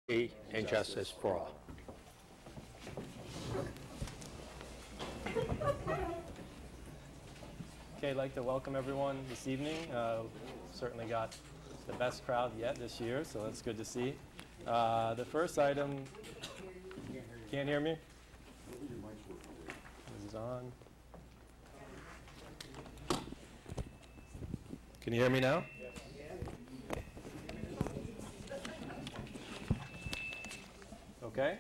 and justice for all. Okay, I'd like to welcome everyone this evening. Certainly got the best crowd yet this year, so that's good to see. The first item, can't hear me? This is on. Can you hear me now? Okay.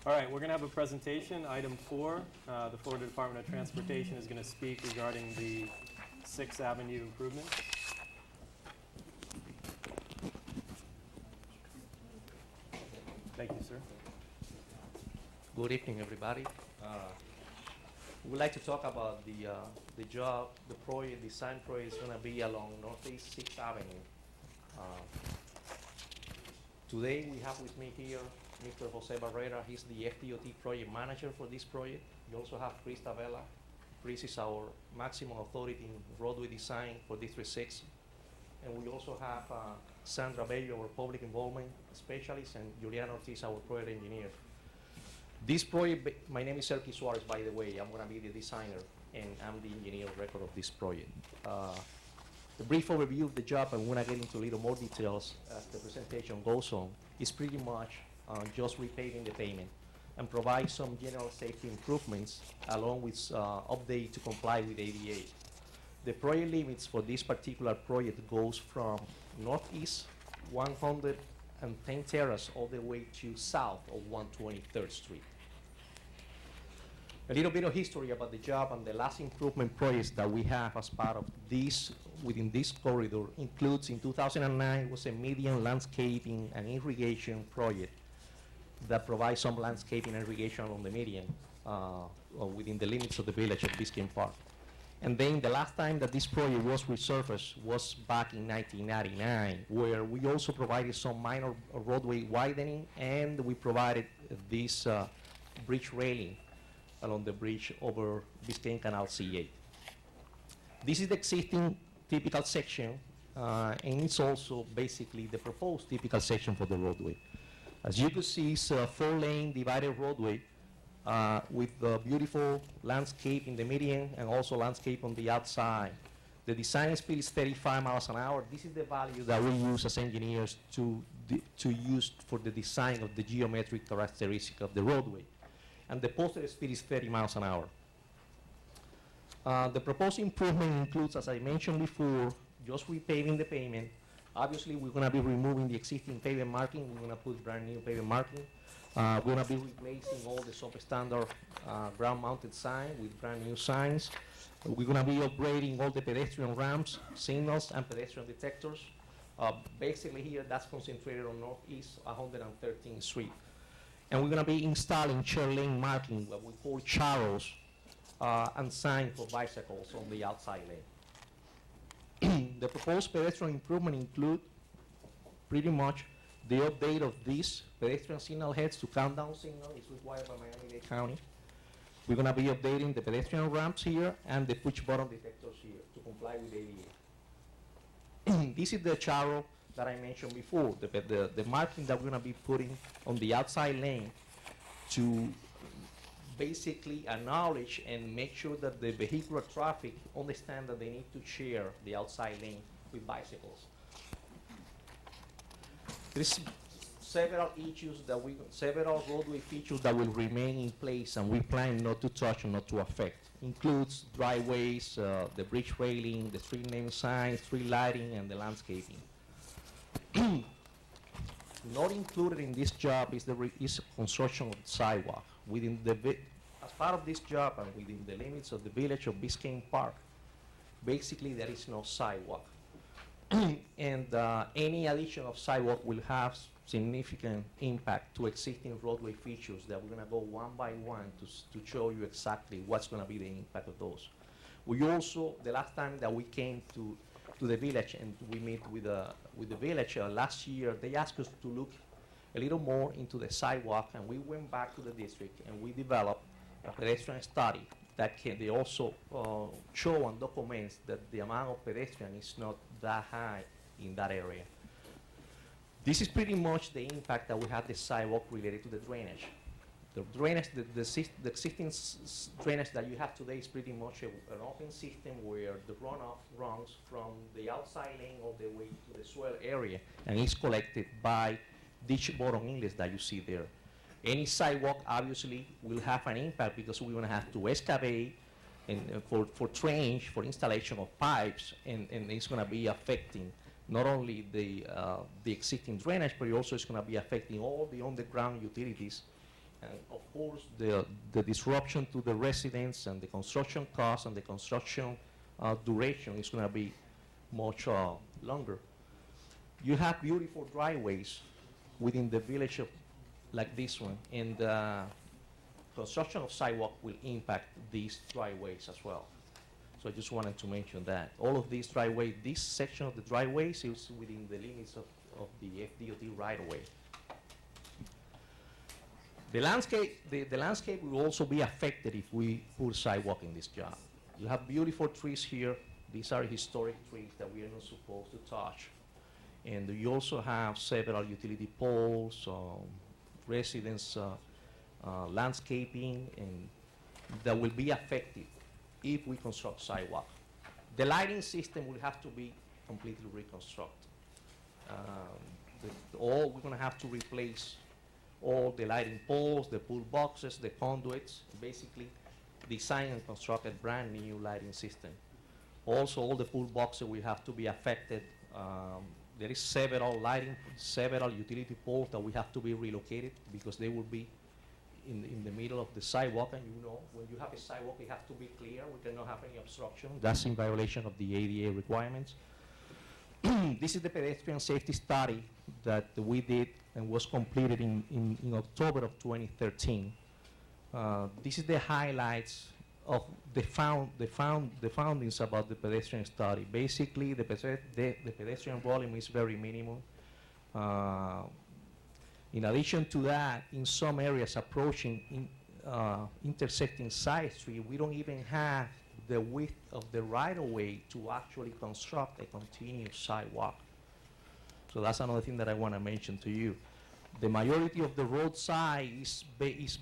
All right, we're going to have a presentation. Item 4, the Florida Department of Transportation is going to speak regarding the 6th Avenue improvements. Thank you, sir. Good evening, everybody. We'd like to talk about the job, the project, design project is going to be along Northeast 6th Avenue. Today we have with me here Mr. Jose Barrera. He's the FDOT project manager for this project. We also have Chris Tavella. Chris is our maximum authority in roadway design for District 6. And we also have Sandra Bello, our public involvement specialist, and Julian Ortiz, our project engineer. This project, my name is Sergio Suarez, by the way. I'm going to be the designer, and I'm the engineer of record of this project. The brief overview of the job, and we're going to get into a little more details as the presentation goes on, is pretty much just repaving the pavement and provide some general safety improvements along with update to comply with ADA. The project limits for this particular project goes from northeast 110 Terrace all the way to south of 123rd Street. A little bit of history about the job and the last improvement projects that we have as part of this, within this corridor, includes in 2009 was a median landscaping and irrigation project that provides some landscaping and irrigation on the median within the limits of the village of Biscayne Park. And then the last time that this project was resurfaced was back in 1999, where we also provided some minor roadway widening, and we provided this bridge railing along the bridge over Biscayne Canal C8. This is the existing typical section, and it's also basically the proposed typical section for the roadway. As you can see, it's a 4-lane divided roadway with beautiful landscape in the median and also landscape on the outside. The design speed is 35 miles an hour. This is the value that we use as engineers to use for the design of the geometric characteristic of the roadway. And the posted speed is 30 miles an hour. The proposed improvement includes, as I mentioned before, just repaving the pavement. Obviously, we're going to be removing the existing pavement marking. We're going to put brand new pavement marking. We're going to be replacing all the substandard ground-mounted signs with brand new signs. We're going to be upgrading all the pedestrian ramps, signals, and pedestrian detectors. Basically here, that's concentrated on Northeast 113th Street. And we're going to be installing chair lane marking, what we call charros, and signs for bicycles on the outside lane. The proposed pedestrian improvement include pretty much the update of these pedestrian signal heads to countdown signal is required by Miami-Dade County. We're going to be updating the pedestrian ramps here and the push button detectors here to comply with ADA. This is the charro that I mentioned before, the marking that we're going to be putting on the outside lane to basically acknowledge and make sure that the vehicular traffic understand that they need to share the outside lane with bicycles. There's several several roadway features that will remain in place and we plan not to touch and not to affect. Includes driveways, the bridge railing, the street name signs, street lighting, and the landscaping. Not included in this job is construction of the sidewalk. As part of this job and within the limits of the village of Biscayne Park, basically there is no sidewalk. And any addition of sidewalk will have significant impact to existing roadway features that we're going to go one by one to show you exactly what's going to be the impact of those. We also, the last time that we came to the village and we meet with the village last year, they asked us to look a little more into the sidewalk, and we went back to the district and we developed a pedestrian study that they also show and documents that the amount of pedestrian is not that high in that area. This is pretty much the impact that we had the sidewalk related to the drainage. The drainage, the existing drainage that you have today is pretty much an open system where the runoff runs from the outside lane all the way to the swell area and is collected by ditch bottom inlets that you see there. Any sidewalk obviously will have an impact because we're going to have to excavate and for trench, for installation of pipes, and it's going to be affecting not only the existing drainage, but it also is going to be affecting all the underground utilities. And of course, the disruption to the residents and the construction costs and the construction duration is going to be much longer. You have beautiful driveways within the village like this one, and construction of sidewalk will impact these driveways as well. So I just wanted to mention that. All of these driveways, this section of the driveways is within the limits of the FDOT right-of-way. The landscape will also be affected if we put sidewalk in this job. You have beautiful trees here. These are historic trees that we are not supposed to touch. And you also have several utility poles, residents, landscaping, and that will be affected if we construct sidewalk. The lighting system will have to be completely reconstructed. We're going to have to replace all the lighting poles, the pull boxes, the conduits, basically design and construct a brand new lighting system. Also, all the pull boxes will have to be affected. There is several utility poles that will have to be relocated because they will be in the middle of the sidewalk, and you know, when you have a sidewalk, it has to be clear. We cannot have any obstruction. That's in violation of the ADA requirements. This is the pedestrian safety study that we did and was completed in October of 2013. This is the highlights of the findings about the pedestrian study. Basically, the pedestrian volume is very minimal. In addition to that, in some areas approaching intersecting side street, we don't even have the width of the right-of-way to actually construct a continuous sidewalk. So that's another thing that I want to mention to you. The majority of the roadside is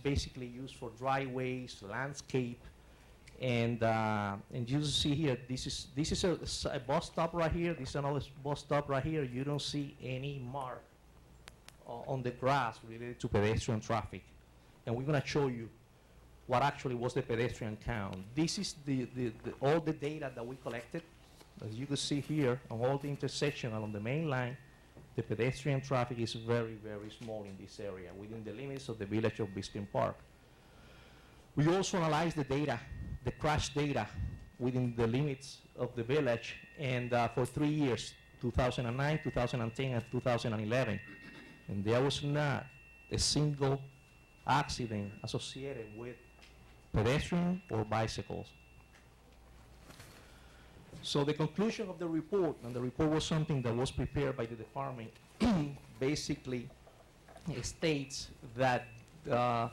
basically used for driveways, landscape, and you see here, this is a bus stop right here. This is another bus stop right here. You don't see any mark on the grass related to pedestrian traffic, and we're going to show you what actually was the pedestrian count. This is all the data that we collected. As you can see here, on all the intersections along the main line, the pedestrian traffic is very, very small in this area, within the limits of the village of Biscayne Park. We also analyzed the data, the crash data, within the limits of the village, and for 3 years, 2009, 2010, and 2011. And there was not a single accident associated with pedestrian or bicycles. So the conclusion of the report, and the report was something that was prepared by the department, basically states that they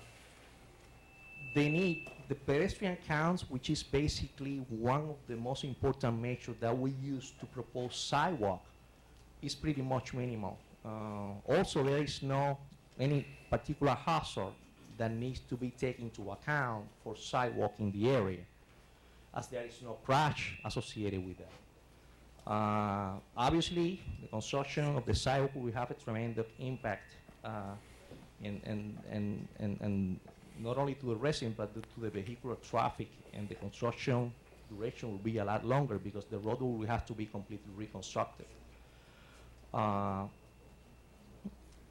need the pedestrian counts, which is basically one of the most important measures that we use to propose sidewalk, is pretty much minimal. Also, there is no any particular hazard that needs to be taken into account for sidewalk in the area, as there is no crash associated with that. Obviously, the construction of the sidewalk will have a tremendous impact, and not only to the resident, but to the vehicular traffic, and the construction duration will be a lot longer because the road will have to be completely reconstructed.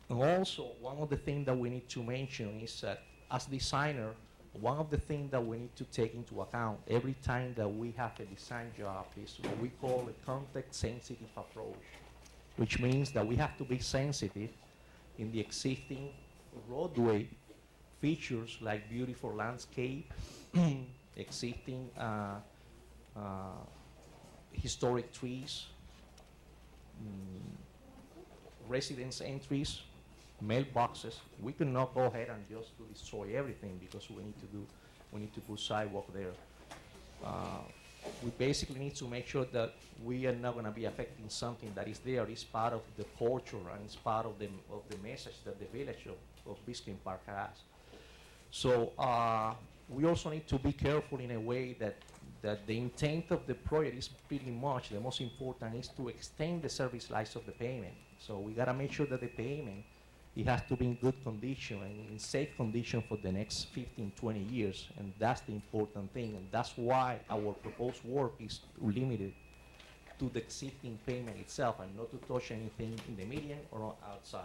And also, one of the things that we need to mention is that as designer, one of the things that we need to take into account every time that we have a design job is what we call a context-sensitive approach, which means that we have to be sensitive in the existing roadway features like beautiful landscape, existing historic trees, residence entries, mailboxes. We cannot go ahead and just destroy everything because we need to put sidewalk there. we basically need to make sure that we are not going to be affecting something that is there. It's part of the culture and it's part of the message that the village of Biscayne Park has. So we also need to be careful in a way that the intent of the project is pretty much, the most important is to extend the service life of the payment. So we got to make sure that the payment, it has to be in good condition and in safe condition for the next 15, 20 years. And that's the important thing. And that's why our proposed work is limited to the existing payment itself and not to touch anything in the median or outside.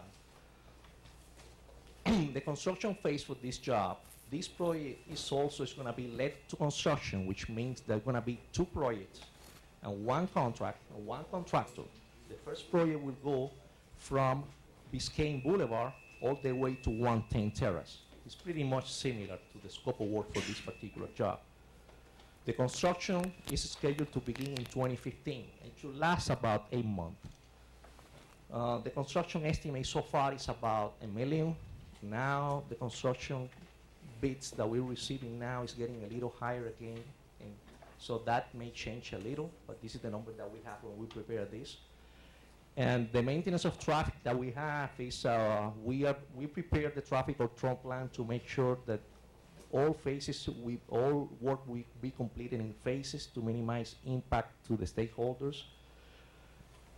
The construction phase for this job, this project is also going to be led to construction, which means there are going to be 2 projects and 1 contract and 1 contractor. The first project will go from Biscayne Boulevard all the way to 110 Terrace. It's pretty much similar to the scope of work for this particular job. The construction is scheduled to begin in 2015 and should last about 8 months. The construction estimate so far is about $1 million. Now the construction bids that we're receiving now is getting a little higher again, and so that may change a little, but this is the number that we have when we prepare this. And the maintenance of traffic that we have is we prepare the traffic control plan to make sure that all phases, all work will be completed in phases to minimize impact to the stakeholders.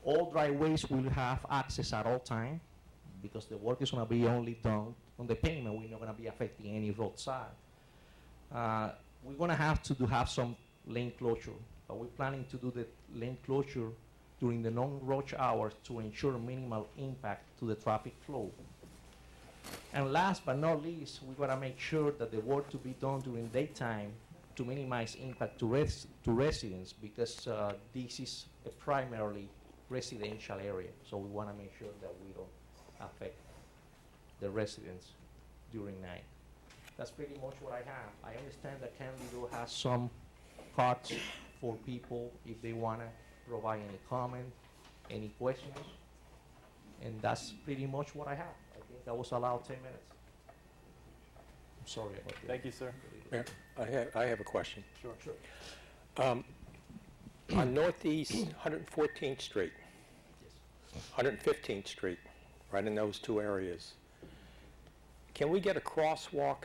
All driveways will have access at all time because the work is going to be only done on the pavement. We're not going to be affecting any roadside. We're going to have some lane closure, but we're planning to do the lane closure during the non-rush hours to ensure minimal impact to the traffic flow. And last but not least, we're going to make sure that the work to be done during daytime to minimize impact to residents because this is a primarily residential area. So we want to make sure that we don't affect the residents during night. That's pretty much what I have. I understand that Candido has some cards for people if they want to provide any comment, any questions, and that's pretty much what I have. I think I was allowed 10 minutes. I'm sorry about that. Thank you, sir. Mayor, I have a question. Sure. On Northeast 114th Street, Yes. 115th Street, right in those 2 areas, can we get a crosswalk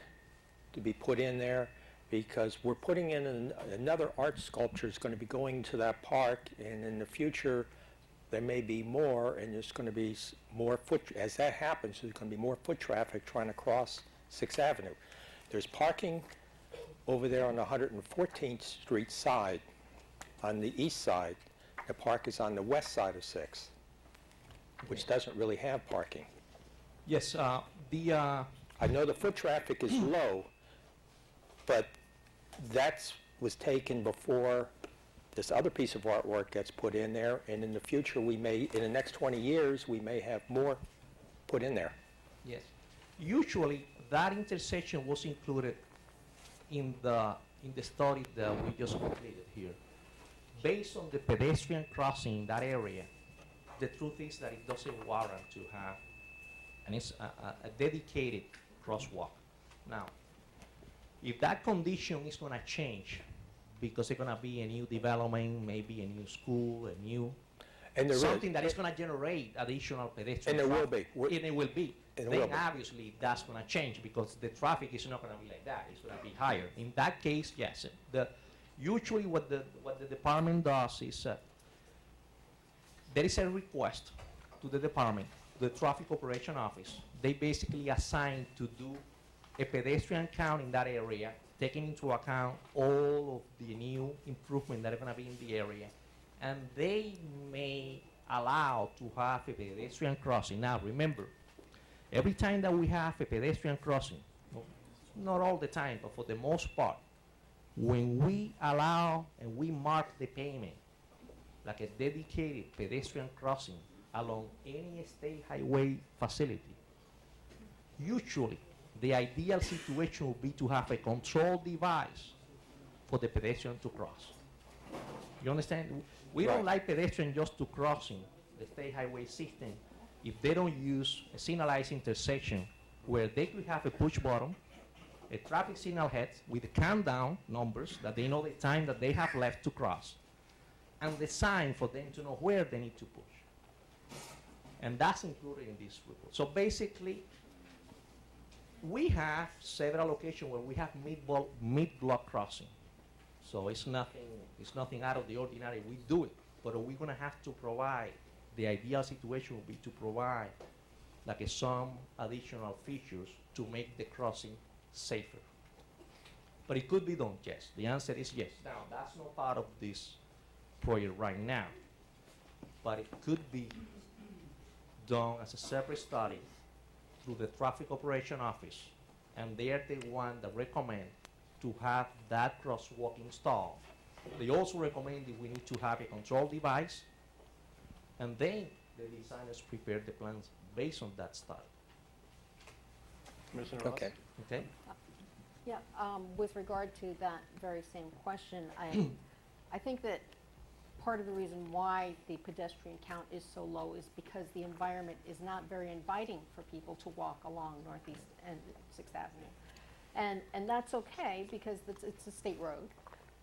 to be put in there? Because we're putting in another art sculpture is going to be going to that park, and in the future there may be more, and there's going to be more as that happens, there's going to be more foot traffic trying to cross 6th Avenue. There's parking over there on the 114th Street side, on the east side. The park is on the west side of 6th, which doesn't really have parking. Yes, I know the foot traffic is low, but that was taken before this other piece of artwork gets put in there, and in the future in the next 20 years, we may have more put in there. Yes. Usually, that intersection was included in the study that we just completed here. Based on the pedestrian crossing in that area, the truth is that it doesn't warrant to have a dedicated crosswalk. Now, if that condition is going to change, because it's going to be a new development, maybe a new school, something that is going to generate additional pedestrian And there will traffic, be. and it will be. And it Then will be. obviously that's going to change because the traffic is not going to be like that. It's going to be higher. In that case, yes. Usually what the department does is there is a request to the department, the traffic operation office. They basically assign to do a pedestrian count in that area, taking into account all of the new improvements that are going to be in the area. And they may allow to have a pedestrian crossing. Now, remember, every time that we have a pedestrian crossing, well, not all the time, but for the most part, when we allow and we mark the pavement like a dedicated pedestrian crossing along any state highway facility, usually the ideal situation would be to have a control device for the pedestrian to cross. You understand? We don't like pedestrians just to crossing the state highway system if they don't use a signalized intersection where they could have a push button a traffic signal head with the countdown numbers that they know the time that they have left to cross, and the sign for them to know where they need to push. And that's included in this report. So basically, we have several locations where we have mid-block crossing. So it's nothing out of the ordinary. We do it, but we're going to have to provide, the ideal situation would be to provide like some additional features to make the crossing safer. But it could be done, yes. The answer is yes. Now, that's not part of this project right now, but it could be done as a separate study through the Traffic Operation Office, and they are the one that recommend to have that crosswalk installed. They also recommend that we need to have a control device, and then the designers prepare the plans based on that study. Commissioner Ross? Okay. Okay? Yeah, with regard to that very same question, I think that part of the reason why the pedestrian count is so low is because the environment is not very inviting for people to walk along Northeast and 6th Avenue. And that's okay because it's a state road.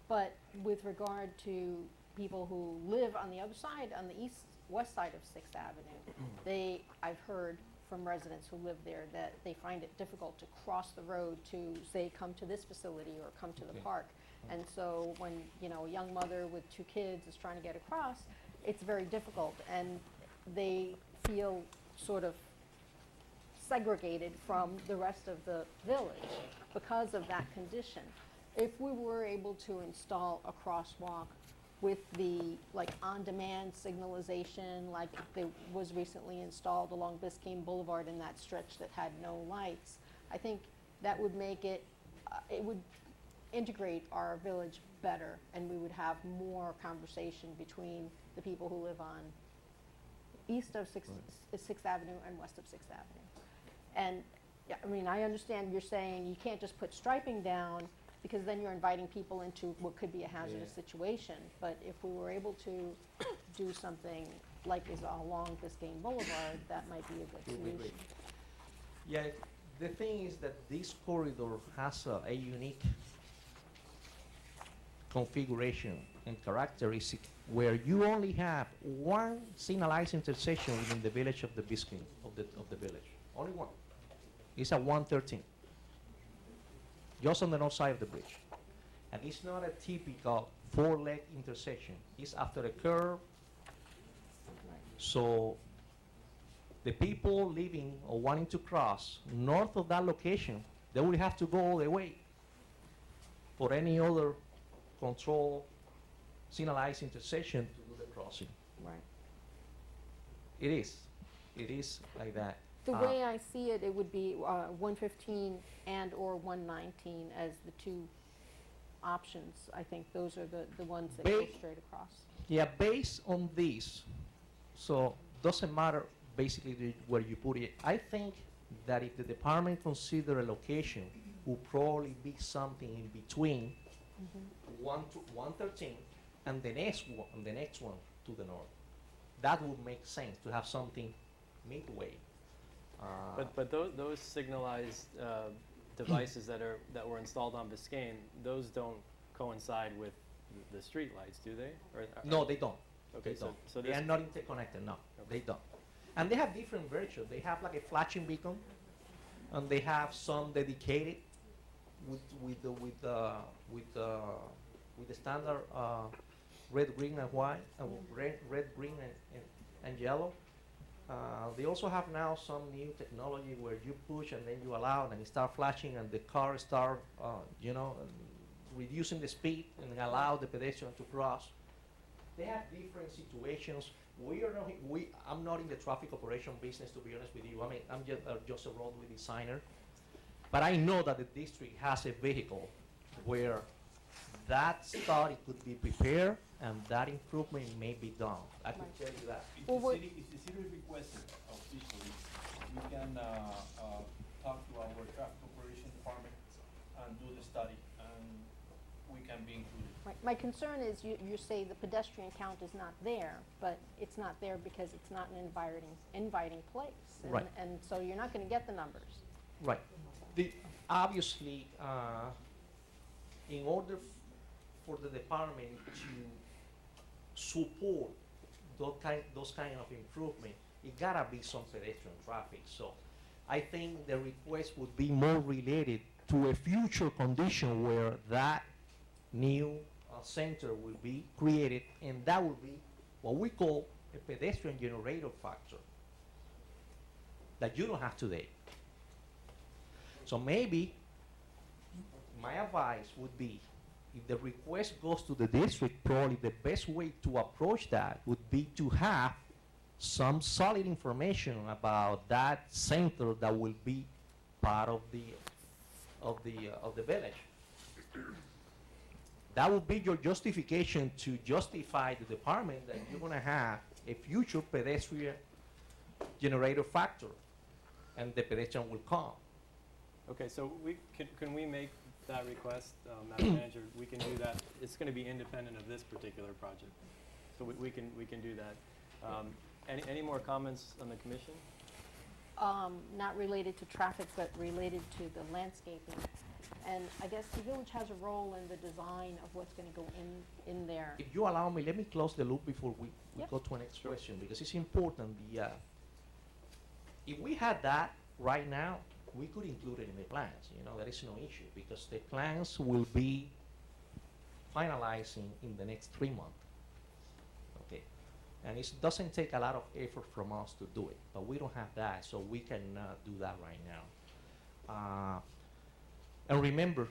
But with regard to people who live on the other side, on the west side of 6th Avenue, I've heard from residents who live there that they find it difficult to cross the road to, say, come to this facility or come to the park. And so when, you know, a young mother with 2 kids is trying to get across, it's very difficult, and they feel sort of segregated from the rest of the village because of that condition. If we were able to install a crosswalk with the like on-demand signalization like was recently installed along Biscayne Boulevard in that stretch that had no lights, I think that would make it, it would integrate our village better, and we would have more conversation between the people who live on east of 6th Avenue and west of 6th Avenue. And yeah, I mean, I understand you're saying you can't just put striping down because then you're inviting people into what could be a hazardous situation. But if we were able to do something like is along Biscayne Boulevard, that might be a good solution. Yeah, the thing is that this corridor has a unique configuration and characteristic where you only have one signalized intersection within the village of the Biscayne, of the village. Only one. It's at 113. Just on the north side of the bridge. And it's not a typical 4-leg intersection. It's after a curve. So the people living or wanting to cross north of that location, they will have to go all the way for any other control signalized intersection to do the crossing. Right. It is like that. The way I see it, it would be 115 and or 119 as the 2 options. I think those are the ones that go straight across. Yeah, based on this, so doesn't matter basically where you put it. I think that if the department consider a location, will probably be something in between 113 and the next one to the north. That would make sense to have something midway. But those signalized devices that were installed on Biscayne, those don't coincide with the street lights, do they? Or No, they don't. Okay, They don't. so They this are not interconnected. No, Okay. they don't. And they have different versions. They have like a flashing beacon, and they have some dedicated with the standard red, green, and white, red, green, and yellow. They also have now some new technology where you push and then you allow and it start flashing and the car start, reducing the speed and allow the pedestrian to cross. They have different situations. I'm not in the traffic operation business, to be honest with you. I mean, I'm just a roadway designer. But I know that the district has a vehicle where that study could be prepared and that improvement may be done. I can tell you that. If Well, the city requests it officially, we can talk to our traffic operation department and do the study, and we can be included. Right. My concern is you say the pedestrian count is not there, but it's not there because it's not an inviting place. And, Right. and so you're not going to get the numbers. Right. Obviously, in order for the department to support those kind of improvement, it gotta be some pedestrian traffic. So I think the request would be more related to a future condition where that new center will be created, and that will be what we call a pedestrian generator factor that you don't have today. So maybe my advice would be, if the request goes to the district, probably the best way to approach that would be to have some solid information about that center that will be part of the village. That would be your justification to justify the department that you're gonna have a future pedestrian generator factor, and the pedestrian will come. Okay, so can we make that request, Madam Manager? We can do that. It's going to be independent of this particular project. So we can do that. Any more comments on the commission? Not related to traffic, but related to the landscaping. And I guess the village has a role in the design of what's gonna go in there. If you allow me, let me close the loop before we Yep. go to the next question, because it's important. If we had that right now, we could include it in the plans. There is no issue, because the plans will be finalizing in the next 3 months. Okay, and it doesn't take a lot of effort from us to do it, but we don't have that, so we cannot do that right now. And remember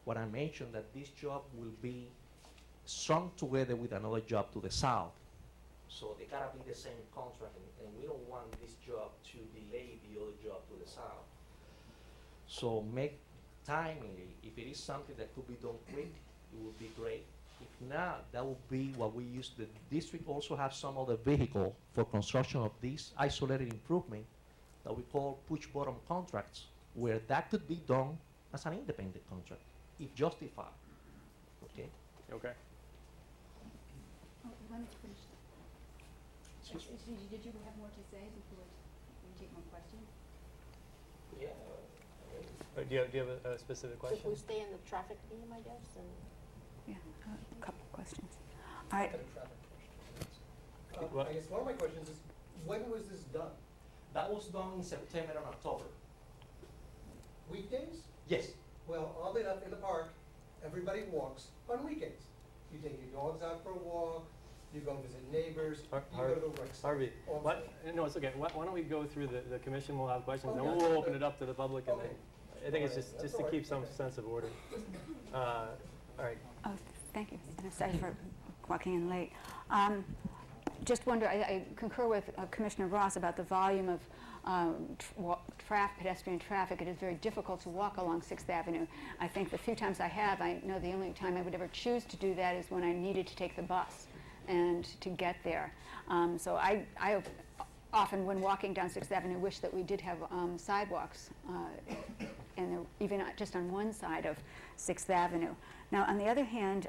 what I mentioned, that this job will be strung together with another job to the south. So they gotta be the same contract, and we don't want this job to delay the other job to the south. So make timely. If it is something that could be done quick, it would be great. If not, that would be what we use. The district also has some other vehicle for construction of this isolated improvement that we call push-bottom contracts, where that could be done as an independent contract, if justified. Okay? Okay. Let me finish. Excuse me? Did you have more to say before we take more questions? Yeah. Do you have a specific So if question? we stay in the traffic theme, I guess, and Yeah, a couple of questions. All right, Well- I guess one of my questions is, when was this done? That was done in September and October. Weekdays? Yes. Well, oddly enough, in the park, everybody walks on weekends. You take your dogs out for a walk, you go visit neighbors, Har- you go to the rec center. Harvey, Oh, I'm what, sorry. no, it's okay. Why don't we go through the commission, we'll have questions, and Okay. we'll open it up to the public, and Okay. then, I think it's All right. just That's to all keep right. some Okay. sense of order. All right, oh, thank you, and I'm sorry for walking in late. Just wonder, I concur with Commissioner Ross about the volume of pedestrian traffic. It is very difficult to walk along 6th Avenue. I think the few times I have, I know the only time I would ever choose to do that is when I needed to take the bus and to get there. So I often, when walking down 6th Avenue, wish that we did have sidewalks, and they're even just on one side of 6th Avenue. Now, on the other hand,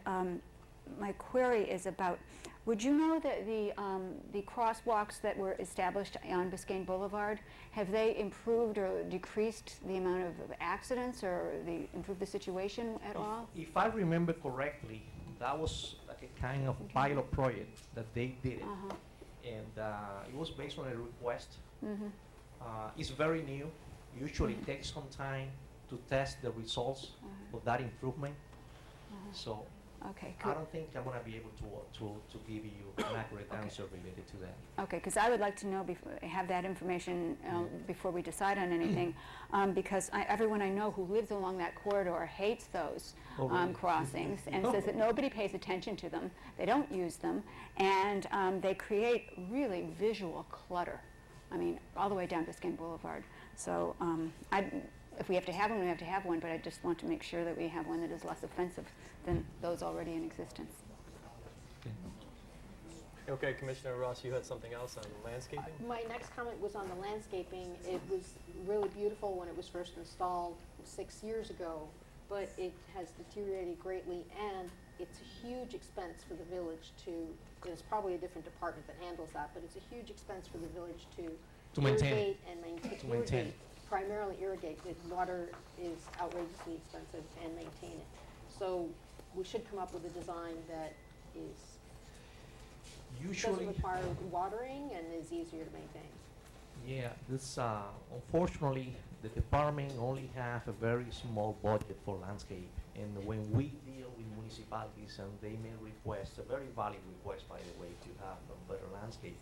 my query is about, would you know that the crosswalks that were established on Biscayne Boulevard, have they improved or decreased the amount of accidents, or improved the situation at all? If I remember correctly, that was like a kind of pilot project that they did it. Uh-huh. And it was based on a request. Mm-hmm. It's very new. Usually it takes some time to test the results of that improvement. So Okay, I don't think I'm gonna be able to give you an accurate answer related to that. okay, because I would like to know, have that information before we decide on anything, because everyone I know who lives along that corridor hates those Oh, really? crossings, and says that nobody pays attention to them, they don't use them, and they create really visual clutter. I mean, all the way down Biscayne Boulevard. So if we have to have one, we have to have one, but I just want to make sure that we have one that is less offensive than those already in existence. okay, Commissioner Ross, you had something else on landscaping? my next comment was on the landscaping. It was really beautiful when it was first installed 6 years ago, but it has deteriorated greatly, and it's a huge expense for the village to, there's probably a different department that handles that, but it's a huge expense for the village to To maintain it. irrigate and To maintain irrigate it. primarily irrigated, water is outrageously expensive and maintain it. So we should come up with a design that is, Usually, doesn't require watering and is easier to maintain. yeah, this, unfortunately, the department only have a very small budget for landscape. And when we deal with municipalities and they may request, a very valid request, by the way, to have a better landscape,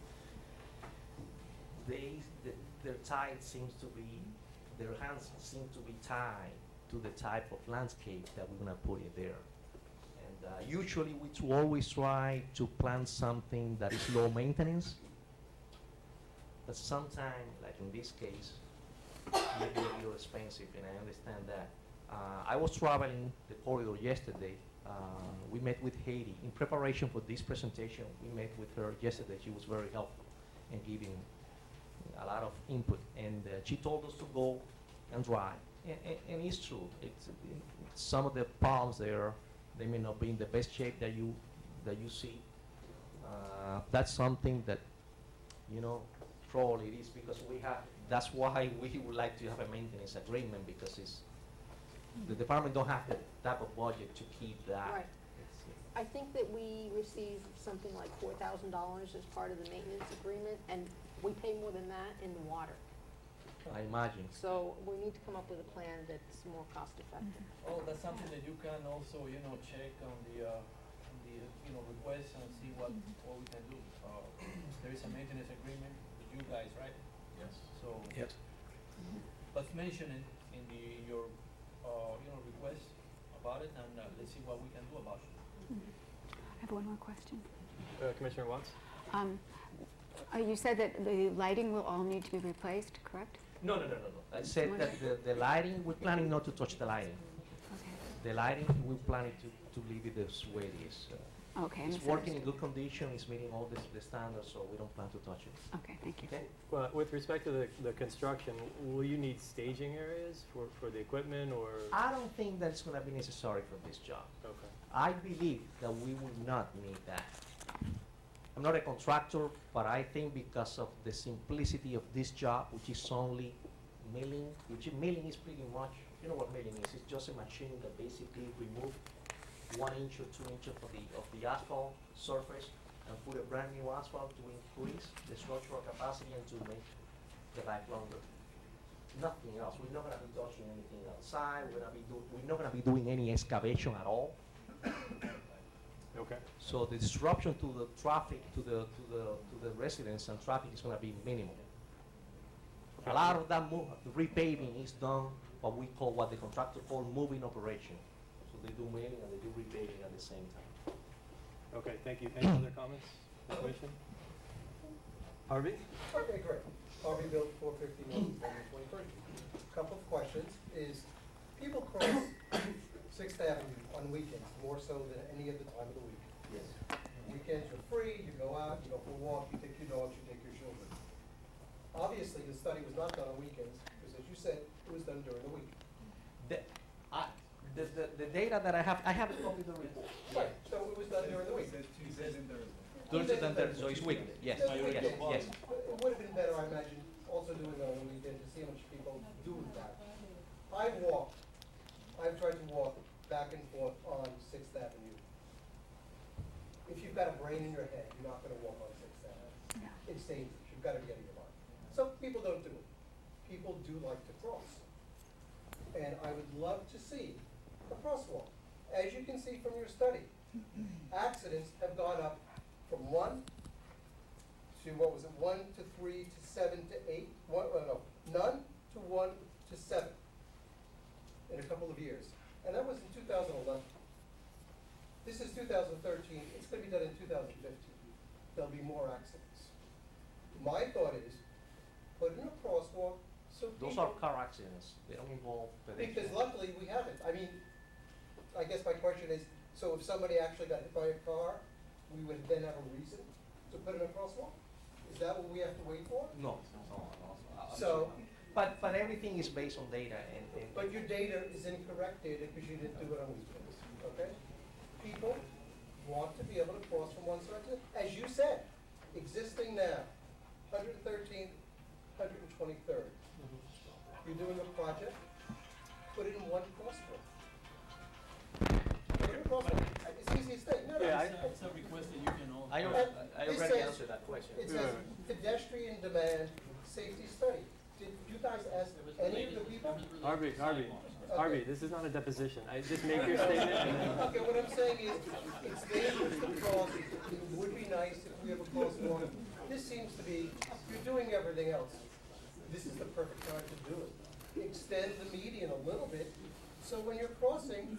their tide seems to be, their hands seem to be tied to the type of landscape that we're gonna put in there. And usually we always try to plant something that is low maintenance, but sometimes, like in this case, maybe a little expensive, and I understand that. I was traveling the corridor yesterday. We met with Haiti. In preparation for this presentation, we met with her yesterday. She was very helpful in giving a lot of input, and she told us to go and drive. And it's true. Some of the palms there, they may not be in the best shape that you see. That's something that, probably it is because that's why we would like to have a maintenance agreement, because the department don't have the type of budget to keep that. Right. I think that we received something like $4,000 as part of the maintenance agreement, and we pay more than that in the water. I imagine. So we need to come up with a plan that's more cost effective. Oh, that's something that you can also, check on the request and see what we can do. There is a maintenance agreement with you guys, right? Yes. So. Yes. Let's mention it in your request about it, and let's see what we can do about it. I have one more question. Commissioner Watts? You said that the lighting will all need to be replaced, correct? No. I said that the lighting, we're planning not to touch the lighting. Okay. The lighting, we're planning to leave it this way it is. Okay, I It's working in misunderstood. good condition, it's meeting all the standards, so we don't plan to touch it. Okay, thank you. Okay? Well, with respect to the construction, will you need staging areas for the equipment, or? I don't think that's gonna be necessary for this job. Okay. I believe that we will not need that. I'm not a contractor, but I think because of the simplicity of this job, which is only milling, milling is pretty much, you know what milling is? It's just a machine that basically remove 1 inch or 2 inches of the asphalt surface and put a brand new asphalt to increase the structural capacity and to make the life longer. Nothing else. We're not gonna be touching anything outside. We're not gonna be doing any excavation at all. Okay. So the disruption to the traffic, to the residents and traffic is gonna be minimal. A lot of that the repaving is done what the contractor call moving operation. So they do milling and they do repaving at the same time. Okay, thank you. Any other comments, from the Commission? Harvey? Okay, great. Harvey Bill, 450 North 23rd. Couple of questions is, people cross 6th Avenue on weekends more so than any other time of the week. Yes. Weekends are free, you go out, you go for a walk, you take your dogs, you take your children. Obviously, the study was not done on weekends, because as you said, it was done during the week. The data that I have a copy of the report. Right, so it was done during the week. Tuesdays and Thursdays, so it's weekly, yes, Just yes, weekends. yes. It would have been better, I imagine, also doing it on the weekend to see how much people do that. I've tried to walk back and forth on 6th Avenue. If you've got a brain in your head, you're not gonna walk on 6th Avenue. Yeah. It's dangerous, you've gotta get in your mind. Some people don't do it. People do like to cross. And I would love to see a crosswalk. As you can see from your study, accidents have gone up from 1 to, 1 to 3 to 7 to 8, none to 1 to 7 in a couple of years. And that was in 2011. This is 2013, it's gonna be done in 2015. There'll be more accidents. My thought is, put in a crosswalk so Those people. are car accidents, they don't involve pedestrians. Because luckily, we haven't. I mean, I guess my question is, so if somebody actually got hit by a car, we would then have a reason to put in a crosswalk? Is that what we have to wait for? No. So, But everything is based on data and. but your data is incorrect data because you didn't do it on weekends, okay? People want to be able to cross from one side to, as you said, existing now, 113th, 123rd. You doing a project, put it in one crosswalk. Put it in a crosswalk. It's easy to say. No, no, Yeah, It's a request that you can all. I And already it says- answered that question. It says pedestrian demand safety study. Did you guys ask any of the people? Harvey, this is not a deposition. I just make your statement and then. Okay, what I'm saying is, it's dangerous to cross, it would be nice if we have a crosswalk. This seems to be, you're doing everything else. This is the perfect time to do it. Extend the median a little bit, so when you're crossing,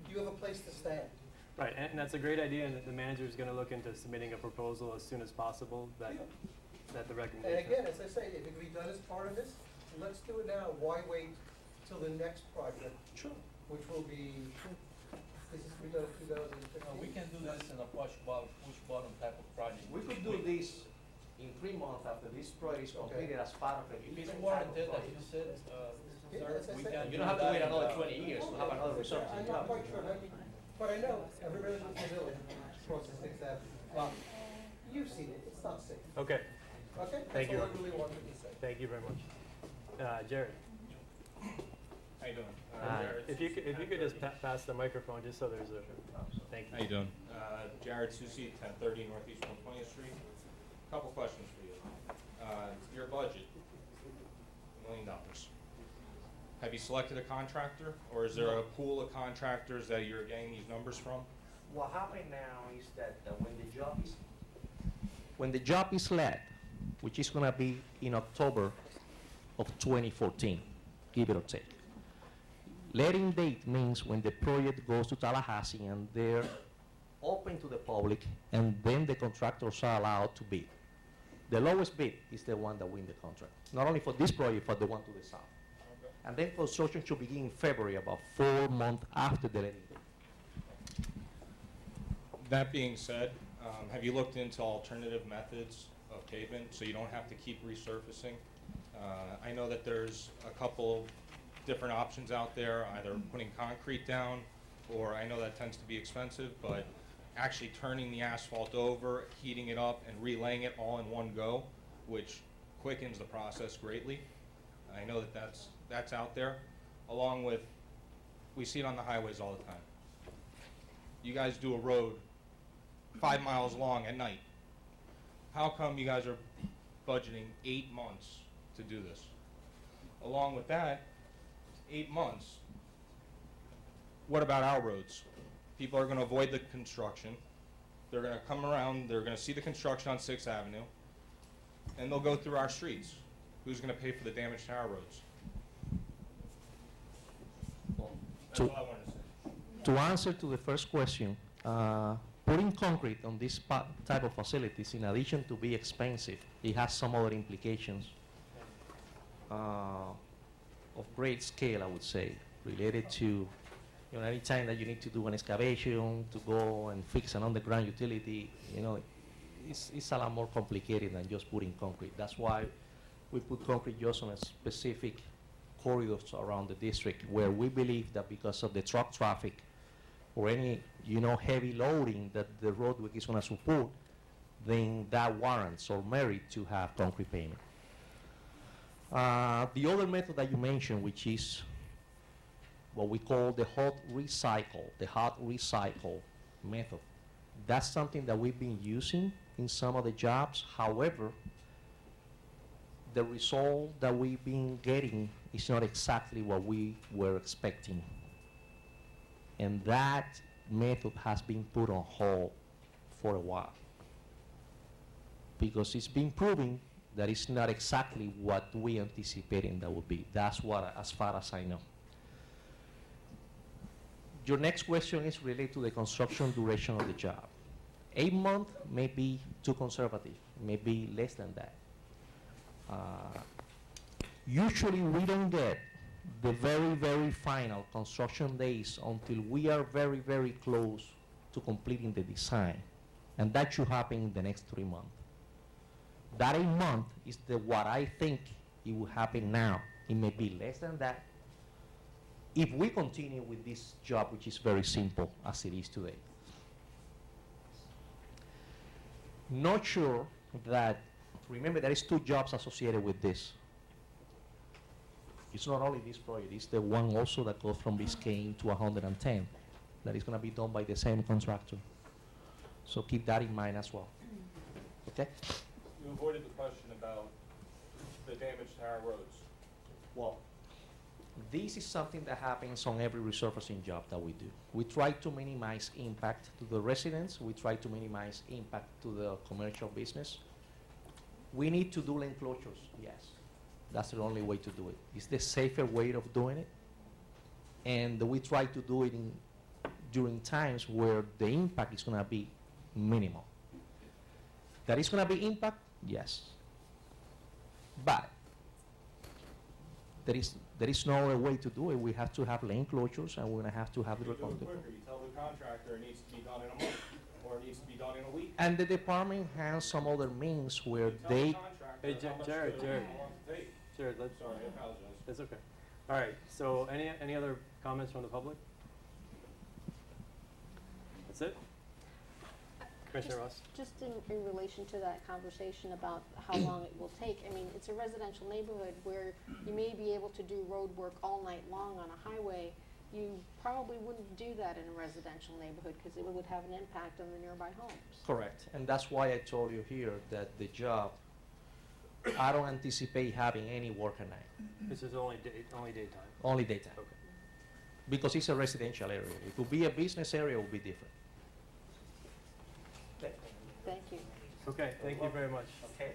you have a place to stand. Right, and that's a great idea, and the manager is going to look into submitting a proposal as soon as possible that the And recommendation. again, as I say, if it can be done as part of this, let's do it now. Why wait till the next project? Sure. Which will be, this is to be done in 2015. We can do this in a push button type of project. We could do this in 3 months after this project is completed as part of a If different it's type of warranted, as project. you said, Yeah, sir, as I we said. can. You don't have to do wait that another in, 20 years to have another research. I'm not quite sure, but I know every resident in the village crosses Sixth Avenue. Well, you've seen it, it's not safe, Okay, okay? Thank you. That's all I really wanted to say. thank you very much. Jared, How you doing? Jared if you could just pass the microphone, just so there's a, thank How you. you doing? Jared Susi, 1030 Northeast 120th Street. Couple questions for you. Your budget, $1 million. Have you selected a contractor, or is there a pool of contractors that you're getting these numbers from? What happened now is that when the job is let, which is gonna be in October of 2014, give it or take. Letting date means when the project goes to Tallahassee and they're open to the public, and then the contractors are allowed to bid. The lowest bid is the one that wins the contract, not only for this project, but the one to the south. And then construction should begin in February, about 4 months after the letting date. That being said, have you looked into alternative methods of pavement so you don't have to keep resurfacing? I know that there's a couple different options out there, either putting concrete down, or I know that tends to be expensive, but actually turning the asphalt over, heating it up, and relaying it all in one go, which quickens the process greatly. I know that that's out there, along with, we see it on the highways all the time. You guys do a road 5 miles long at night. How come you guys are budgeting 8 months to do this? Along with that, 8 months, what about our roads? People are gonna avoid the construction. They're gonna come around, they're gonna see the construction on 6th Avenue, and they'll go through our streets. Who's gonna pay for the damage to our roads? That's all I wanted to say. To answer to the first question, putting concrete on this type of facilities, in addition to be expensive, it has some other implications of great scale, I would say, related to, any time that you need to do an excavation, to go and fix an underground utility, it's a lot more complicated than just putting concrete. That's why we put concrete just on a specific corridors around the district where we believe that because of the truck traffic or any, heavy loading that the roadway is going to support, then that warrants or merit to have concrete pavement. The other method that you mentioned, which is what we call the hot recycle method, that's something that we've been using in some of the jobs. However, the result that we've been getting is not exactly what we were expecting. And that method has been put on hold for a while, because it's been proven that it's not exactly what we anticipated that would be. That's what, as far as I know. Your next question is related to the construction duration of the job. 8 months may be too conservative, maybe less than that. Usually we don't get the very, very final construction days until we are very, very close to completing the design. And that should happen in the next 3 months. That 8 months is what I think it will happen now. It may be less than that if we continue with this job, which is very simple as it is today. Not sure that, remember there is 2 jobs associated with this. It's not only this project, it's the one also that goes from Biscayne to 110, that is gonna be done by the same contractor. So keep that in mind as well. Okay? You avoided the question about the damage to our roads. Well, this is something that happens on every resurfacing job that we do. We try to minimize impact to the residents. We try to minimize impact to the commercial business. We need to do lane closures, yes. That's the only way to do it. It's the safer way of doing it. And we try to do it during times where the impact is gonna be minimal. That is gonna be impact, yes. But there is no other way to do it. We have to have lane closures, and we're gonna have to have the You do it responsible. quicker, you tell the contractor it needs to be done in a month, or it needs to be done in a week. And the department has some other means where You tell the they, contractor Hey, how much Jared, the- Jared. how long it takes. Jared, let's, Sorry, I apologize. it's okay. All right, so any other comments from the public? That's it? Commissioner Ross? Just in relation to that conversation about how long it will take, I mean, it's a residential neighborhood where you may be able to do road work all night long on a highway. You probably wouldn't do that in a residential neighborhood because it would have an impact on the nearby homes. correct. And that's why I told you here that the job, I don't anticipate having any work at night, This is only daytime. only daytime. Okay. Because it's a residential area. If it would be a business area, it would be different. Thank you. Okay, thank you very much. Okay.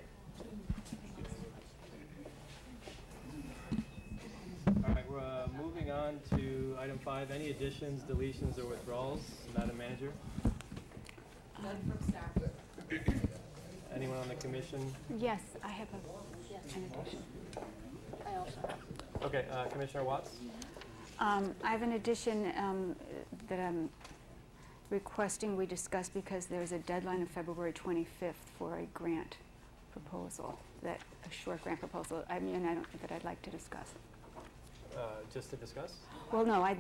All right, we're moving on to item 5. Any additions, deletions, or withdrawals? Madam Manager? None from staff. Anyone on the commission? Yes, I have Yes, an addition. I also have. Okay, Commissioner Watts? I have an addition that I'm requesting we discuss because there's a deadline of February 25th for a grant proposal, a short grant proposal. I mean, that I'd like to discuss. Just to discuss? Well, no, I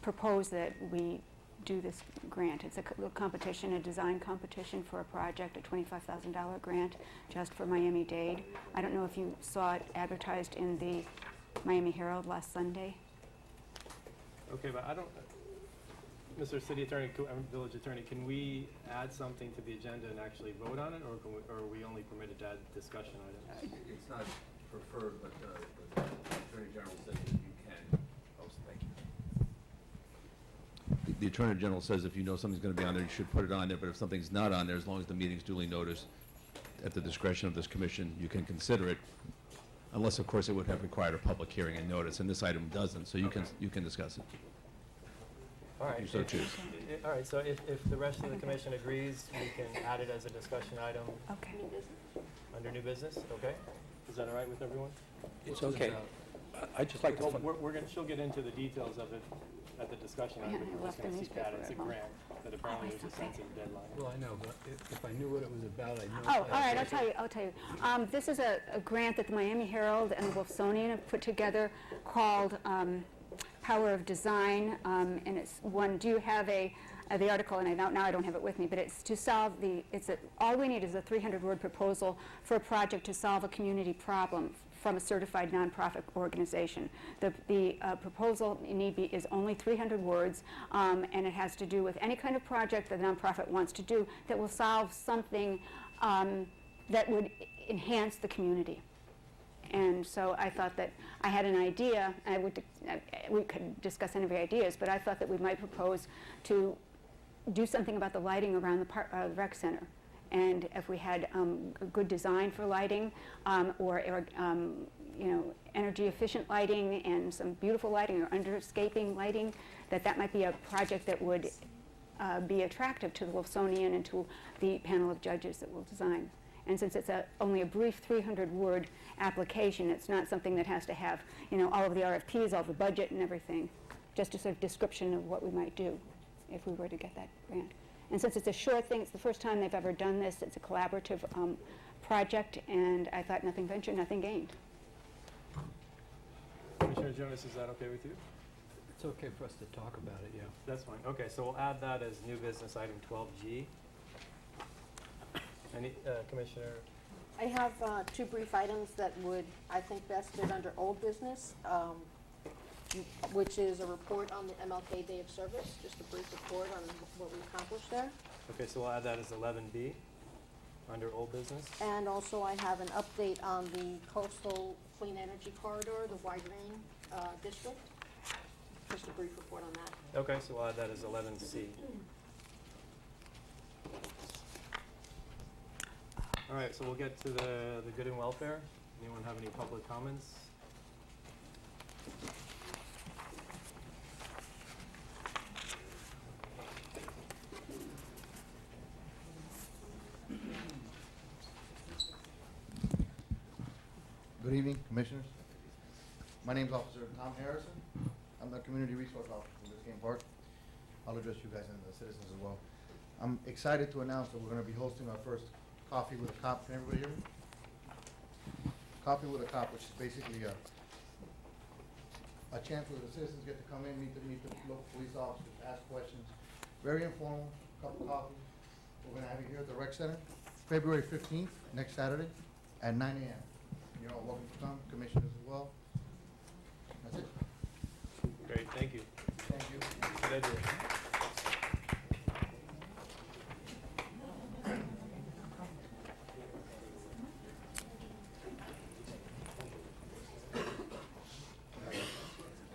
propose that we do this grant. It's a little competition, a design competition for a project, a $25,000 grant just for Miami-Dade. I don't know if you saw it advertised in the Miami Herald last Sunday. Okay, but I don't, Mr. City Attorney, Village Attorney, can we add something to the agenda and actually vote on it, or or are we only permitted to add discussion items? It's not preferred, but the Attorney General says that you can. Oh, thank you. The Attorney General says if you know something's going to be on there, you should put it on there, but if something's not on there, as long as the meeting's duly noticed, at the discretion of this commission, you can consider it, unless, of course, it would have required a public hearing and notice, and this item doesn't, so you can discuss it. All right. You so choose. All right, so if the rest of the commission agrees, we can add it as a discussion item Okay. New business? under new business, okay? Is that all right with everyone? It's okay. I'd just like to, Well, she'll get into the details of it at the discussion Yeah, item, I but we're just left gonna the keep that, newspaper it's a at home. grant, that apparently I there's a thought they- sensitive deadline. Well, I know, but if I knew what it was about, I'd know. Oh, all right, I'll tell you. This is a grant that the Miami Herald and the Wolfsonian have put together called Power of Design, and it's one, do you have the article, and now I don't have it with me, but it's to solve all we need is a 300-word proposal for a project to solve a community problem from a certified nonprofit organization. The proposal is only 300 words, and it has to do with any kind of project that the nonprofit wants to do that will solve something that would enhance the community. And so I thought that I had an idea, we could discuss any of the ideas, but I thought that we might propose to do something about the lighting around the rec center. And if we had a good design for lighting, or energy efficient lighting and some beautiful lighting or underscaping lighting, that might be a project that would be attractive to the Wolfsonian and to the panel of judges that will design. And since it's only a brief 300-word application, it's not something that has to have, all of the RFPs, all the budget and everything, just a sort of description of what we might do if we were to get that grant. And since it's a short thing, it's the first time they've ever done this, it's a collaborative project, and I thought nothing ventured, nothing gained. Commissioner Jonas, is that okay with you? It's okay for us to talk about it, yeah. That's fine. Okay, so we'll add that as new business item 12G. Any, Commissioner? I have two brief items that would, I think, best fit under old business, which is a report on the MLK Day of Service, just a brief report on what we accomplished there. Okay, so we'll add that as 11B under old business. And also I have an update on the coastal clean energy corridor, the wide range district. Just a brief report on that. Okay, so we'll add that as 11C. All right, so we'll get to the good and welfare. Anyone have any public comments? Good evening, Commissioners. My name is Officer Tom Harrison. I'm the Community Resource Officer in Biscayne Park. I'll address you guys and the citizens as well. I'm excited to announce that we're going to be hosting our first Coffee with a Cop. Can everybody hear me? Coffee with a Cop, which is basically a chance where the citizens get to come in, meet the local police officers, ask questions. Very informal, cup of coffee. We're going to have it here at the Rec Center, February 15th, next Saturday, at 9 a.m. You're all welcome to come, commissioners as well. That's it. Great, thank you. Thank you. Good idea.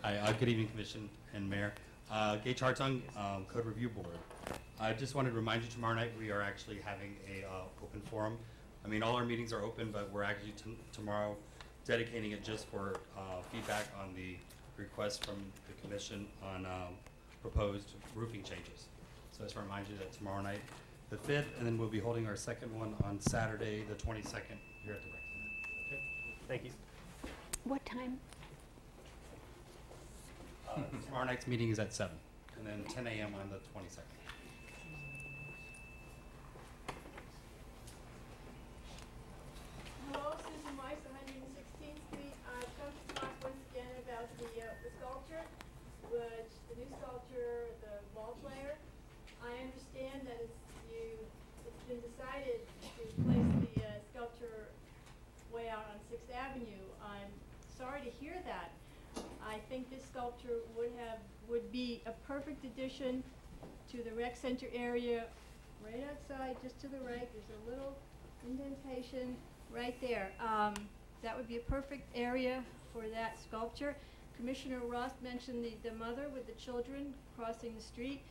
Hi, good evening, Commission and Mayor. Gay Chartung, Code Review Board. I just wanted to remind you, tomorrow night we are actually having a open forum. I mean, all our meetings are open, but we're actually tomorrow dedicating it just for feedback on the request from the Commission on proposed roofing changes. So just to remind you that tomorrow night, the 5th, and then we'll be holding our second one on Saturday, the 22nd, here at the Rec Center. Okay, thank you. What time? Tomorrow night's meeting is at 7, and then 10 a.m. on the 22nd. Hello, Susan Weiss, 116th Street. I've come to talk once again about the sculpture, which the new sculpture, the ball player. I understand that it's been decided to place the sculpture way out on 6th Avenue. I'm sorry to hear that. I think this sculpture would be a perfect addition to the rec center area, right outside, just to the right. There's a little indentation right there. That would be a perfect area for that sculpture. Commissioner Ross mentioned the mother with the children crossing the street.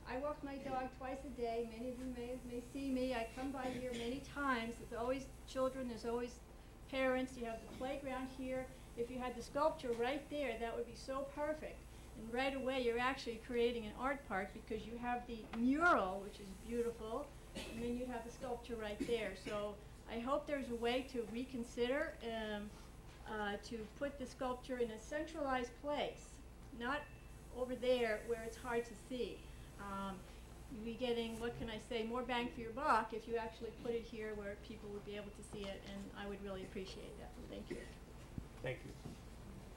I walk my dog twice a day. Many of you may see me. I come by here many times. There's always children. There's always parents. You have the playground here. If you had the sculpture right there, that would be so perfect. And right away, you're actually creating an art park because you have the mural, which is beautiful, and then you have the sculpture right there. So I hope there's a way to reconsider to put the sculpture in a centralized place, not over there where it's hard to see. You'd be getting, what can I say, more bang for your buck if you actually put it here where people would be able to see it, and I would really appreciate that. Thank you. Thank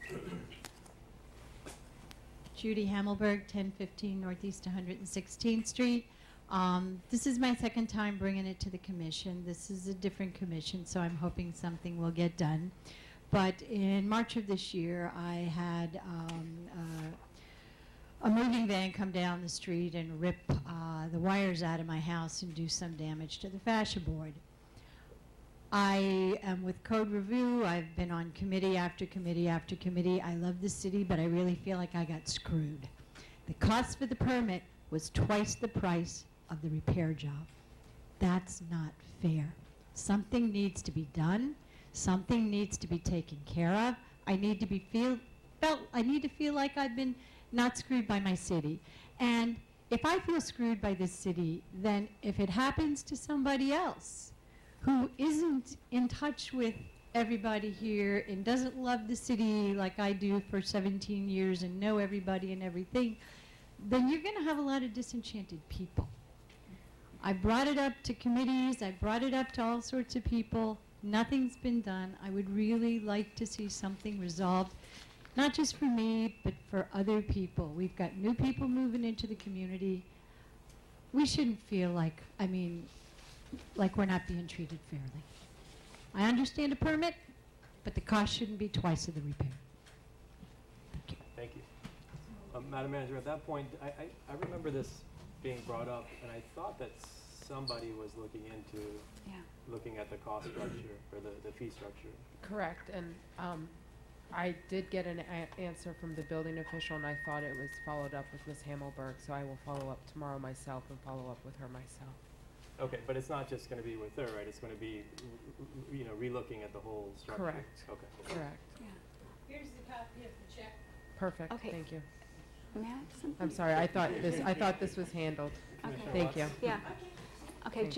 you. Judy Hamelberg, 1015 Northeast 116th Street. This is my second time bringing it to the commission. This is a different commission, so I'm hoping something will get done. But in March of this year, I had a moving van come down the street and rip the wires out of my house and do some damage to the fascia board. I am with Code Review. I've been on committee after committee after committee. I love the city, but I really feel like I got screwed. The cost for the permit was twice the price of the repair job. That's not fair. Something needs to be done. Something needs to be taken care of. I need to feel like I've been not screwed by my city. And if I feel screwed by this city, then if it happens to somebody else who isn't in touch with everybody here and doesn't love the city like I do for 17 years and know everybody and everything, then you're going to have a lot of disenchanted people. I brought it up to committees. I brought it up to all sorts of people. Nothing's been done. I would really like to see something resolved, not just for me, but for other people. We've got new people moving into the community. We shouldn't feel like we're not being treated fairly. I understand a permit, but the cost shouldn't be twice of the repair. Thank you. Madam Manager, at that point, I remember this being brought up, and I thought that somebody was looking into looking at the cost structure or the fee structure. Correct, and I did get an answer from the building official, and I thought it was followed up with Ms. Hamelberg, so I will follow up tomorrow myself and follow up with her myself. Okay, but it's not just going to be with her, right? It's going to be, relooking at the whole structure. Correct. Okay. Correct. Here's the copy of the check. Perfect, Okay. thank you. May I have something? I'm sorry, I thought this was handled. Okay. Thank you. Yeah. Okay,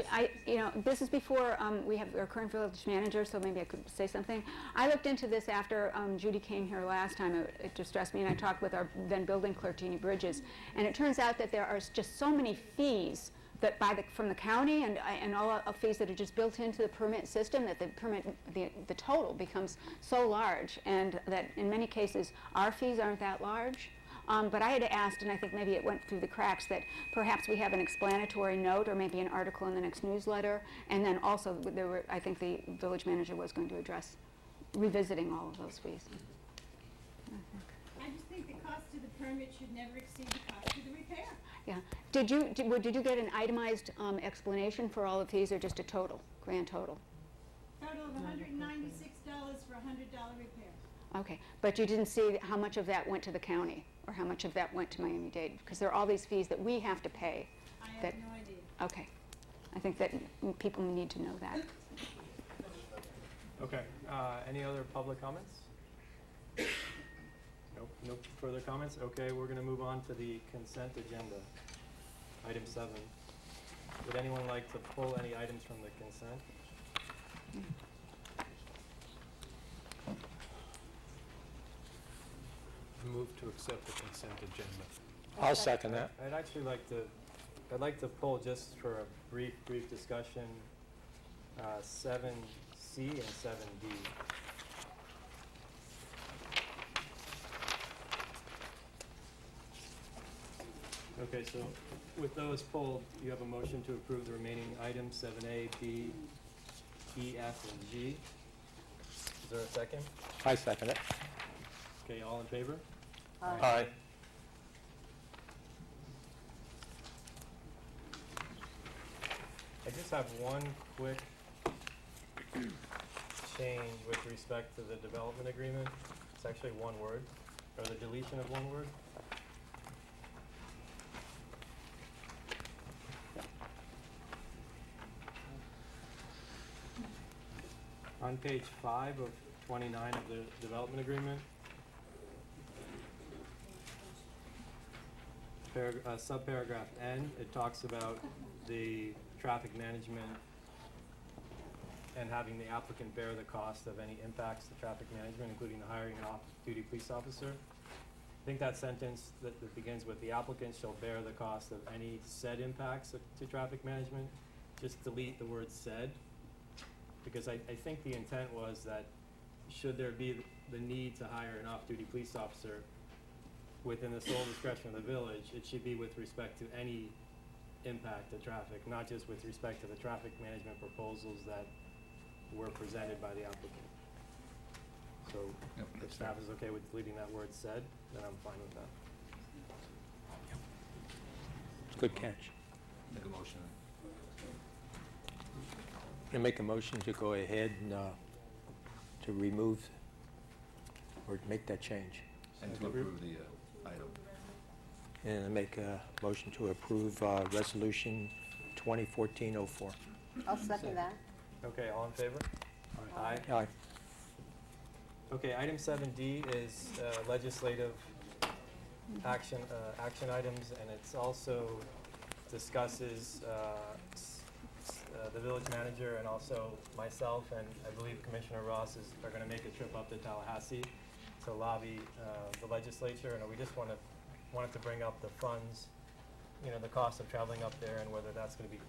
this is before we have our current village manager, so maybe I could say something. I looked into this after Judy came here last time. It distressed me, and I talked with our then building clerk, Jeannie Bridges, and it turns out that there are just so many fees that from the county and all fees that are just built into the permit system that the total becomes so large, and that in many cases our fees aren't that large. But I had asked, and I think maybe it went through the cracks, that perhaps we have an explanatory note or maybe an article in the next newsletter. And then also, I think the village manager was going to address revisiting all of those fees. I just think the cost of the permit should never exceed the cost of the repair. Yeah. Did you get an itemized explanation for all of these, or just a total, grand total? Total of $196 for a $100 repair. Okay, but you didn't see how much of that went to the county, or how much of that went to Miami-Dade? Because there are all these fees that we have to pay. I have that- no idea. Okay. I think that people need to know that. Okay, any other public comments? Nope, no further comments? Okay, we're gonna move on to the consent agenda. Item 7. Would anyone like to pull any items from the consent? Move to accept the consent agenda. I'll second that. I'd actually I'd like to pull just for a brief discussion, 7C and 7D. Okay, so with those pulled, you have a motion to approve the remaining items, 7A, B, E, F, and G. Is there a second? I second it. Okay, all in favor? Aye. I just have one quick change with respect to the development agreement. It's actually one word, or the deletion of one word. On page 5 of 29 of the development agreement, subparagraph N, it talks about the traffic management and having the applicant bear the cost of any impacts to traffic management, including the hiring an off-duty police officer. I think that sentence that begins with the applicant shall bear the cost of any said impacts to traffic management, just delete the word said, because I think the intent was that should there be the need to hire an off-duty police officer within the sole discretion of the village, it should be with respect to any impact to traffic, not just with respect to the traffic management proposals that were presented by the applicant. So Yep, if that's staff fair. is okay with deleting that word said, then I'm fine with that. Good catch. Make a motion. I make a motion to go ahead and to remove or make that change. And to approve the item. And I make a motion to approve Resolution 2014-04. I'll second that. Okay, all in favor? Aye. Aye. Okay, item 7D is legislative action items, and it's also discusses the village manager and also myself, and I believe Commissioner Ross are going to make a trip up to Tallahassee to lobby the legislature, and we just wanted to bring up the funds, the cost of traveling up there and whether that's going to be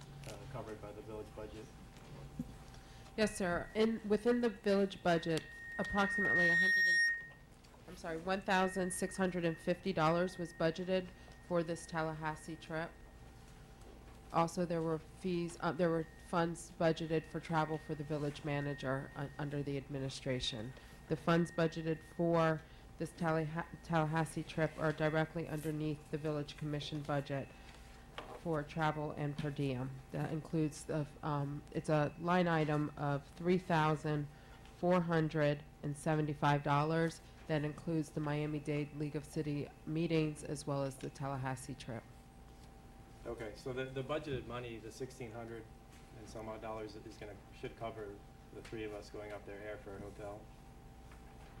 covered by the village budget. Yes, sir. Within the village budget, approximately $1,650 was budgeted for this Tallahassee trip. Also, there were funds budgeted for travel for the village manager under the administration. The funds budgeted for this Tallahassee trip are directly underneath the village commission budget for travel and per diem. That includes the, it's a line item of $3,475. That includes the Miami-Dade League of City meetings as well as the Tallahassee trip. Okay, so the budgeted money, the 1,600 and some odd dollars should cover the three of us going up there, airfare, hotel.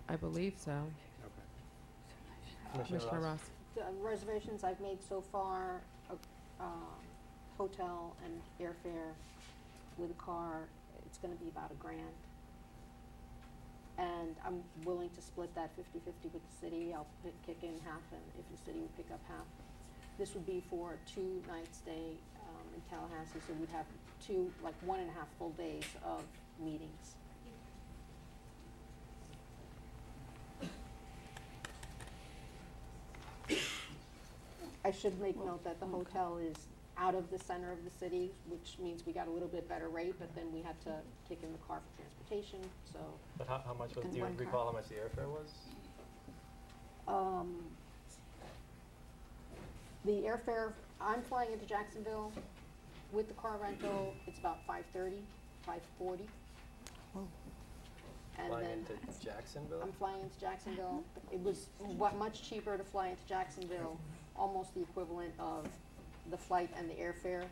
I believe so. Okay. Commissioner Ross? The reservations I've made so far, hotel and airfare with a car, it's gonna be about $1,000. And I'm willing to split that 50-50 with the city. I'll kick in half, and if the city would pick up half. This would be for a 2-night stay in Tallahassee, so we'd have 1.5 full days of meetings. I should make note that the hotel is out of the center of the city, which means we got a little bit better rate, but then we had to kick in the car for transportation, so. But how much was, And do you one car. recall how much the airfare was? The airfare, I'm flying into Jacksonville with the car rental, it's about $530, $540. And Flying then into Jacksonville? I'm flying into Jacksonville. It was much cheaper to fly into Jacksonville, almost the equivalent of the flight and the airfare.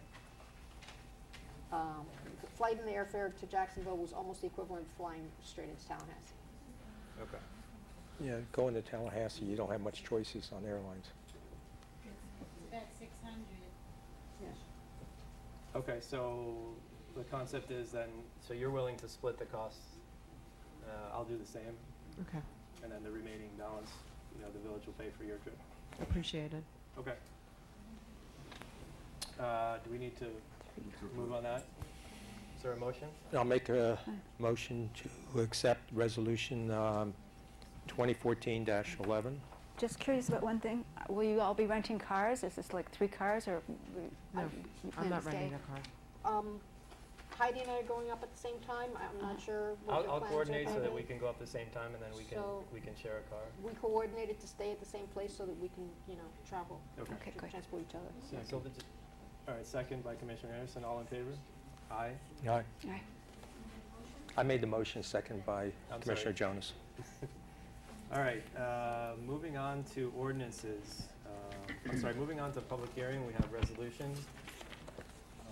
The flight and the airfare to Jacksonville was almost the equivalent of flying straight into Tallahassee. Okay. Yeah, going to Tallahassee, you don't have much choices on airlines. About 600. Yeah. Okay, so the concept is then, so you're willing to split the costs. I'll do the same, Okay, and then the remaining balance, the village will pay for your trip. appreciated. Okay. Do we need to move on that? Is there a motion? I'll make a motion to accept resolution 2014-11. Just curious about one thing. Will you all be renting cars? Is this like 3 cars, or? No, you I'm plan not to stay? renting a car. Heidi and I are going up at the same time. I'm not sure what your I'll plans are coordinate so gonna that be. we can go up the same time, and then we So- can share a car. We coordinated to stay at the same place so that we can, travel. Okay. Okay, to good. transport each other. Yeah, so all right, second by Commissioner Anderson, all in favor? Aye. Aye. All right. I made the motion, second by I'm Commissioner sorry. Jonas. All right, moving on to ordinances. Moving on to public hearing, we have resolutions.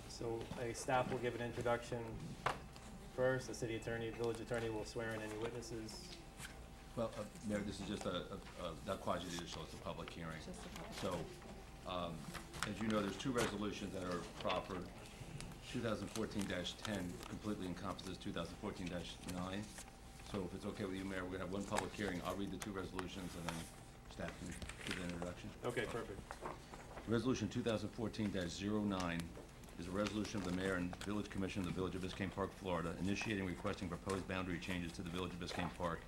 So a staff will give an introduction first. The city attorney, village attorney will swear in any witnesses. Well, Mayor, this is just not quasi-judicial, it's a public hearing. Just a public So, as you know, there's 2 resolutions that are proffered. 2014-10 completely encompasses 2014-9. So if it's okay with you, Mayor, we're gonna have one public hearing. I'll read the 2 resolutions, and then staff can give the introduction. Okay, perfect. Resolution 2014-09 is a resolution of the Mayor and Village Commission of the Village of Biscayne Park, Florida, initiating and requesting proposed boundary changes to the Village of Biscayne Park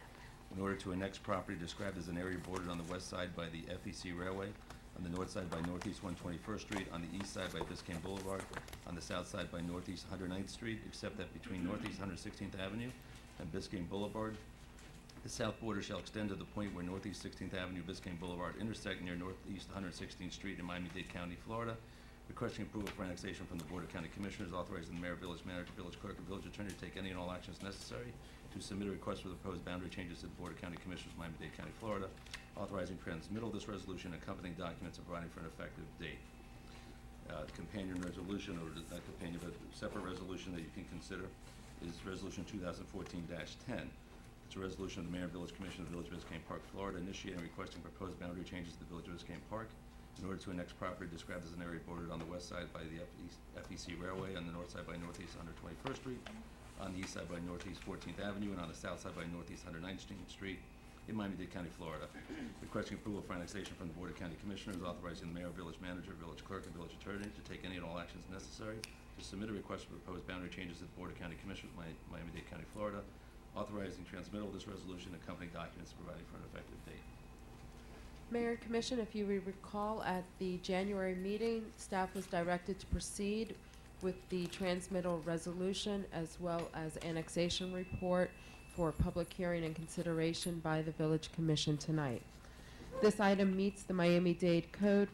in order to annex property described as an area bordered on the west side by the FEC Railway, on the north side by Northeast 121st Street, on the east side by Biscayne Boulevard, on the south side by Northeast 109th Street, except that between Northeast 116th Avenue and Biscayne Boulevard, the south border shall extend to the point where Northeast 16th Avenue, Biscayne Boulevard intersect near Northeast 116th Street in Miami-Dade County, Florida. Requesting approval for annexation from the Board of County Commissioners, authorizing the mayor, village manager, village clerk, and village attorney to take any and all actions necessary to submit a request for the proposed boundary changes to the Board of County Commissioners, Miami-Dade County, Florida, authorizing transmittal of this resolution and accompanying documents and providing for an effective date. Companion resolution, or not companion, but separate resolution that you can consider, is Resolution 2014-10. It's a resolution of the Mayor and Village Commission of the Village of Biscayne Park, Florida, initiating and requesting proposed boundary changes to the Village of Biscayne Park in order to annex property described as an area bordered on the west side by the FEC Railway, on the north side by Northeast 121st Street, on the east side by Northeast 14th Avenue, and on the south side by Northeast 119th Street in Miami-Dade County, Florida. Requesting approval for annexation from the Board of County Commissioners, authorizing the mayor, village manager, village clerk, and village attorney to take any and all actions necessary to submit a request for proposed boundary changes to the Board of County Commissioners, Miami-Dade County, Florida, authorizing transmittal of this resolution and accompanying documents and providing for an effective date. Mayor and Commission, if you recall, at the January meeting, staff was directed to proceed with the transmittal resolution as well as annexation report for public hearing and consideration by the Village Commission tonight. This item meets the Miami-Dade Code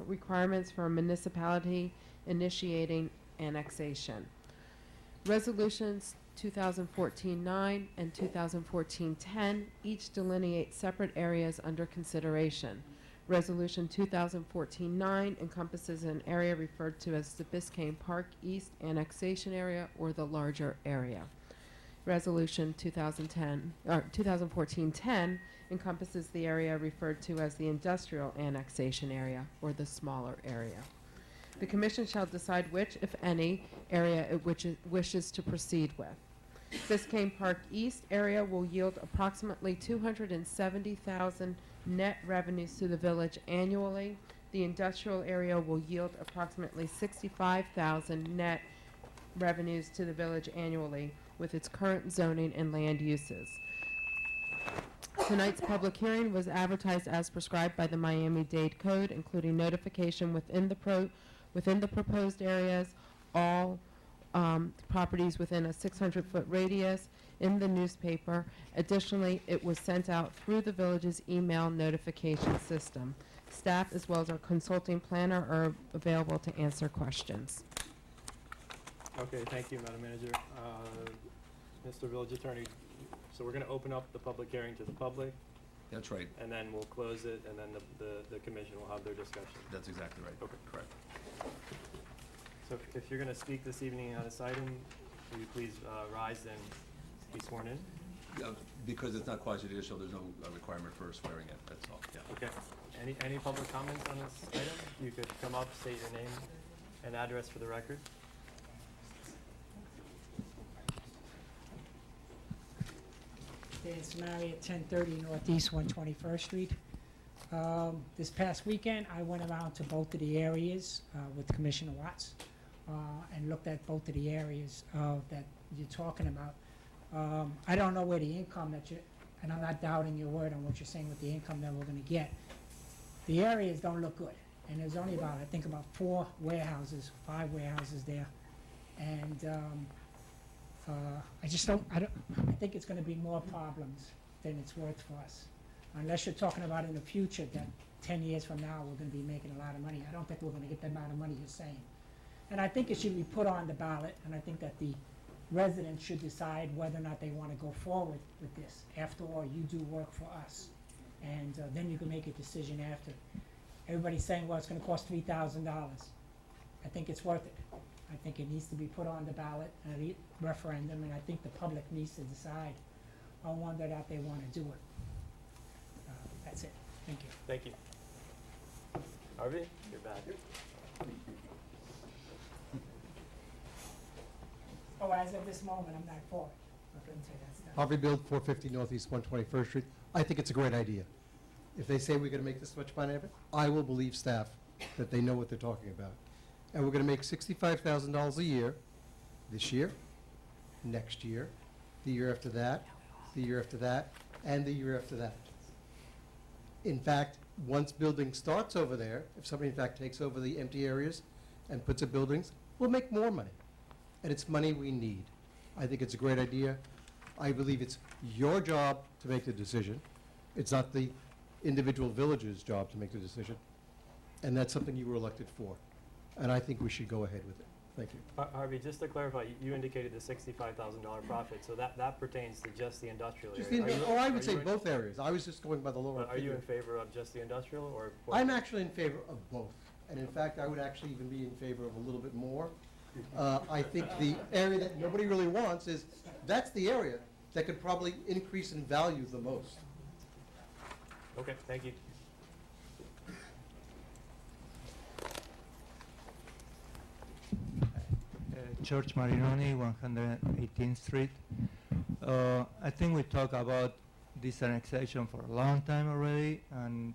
requirements for a municipality initiating annexation. Resolutions 2014-9 and 2014-10 each delineate separate areas under consideration. Resolution 2014-9 encompasses an area referred to as the Biscayne Park East Annexation Area or the larger area. Resolution 2014-10 encompasses the area referred to as the Industrial Annexation Area or the smaller area. The Commission shall decide which, if any, area it wishes to proceed with. Biscayne Park East area will yield approximately $270,000 net revenues to the village annually. The industrial area will yield approximately $65,000 net revenues to the village annually with its current zoning and land uses. Tonight's public hearing was advertised as prescribed by the Miami-Dade Code, including notification within the proposed areas, all properties within a 600-foot radius in the newspaper. Additionally, it was sent out through the village's email notification system. Staff as well as our consulting planner are available to answer questions. Okay, thank you, Madam Manager. Mr. Village Attorney, so we're going to open up the public hearing to the public, That's right. and then we'll close it, and then the commission will have their discussion. That's exactly right. Okay. Correct. So if you're going to speak this evening on this item, will you please rise and be sworn in? Because it's not quasi-judicial, there's no requirement for swearing in, that's all, yeah. Okay. Any public comments on this item? You could come up, state your name and address for the record. It's Mary at 1030 Northeast 121st Street. This past weekend, I went around to both of the areas with Commissioner Watts and looked at both of the areas that you're talking about. I don't know where the income that and I'm not doubting your word on what you're saying with the income that we're going to get. The areas don't look good, and there's only about, I think, about 5 warehouses there, and I think it's going to be more problems than it's worth for us. Unless you're talking about in the future that 10 years from now we're going to be making a lot of money. I don't think we're going to get the amount of money you're saying. And I think it should be put on the ballot, and I think that the residents should decide whether or not they want to go forward with this. After all, you do work for us, and then you can make a decision after. Everybody's saying, well, it's going to cost $3,000. I think it's worth it. I think it needs to be put on the ballot, a referendum, and I think the public needs to decide on whether or not they want to do it. That's it. Thank you. Thank you. Harvey, you're back. Oh, as of this moment, I'm not for it. I couldn't say that's done. Harvey Build, 450 Northeast 121st Street. I think it's a great idea. If they say we're going to make this much money of it, I will believe staff that they know what they're talking about. And we're going to make $65,000 a year, this year, next year, the year after that, the year after that, and the year after that. In fact, once building starts over there, if somebody in fact takes over the empty areas and puts up buildings, we'll make more money. And it's money we need. I think it's a great idea. I believe it's your job to make the decision. It's not the individual village's job to make the decision. And that's something you were elected for. And I think we should go ahead with it. Thank you. Harvey, just to clarify, you indicated the $65,000 profit, so that pertains to just the industrial Just area. I would say both areas. I was just going by the lower Are you figure. in favor of just the industrial or? I'm actually in favor of both. And in fact, I would actually even be in favor of a little bit more. I think the area that nobody really wants that's the area that could probably increase in value the most. Okay, thank you. George Marinoni, 118th Street. I think we talked about this annexation for a long time already, and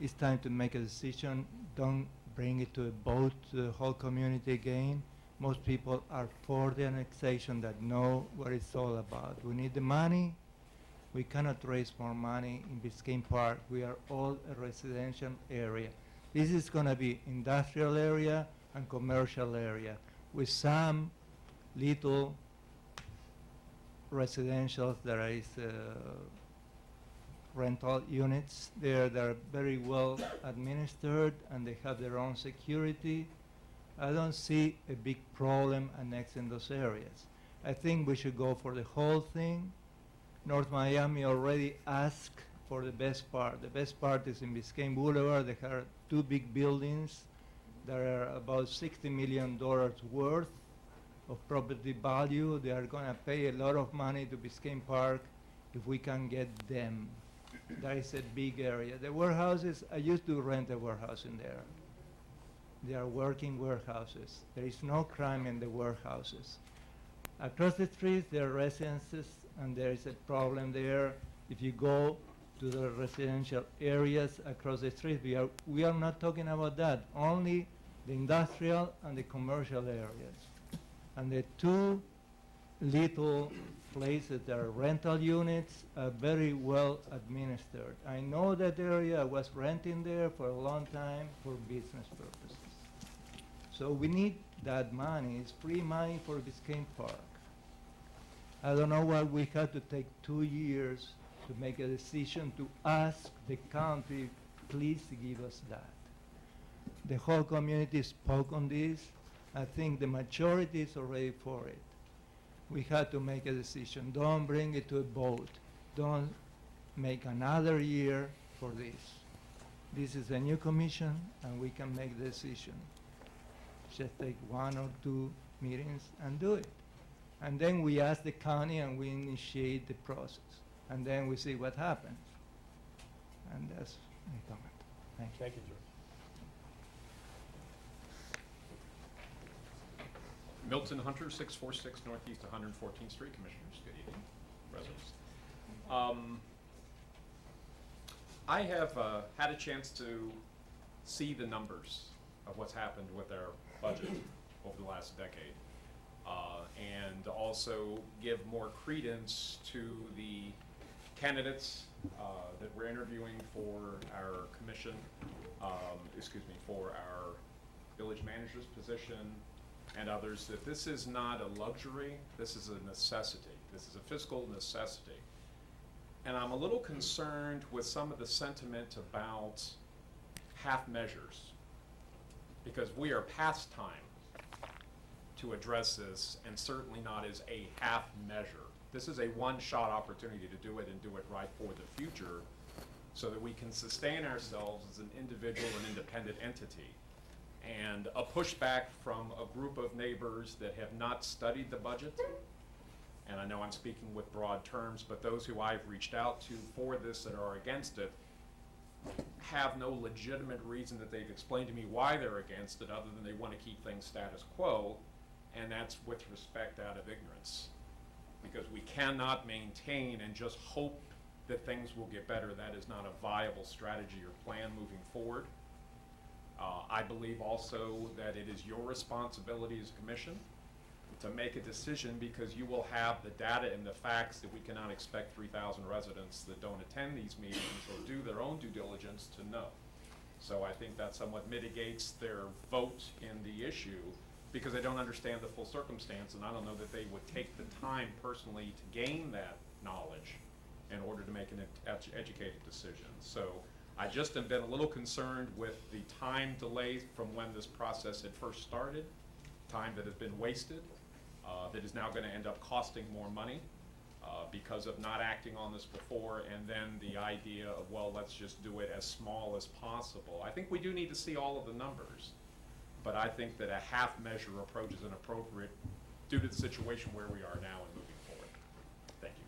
it's time to make a decision. Don't bring it to a vote to the whole community again. Most people are for the annexation that know what it's all about. We need the money. We cannot raise more money in Biscayne Park. We are all a residential area. This is going to be industrial area and commercial area. with some little residential there is rental units there that are very well administered and they have their own security. I don't see a big problem annexing those areas. I think we should go for the whole thing. North Miami already asked for the best part. The best part is in Biscayne Boulevard. They have two big buildings that are about $60 million worth of property value. They are going to pay a lot of money to Biscayne Park if we can get them. That is a big area. The warehouses, I used to rent a warehouse in there. They are working warehouses. There is no crime in the warehouses. Across the street, there are residences, and there is a problem there. If you go to the residential areas across the street, we are not talking about that, only the industrial and the commercial areas. And the two little places that are rental units are very well administered. I know that area. I was renting there for a long time for business purposes. So we need that money. It's free money for Biscayne Park. I don't know why we had to take 2 years to make a decision to ask the county, please give us that. The whole community spoke on this. I think the majority is already for it. We had to make a decision. Don't bring it to a vote. Don't make another year for this. This is a new commission, and we can make the decision. Just take 1 or 2 meetings and do it. And then we ask the county and we initiate the process. And then we see what happens. And that's my comment. Thank you. Thank you, George. Milton Hunter, 646 Northeast 114th Street. Commissioners, good evening, residents. I have had a chance to see the numbers of what's happened with our budget over the last decade, and also give more credence to the candidates that we're interviewing for our commission, for our village manager's position, and others, that this is not a luxury, this is a necessity. This is a fiscal necessity. And I'm a little concerned with some of the sentiment about half measures, because we are past time to address this, and certainly not as a half measure. This is a one-shot opportunity to do it and do it right for the future, so that we can sustain ourselves as an individual and independent entity. And a pushback from a group of neighbors that have not studied the budget, and I know I'm speaking with broad terms, but those who I've reached out to for this that are against it have no legitimate reason that they've explained to me why they're against it, other than they want to keep things status quo, and that's with respect out of ignorance. Because we cannot maintain and just hope that things will get better. That is not a viable strategy or plan moving forward. I believe also that it is your responsibility as a commission to make a decision, because you will have the data and the facts that we cannot expect 3,000 residents that don't attend these meetings or do their own due diligence to know. So I think that somewhat mitigates their vote in the issue, because they don't understand the full circumstance, and I don't know that they would take the time personally to gain that knowledge in order to make an educated decision. So I just have been a little concerned with the time delay from when this process had first started, time that has been wasted, that is now going to end up costing more money because of not acting on this before, and then the idea of, well, let's just do it as small as possible. I think we do need to see all of the numbers, but I think that a half measure approach is inappropriate due to the situation where we are now and moving forward. Thank you.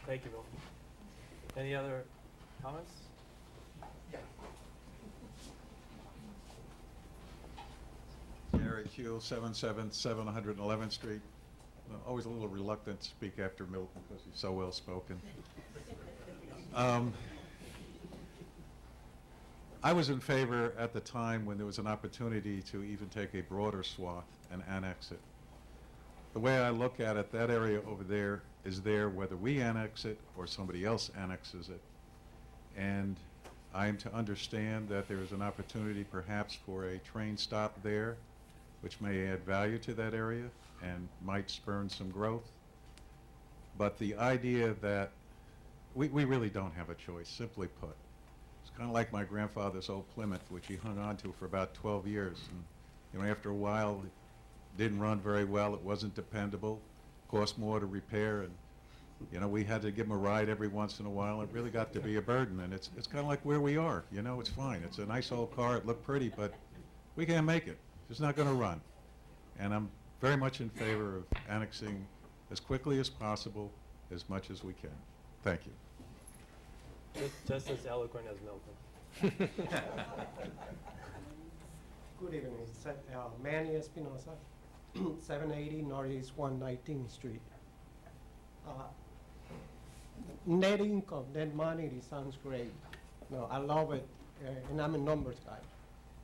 Thank you, Bill. Any other comments? Gary Hugh, 777 111th Street. Always a little reluctant to speak after Milton because he's so well spoken. I was in favor at the time when there was an opportunity to even take a broader swath and annex it. The way I look at it, that area over there is there whether we annex it or somebody else annexes it. And I am to understand that there is an opportunity perhaps for a train stop there which may add value to that area and might spurn some growth. But the idea that we really don't have a choice, simply put. It's kind of like my grandfather's old Plymouth, which he hung on to for about 12 years. And, you know, after a while, it didn't run very well. It wasn't dependable, cost more to repair, and, you know, we had to give him a ride every once in a while. It really got to be a burden, and it's kind of like where we are. You know, it's fine. It's a nice old car. It looked pretty, but we can't make it. It's not going to run. And I'm very much in favor of annexing as quickly as possible, as much as we can. Thank you. Just as eloquent as Milton. Good evening, Manny Espinosa, 780 Northeast 119th Street. Net income, net money, it sounds great. No, I love it, and I'm a numbers guy.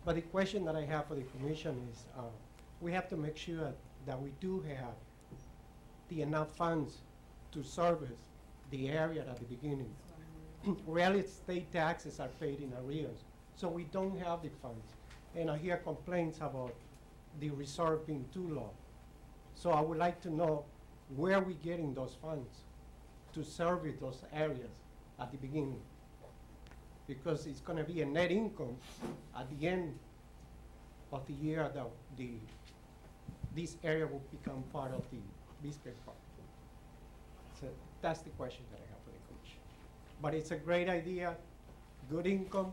But the question that I have for the commission is, we have to make sure that we do have the enough funds to service the area at the beginning. Real estate taxes are paid in arrears, so we don't have the funds. And I hear complaints about the reserve being too low. So I would like to know where we're getting those funds to service those areas at the beginning. Because it's gonna be a net income at the end of the year that this area will become part of the Biscayne Park. So that's the question that I have for the commission. But it's a great idea, good income,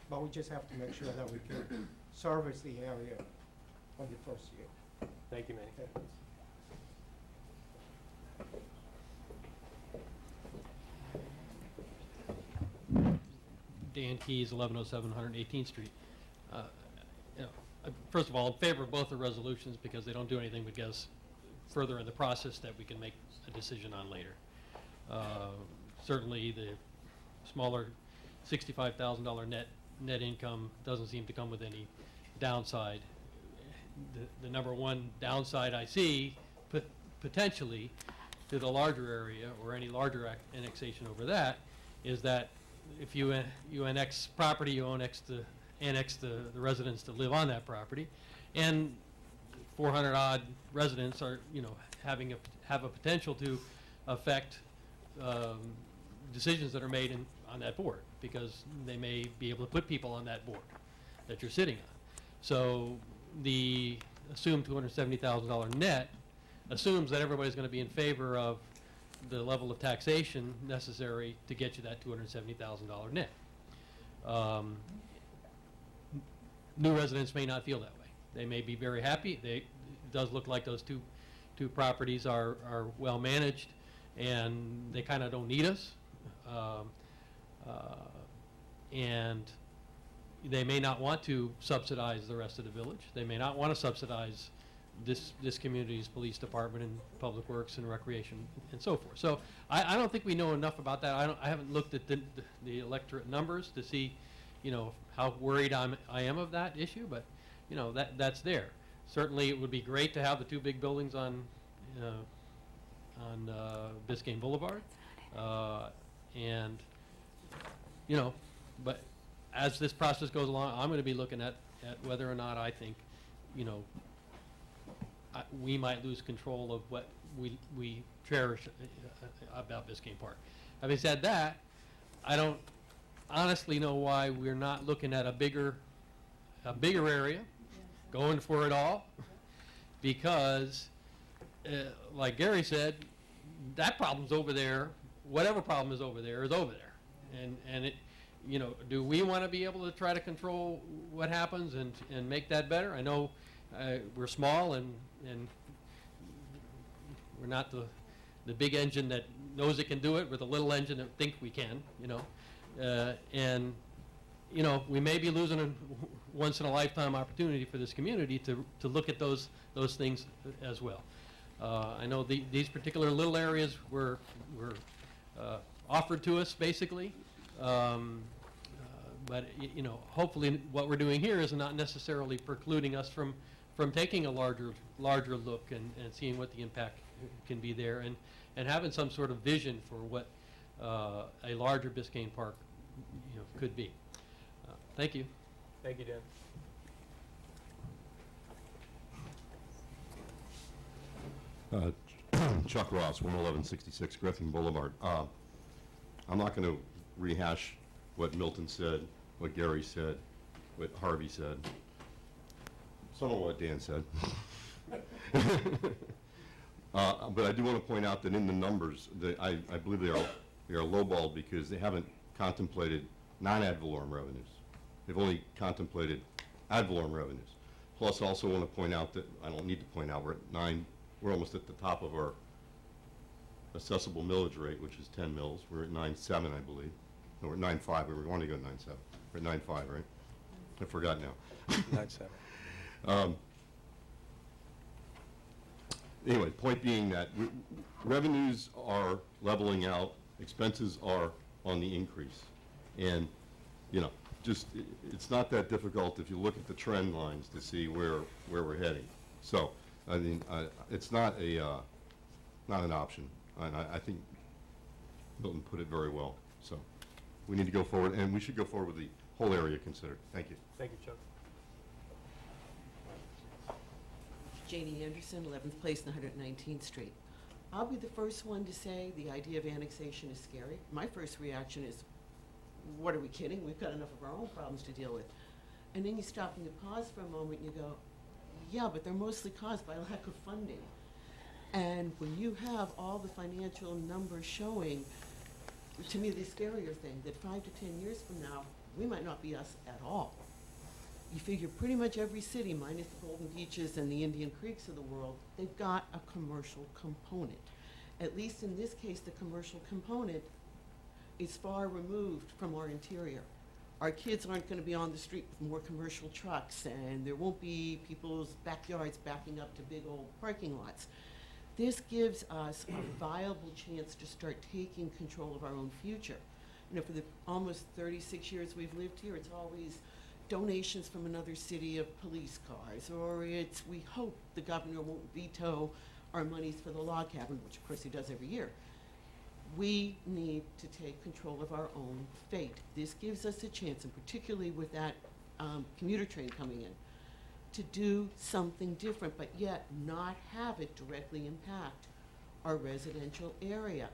but we just have to make sure that we can service the area on the first year. Thank you, Manny. Dan Keys, 1107 118th Street. You know, first of all, in favor of both the resolutions because they don't do anything but get us further in the process that we can make a decision on later. Certainly, the smaller $65,000 net income doesn't seem to come with any downside. The number one downside I see potentially to the larger area or any larger annexation over that is that if you annex property, you annex the residents to live on that property, and 400 odd residents are, you know, have a potential to affect decisions that are made on that board, because they may be able to put people on that board that you're sitting on. So the assumed $270,000 net assumes that everybody's going to be in favor of the level of taxation necessary to get you that $270,000 net. New residents may not feel that way. They may be very happy. It does look like those two properties are well managed, and they kind of don't need us. And they may not want to subsidize the rest of the village. They may not want to subsidize this community's police department and public works and recreation and so forth. So I don't think we know enough about that. I haven't looked at the electorate numbers to see, you know, how worried I am of that issue, but you know, that's there. Certainly, it would be great to have the two big buildings on Biscayne Boulevard, and you know, but as this process goes along, I'm going to be looking at whether or not I think, you know, we might lose control of what we cherish about Biscayne Park. Having said that, I don't honestly know why we're not looking at a bigger area, going for it all, because like Gary said, that problem's over there. Whatever problem is over there, and it, you know, do we want to be able to try to control what happens and make that better? I know we're small and we're not the big engine that knows it can do it. We're the little engine that think we can, you know, and you know, we may be losing a once in a lifetime opportunity for this community to look at those things as well. I know these particular little areas were offered to us basically, but you know, hopefully what we're doing here is not necessarily precluding us from taking a larger look and seeing what the impact can be there, and having some sort of vision for what a larger Biscayne Park, you know, could be. Thank you. Thank you, Dan. Chuck Ross, 11166 Griffin Boulevard. I'm not going to rehash what Milton said, what Gary said, what Harvey said, some of what Dan said. But I do want to point out that in the numbers, I believe they are lowballed because they haven't contemplated non-ad valorem revenues. They've only contemplated ad valorem revenues. Plus, I also want to point out that, I don't need to point out, we're almost at the top of our assessable millage rate, which is 10 mills. We're at 9.7, I believe. No, we're at 9.5. We want to go 9.7. We're at 9.5, right? I forgot now. 9.7. Anyway, point being that revenues are leveling out, expenses are on the increase. And, you know, it's not that difficult if you look at the trend lines to see where we're heading. So, I mean, it's not not an option. And I think Milton put it very well. So, we need to go forward, and we should go forward with the whole area considered. Thank you. Thank you, Chuck. Janie Anderson, 11th Place and 119th Street. I'll be the first one to say the idea of annexation is scary. My first reaction is, what are we kidding? We've got enough of our own problems to deal with. And then you stop and you pause for a moment and you go, yeah, but they're mostly caused by lack of funding. And when you have all the financial numbers showing, to me, the scarier thing, that 5 to 10 years from now, we might not be us at all. You figure pretty much every city, minus the Golden Beaches and the Indian Creeks of the world, they've got a commercial component. At least in this case, the commercial component is far removed from our interior. Our kids aren't going to be on the street with more commercial trucks, and there won't be people's backyards backing up to big old parking lots. This gives us a viable chance to start taking control of our own future. You know, for the almost 36 years we've lived here, it's always donations from another city of police cars, or it's, we hope the governor won't veto our monies for the log cabin, which of course he does every year. We need to take control of our own fate. This gives us a chance, and particularly with that commuter train coming in, to do something different, but yet not have it directly impact our residential area.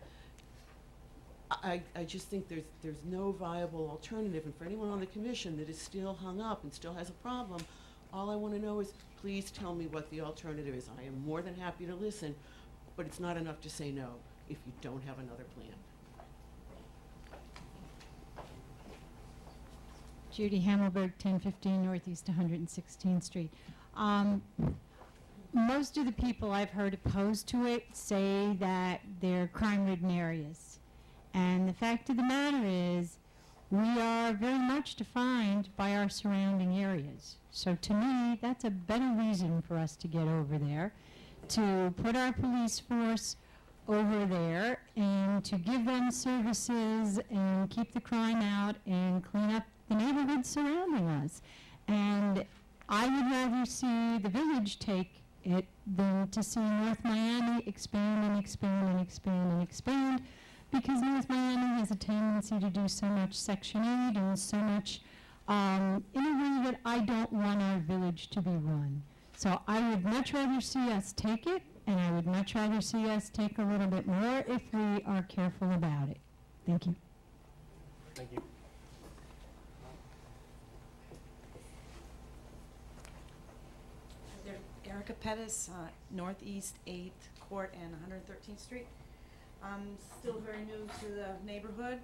I just think there's no viable alternative, and for anyone on the commission that is still hung up and still has a problem, all I want to know is, please tell me what the alternative is. I am more than happy to listen, but it's not enough to say no if you don't have another plan. Judy Hammelberg, 1015 Northeast 116th Street. Most of the people I've heard opposed to it say that they're crime-ridden areas. And the fact of the matter is, we are very much defined by our surrounding areas. So to me, that's a better reason for us to get over there, to put our police force over there and to give them services and keep the crime out and clean up the neighborhoods surrounding us. And I would rather see the village take it than to see North Miami expand and expand and expand and expand, because North Miami has a tendency to do so much Section 8 and so much in a way that I don't want our village to be run. So I would much rather see us take it, and I would much rather see us take a little bit more if we are careful about it. Thank you. Thank you. Erica Pettis, Northeast 8th Court and 113th Street. I'm still very new to the neighborhood,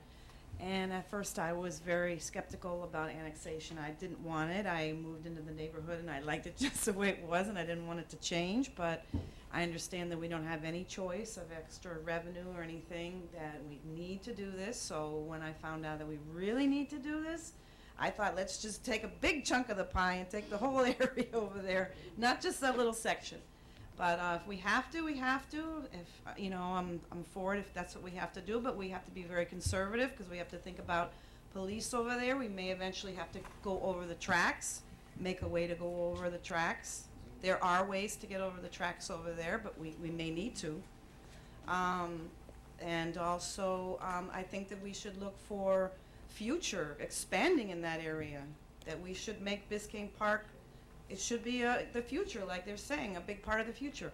and at first I was very skeptical about annexation. I didn't want it. I moved into the neighborhood and I liked it just the way it was, and I didn't want it to change, but I understand that we don't have any choice of extra revenue or anything, that we need to do this. So when I found out that we really need to do this, I thought, let's just take a big chunk of the pie and take the whole area over there, not just that little section. But if we have to, we have to. If you know, I'm for it if that's what we have to do. But we have to be very conservative, because we have to think about police over there. We may eventually have to go over the tracks, make a way to go over the tracks. There are ways to get over the tracks over there, but we may need to. And also, I think that we should look for future expanding in that area. That we should make Biscayne Park, it should be the future, like they're saying, a big part of the future.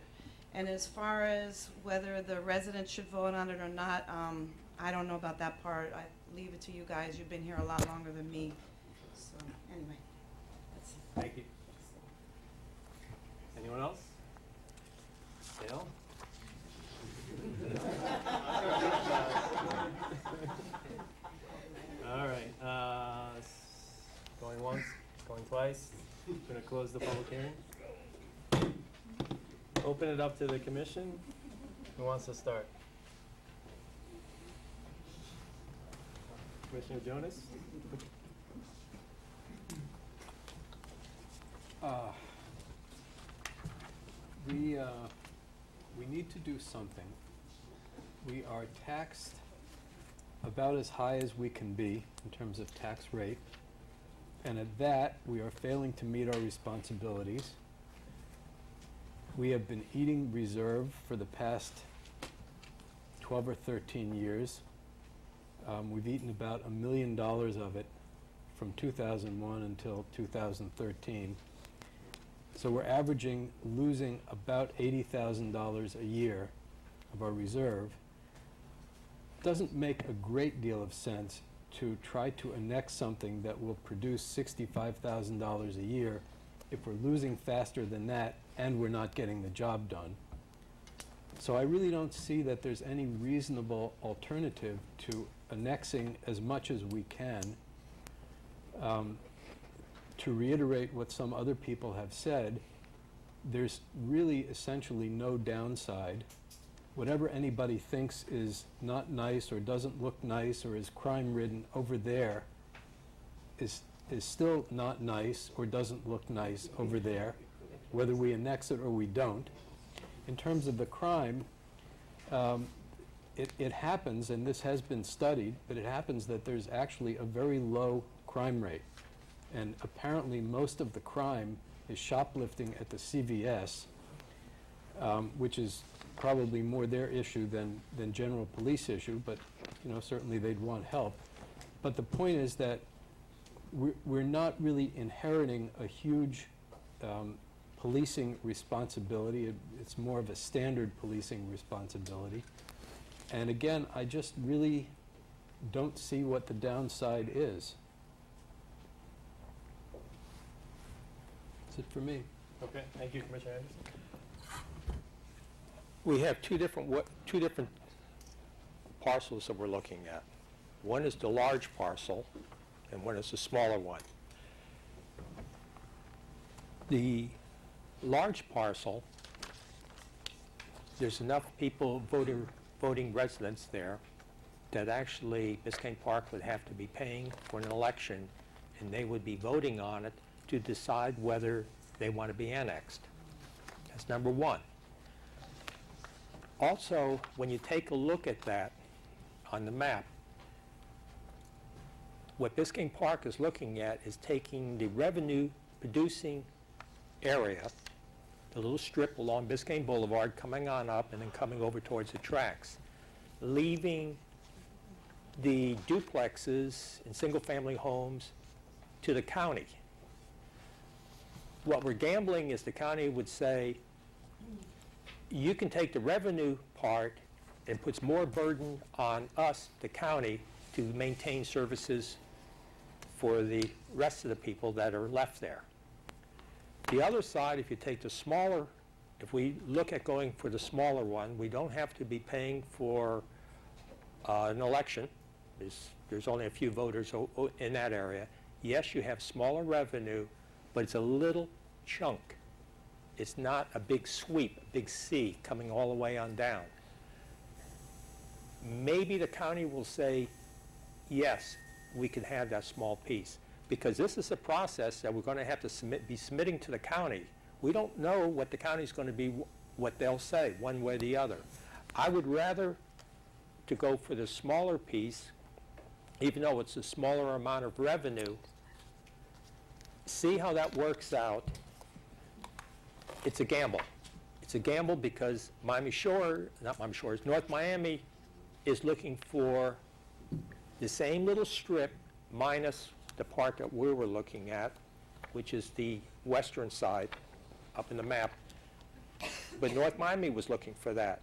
And as far as whether the residents should vote on it or not, I don't know about that part. I leave it to you guys. You've been here a lot longer than me. So, anyway, that's it. Thank you. Anyone else? Dale? All right, going once, going twice. Gonna close the public hearing. Open it up to the commission. Who wants to start? Commissioner Jonas? We need to do something. We are taxed about as high as we can be in terms of tax rate. And at that, we are failing to meet our responsibilities. We have been eating reserve for the past 12 or 13 years. We've eaten about $1 million of it from 2001 until 2013. So we're averaging losing about $80,000 a year of our reserve. Doesn't make a great deal of sense to try to annex something that will produce $65,000 a year if we're losing faster than that and we're not getting the job done. So I really don't see that there's any reasonable alternative to annexing as much as we can. To reiterate what some other people have said, there's really essentially no downside. Whatever anybody thinks is not nice or doesn't look nice or is crime-ridden over there is still not nice or doesn't look nice over there, whether we annex it or we don't. In terms of the crime, it happens, and this has been studied, but it happens that there's actually a very low crime rate. And apparently most of the crime is shoplifting at the CVS, which is probably more their issue than general police issue, but certainly they'd want help. But the point is that we're not really inheriting a huge policing responsibility. It's more of a standard policing responsibility. And again, I just really don't see what the downside is. That's it for me. Okay, thank you, Commissioner Anderson. We have two different parcels that we're looking at. One is the large parcel, and one is the smaller one. The large parcel, there's enough people, voting residents there, that actually Biscayne Park would have to be paying for an election, and they would be voting on it to decide whether they want to be annexed. That's number one. Also, when you take a look at that on the map, what Biscayne Park is looking at is taking the revenue-producing area, the little strip along Biscayne Boulevard, coming on up and then coming over towards the tracks, leaving the duplexes and single-family homes to the county. What we're gambling is the county would say, you can take the revenue part and puts more burden on us, the county, to maintain services for the rest of the people that are left there. The other side, if you take the smaller, if we look at going for the smaller one, we don't have to be paying for an election. There's only a few voters in that area. Yes, you have smaller revenue, but it's a little chunk. It's not a big sweep, a big sea coming all the way on down. Maybe the county will say, yes, we can have that small piece, because this is a process that we're going to have to be submitting to the county. We don't know what the county's going to be, what they'll say, one way or the other. I would rather to go for the smaller piece, even though it's a smaller amount of revenue, see how that works out. It's a gamble. It's a gamble because North Miami is looking for the same little strip minus the part that we were looking at, which is the western side up in the map. but North Miami was looking for that.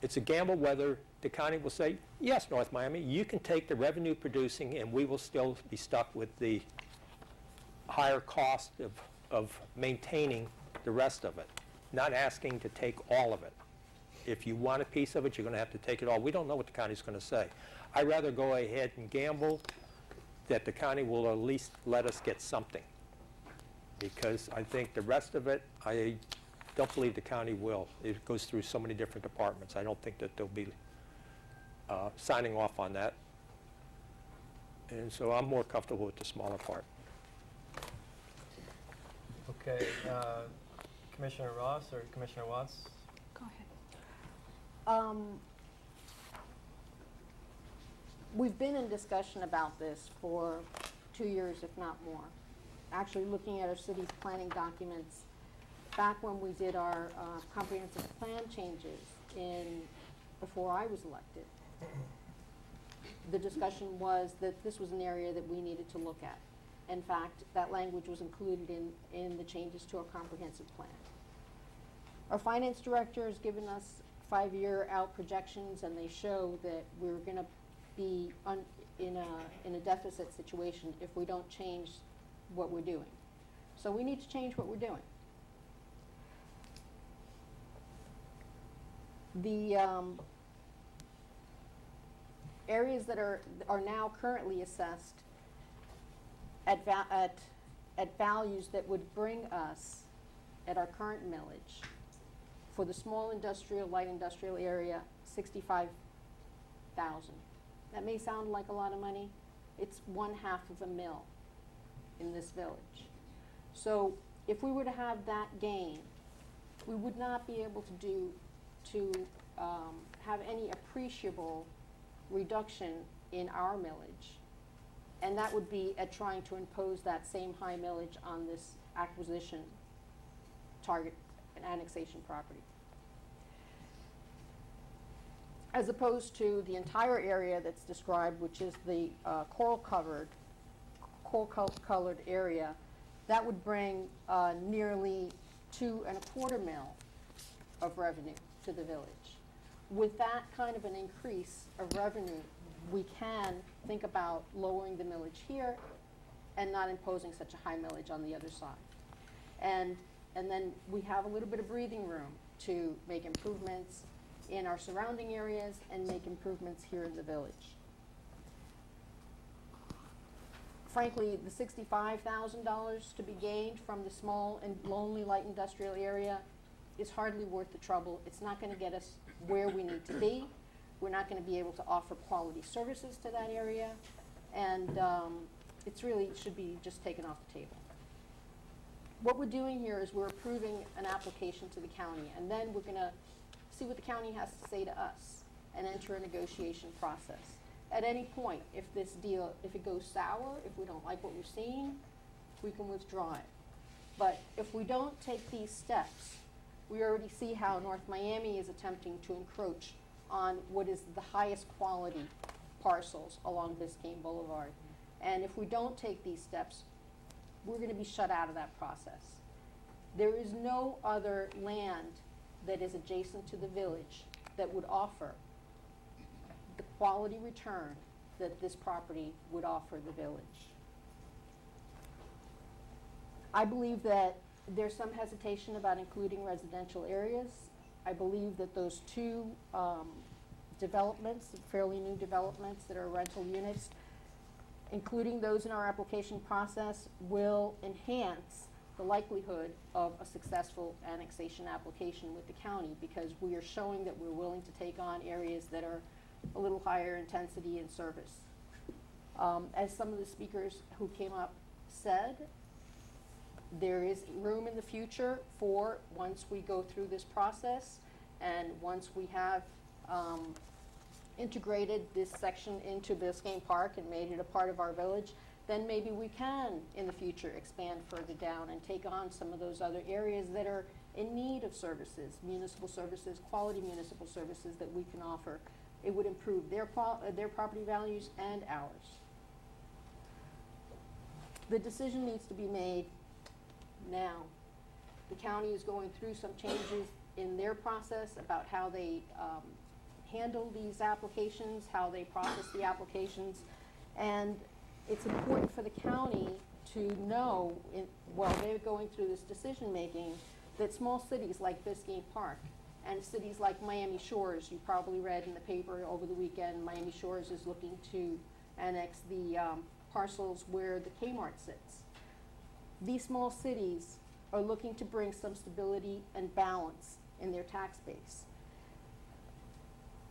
It's a gamble whether the county will say, yes, North Miami, you can take the revenue producing and we will still be stuck with the higher cost of maintaining the rest of it, not asking to take all of it. If you want a piece of it, you're going to have to take it all. We don't know what the county's going to say. I'd rather go ahead and gamble that the county will at least let us get something, because I think the rest of it, I don't believe the county will. It goes through so many different departments. I don't think that they'll be signing off on that. And so I'm more comfortable with the smaller part. Okay, Commissioner Ross or Commissioner Watts? Go ahead. We've been in discussion about this for 2 years, if not more. Actually looking at our city's planning documents back when we did our comprehensive plan changes before I was elected. The discussion was that this was an area that we needed to look at. In fact, that language was included in the changes to our comprehensive plan. Our finance director has given us 5-year out projections, and they show that we're going to be in a deficit situation if we don't change what we're doing. So we need to change what we're doing. The areas that are now currently assessed at values that would bring us, at our current millage, for the small industrial, light industrial area, $65,000. That may sound like a lot of money. It's 1/2 of a mil in this village. So if we were to have that gain, we would not be able to have any appreciable reduction in our millage. And that would be at trying to impose that same high millage on this acquisition target and annexation property. As opposed to the entire area that's described, which is the coral-colored area, that would bring nearly 2.25 mil of revenue to the village. With that kind of an increase of revenue, we can think about lowering the millage here and not imposing such a high millage on the other side. And then we have a little bit of breathing room to make improvements in our surrounding areas and make improvements here in the village. Frankly, the $65,000 to be gained from the small and lonely light industrial area is hardly worth the trouble. It's not going to get us where we need to be. We're not going to be able to offer quality services to that area, and it's really should be just taken off the table. What we're doing here is we're approving an application to the county, and then we're going to see what the county has to say to us and enter a negotiation process. At any point, if this deal, if it goes sour, if we don't like what we're seeing, we can withdraw it. But if we don't take these steps, we already see how North Miami is attempting to encroach on what is the highest quality parcels along Biscayne Boulevard. And if we don't take these steps, we're going to be shut out of that process. There is no other land that is adjacent to the village that would offer the quality return that this property would offer the village. I believe that there's some hesitation about including residential areas. I believe that those two developments, fairly new developments that are rental units, including those in our application process, will enhance the likelihood of a successful annexation application with the county, because we are showing that we're willing to take on areas that are a little higher intensity in service. As some of the speakers who came up said, there is room in the future for, once we go through this process and once we have integrated this section into Biscayne Park and made it a part of our village, then maybe we can, in the future, expand further down and take on some of those other areas that are in need of services, municipal services, quality municipal services that we can offer. It would improve their property values and ours. The decision needs to be made now. The county is going through some changes in their process about how they handle these applications, how they process the applications. And it's important for the county to know, while they're going through this decision-making, that small cities like Biscayne Park and cities like Miami Shores, you probably read in the paper over the weekend, Miami Shores is looking to annex the parcels where the Kmart sits. These small cities are looking to bring some stability and balance in their tax base.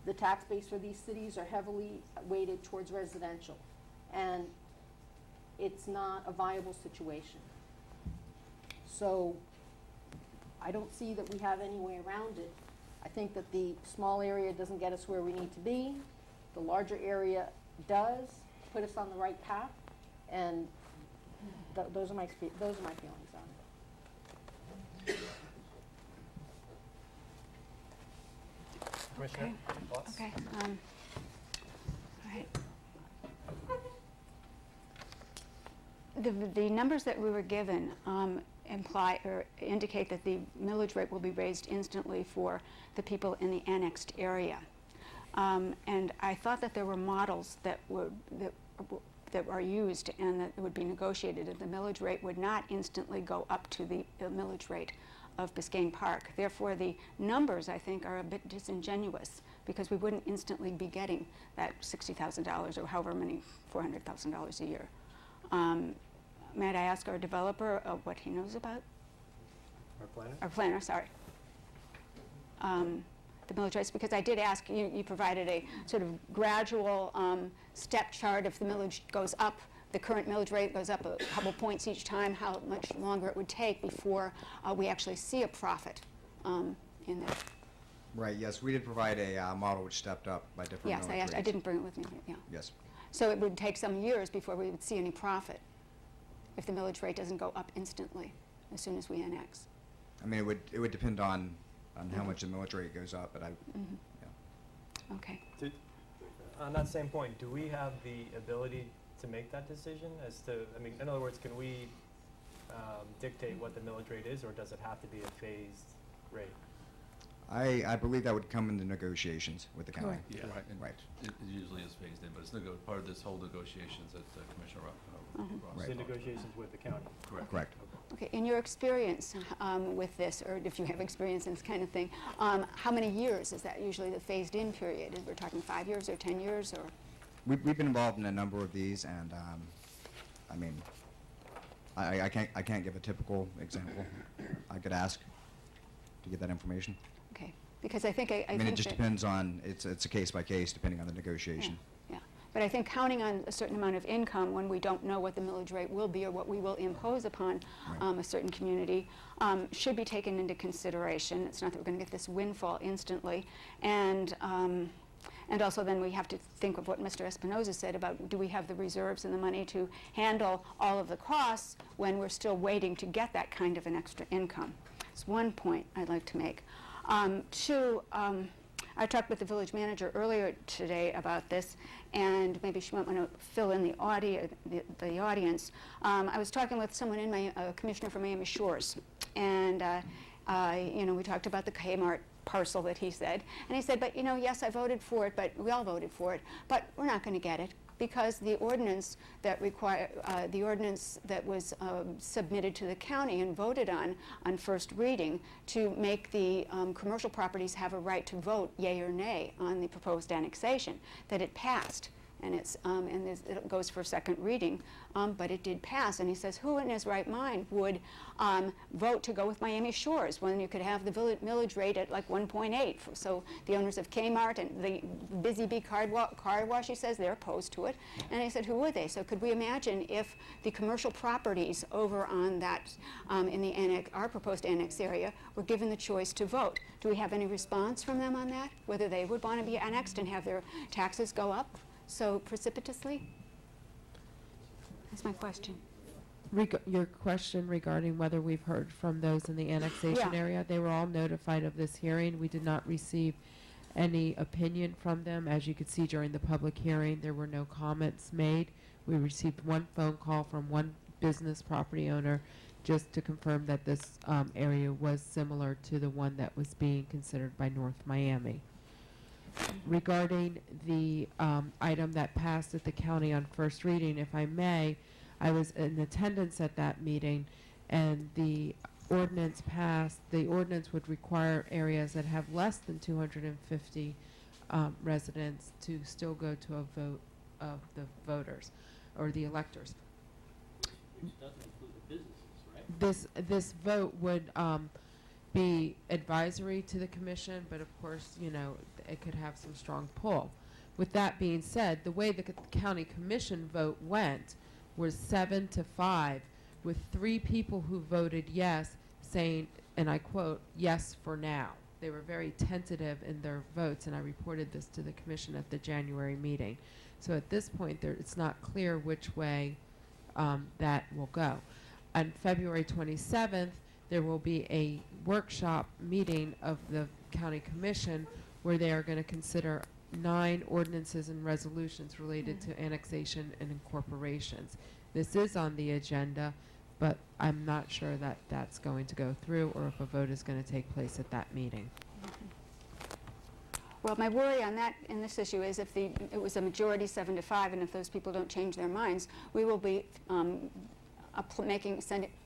The tax base for these cities are heavily weighted towards residential, and it's not a viable situation. So I don't see that we have any way around it. I think that the small area doesn't get us where we need to be. The larger area does put us on the right path, and those are my feelings on it. Commissioner, thoughts? Okay. All right. The numbers that we were given imply or indicate that the millage rate will be raised instantly for the people in the annexed area. And I thought that there were models that are used and that would be negotiated, and the millage rate would not instantly go up to the millage rate of Biscayne Park. Therefore, the numbers, I think, are a bit disingenuous, because we wouldn't instantly be getting that $60,000 or however many, $400,000 a year. Might I ask our developer what he knows about? Our planner? Our planner, sorry. The millage rates, because I did ask, you provided a sort of gradual step chart. If the millage goes up, the current millage rate goes up a couple points each time, how much longer it would take before we actually see a profit in that. Right, yes, we did provide a model which stepped up by different Yes, millage rates. I didn't bring it with me, yeah. Yes. So it would take some years before we would see any profit if the millage rate doesn't go up instantly as soon as we annex. I mean, it would depend on how much the millage rate goes up, but yeah. Okay. On that same point, do we have the ability to make that decision as to, I mean, in other words, can we dictate what the millage rate is, or does it have to be a phased rate? I believe that would come in the negotiations with the county. Correct. Yeah, right. And Right. It usually is phased in, but it's part of this whole negotiations that Commissioner Ross The negotiations with the county? Correct. Correct. Okay, in your experience with this, or if you have experience in this kind of thing, how many years is that usually the phased-in period? We're talking 5 years or 10 years, or? We've been involved in a number of these, and I mean, I can't give a typical example. I could ask to get that information. Okay, because I think I mean, think it just that- depends on, it's a case by case, depending on the negotiation. Yeah, but I think counting on a certain amount of income when we don't know what the millage rate will be or what we will impose upon a certain community should be taken into consideration. It's not that we're going to get this windfall instantly. And also then we have to think of what Mr. Espinoza said about, do we have the reserves and the money to handle all of the costs when we're still waiting to get that kind of an extra income? It's one point I'd like to make. Two, I talked with the village manager earlier today about this, and maybe she might want to fill in the audience. I was talking with someone in my commissioner from Miami Shores, and we talked about the Kmart parcel that he said, and he said, but yes, I voted for it, but we all voted for it, but we're not going to get it because the ordinance that was submitted to the county and voted on first reading to make the commercial properties have a right to vote yea or nay on the proposed annexation, that it passed. And it goes for second reading, but it did pass. And he says, who in his right mind would vote to go with Miami Shores when you could have the millage rate at like 1.8? So the owners of Kmart and the Busy Bee car wash, he says, they're opposed to it. And I said, who would they? So could we imagine if the commercial properties over on that, in the our proposed annex area, were given the choice to vote? Do we have any response from them on that? Whether they would want to be annexed and have their taxes go up so precipitously? That's my question. Your question regarding whether we've heard from those in the annexation Yeah. area, they were all notified of this hearing. We did not receive any opinion from them. As you could see during the public hearing, there were no comments made. We received one phone call from one business property owner, just to confirm that this area was similar to the one that was being considered by North Miami. Regarding the item that passed at the county on first reading, if I may, I was in attendance at that meeting, and the ordinance passed. The ordinance would require areas that have less than 250 residents to still go to a vote of the voters or the electors. Which doesn't include the businesses, right? This vote would be advisory to the commission, but of course, you know, it could have some strong pull. With that being said, the way the county commission vote went was 7-5, with 3 people who voted yes, saying, and I quote, "yes for now." They were very tentative in their votes, and I reported this to the commission at the January meeting. So at this point, it's not clear which way that will go. On February 27th, there will be a workshop meeting of the county commission where they are going to consider 9 ordinances and resolutions related to annexation and incorporations. This is on the agenda, but I'm not sure that that's going to go through or if a vote is going to take place at that meeting. Well, my worry on that, in this issue, is if it was a majority 7-5, and if those people don't change their minds, we will be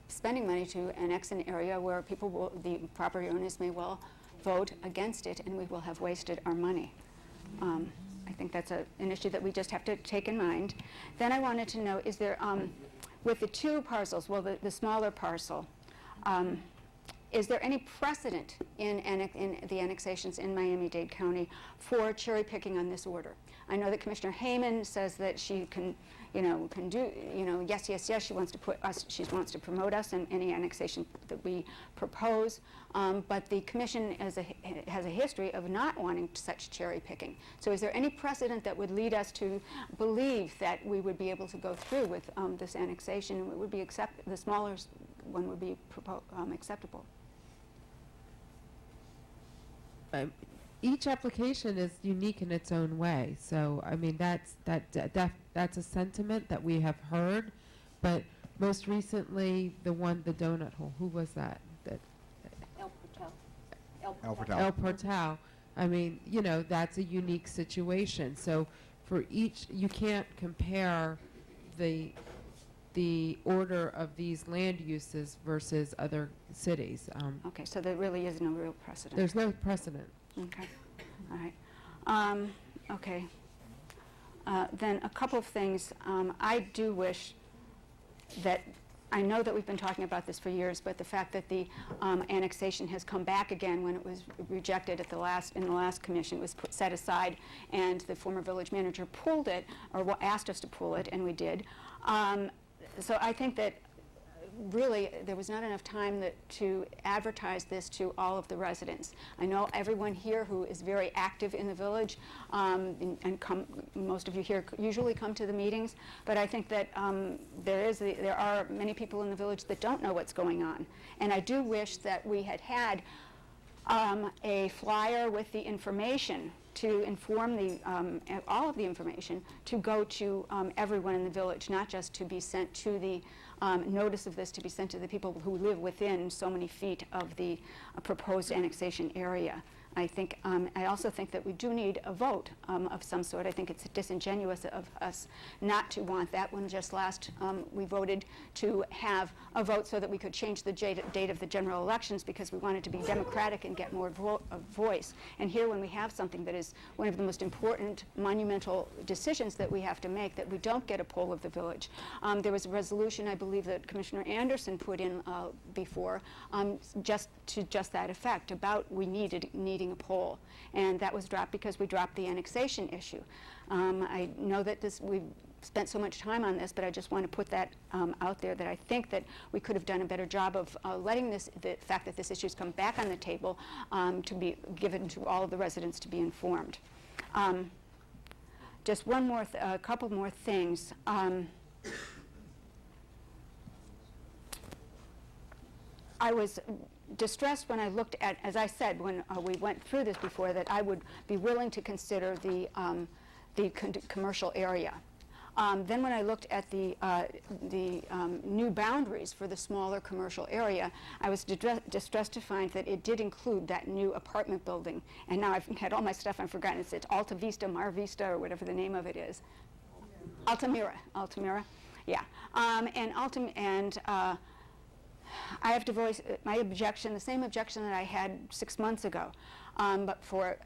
spending money to annex an area where the property owners may well vote against it, and we will have wasted our money. I think that's an issue that we just have to take in mind. Then I wanted to know, is there, with the 2 parcels, well, the smaller parcel, is there any precedent in the annexations in Miami-Dade County for cherry picking on this order? I know that Commissioner Hayman says that she can do, yes, she wants to promote us in any annexation that we propose, but the commission has a history of not wanting such cherry picking. So is there any precedent that would lead us to believe that we would be able to go through with this annexation, and it would be the smaller one would be acceptable? Each application is unique in its own way. So, I mean, that's a sentiment that we have heard, but most recently, the donut hole, who was that? El Portal. El Portal. I mean, you know, that's a unique situation. So for each, you can't compare the order of these land uses versus other cities. Okay, so there really is no real precedent. There's no precedent. Okay, all right. Okay. Then a couple of things. I do wish that, I know that we've been talking about this for years, but the fact that the annexation has come back again when it was rejected in the last commission, was set aside, and the former village manager pulled it, or asked us to pull it, and we did. So I think that really there was not enough time to advertise this to all of the residents. I know everyone here who is very active in the village, most of you here usually come to the meetings, but I think that there are many people in the village that don't know what's going on. And I do wish that we had a flyer with the information to inform all of the information to go to everyone in the village, not just to be sent to the notice of this to be sent to the people who live within so many feet of the proposed annexation area. I also think that we do need a vote of some sort. I think it's disingenuous of us not to want that. When just last we voted to have a vote so that we could change the date of the general elections because we wanted to be democratic and get more voice. And here, when we have something that is one of the most important monumental decisions that we have to make, that we don't get a poll of the village. There was a resolution, I believe, that Commissioner Anderson put in before, just that effect, about needing a poll, and that was dropped because we dropped the annexation issue. I know that we've spent so much time on this, but I just want to put that out there, that I think that we could have done a better job of letting the fact that this issue's come back on the table to be given to all of the residents to be informed. Just a couple more things. I was distressed when I looked at, as I said, when we went through this before, that I would be willing to consider the commercial area. Then when I looked at the new boundaries for the smaller commercial area, I was distressed to find that it did include that new apartment building. And now I've had all my stuff, I've forgotten. It's Alta Vista, Mar Vista, or whatever the name of it is. Altamira. Altamira, yeah. I have to voice my objection, the same objection that I had 6 months ago, but for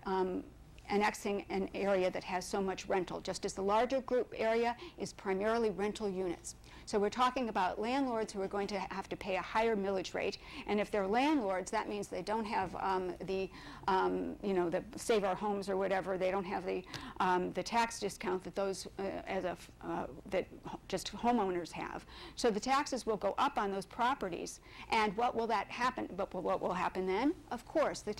annexing an area that has so much rental, just as the larger group area is primarily rental units. So we're talking about landlords who are going to have to pay a higher millage rate, and if they're landlords, that means they don't have the Save Our Homes or whatever. They don't have the tax discount that those that just homeowners have. So the taxes will go up on those properties, and what will that happen? But what will happen then? Of course, the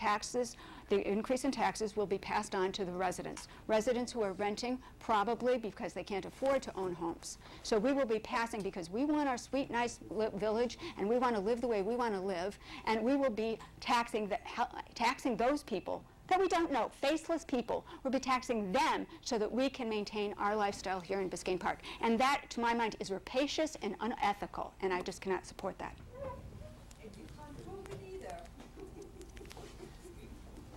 increase in taxes will be passed on to the residents. Residents who are renting, probably because they can't afford to own homes. So we will be passing, because we want our sweet, nice village, and we want to live the way we want to live, and we will be taxing those people that we don't know, faceless people. We'll be taxing them so that we can maintain our lifestyle here in Biscayne Park. And that, to my mind, is rapacious and unethical, and I just cannot support that.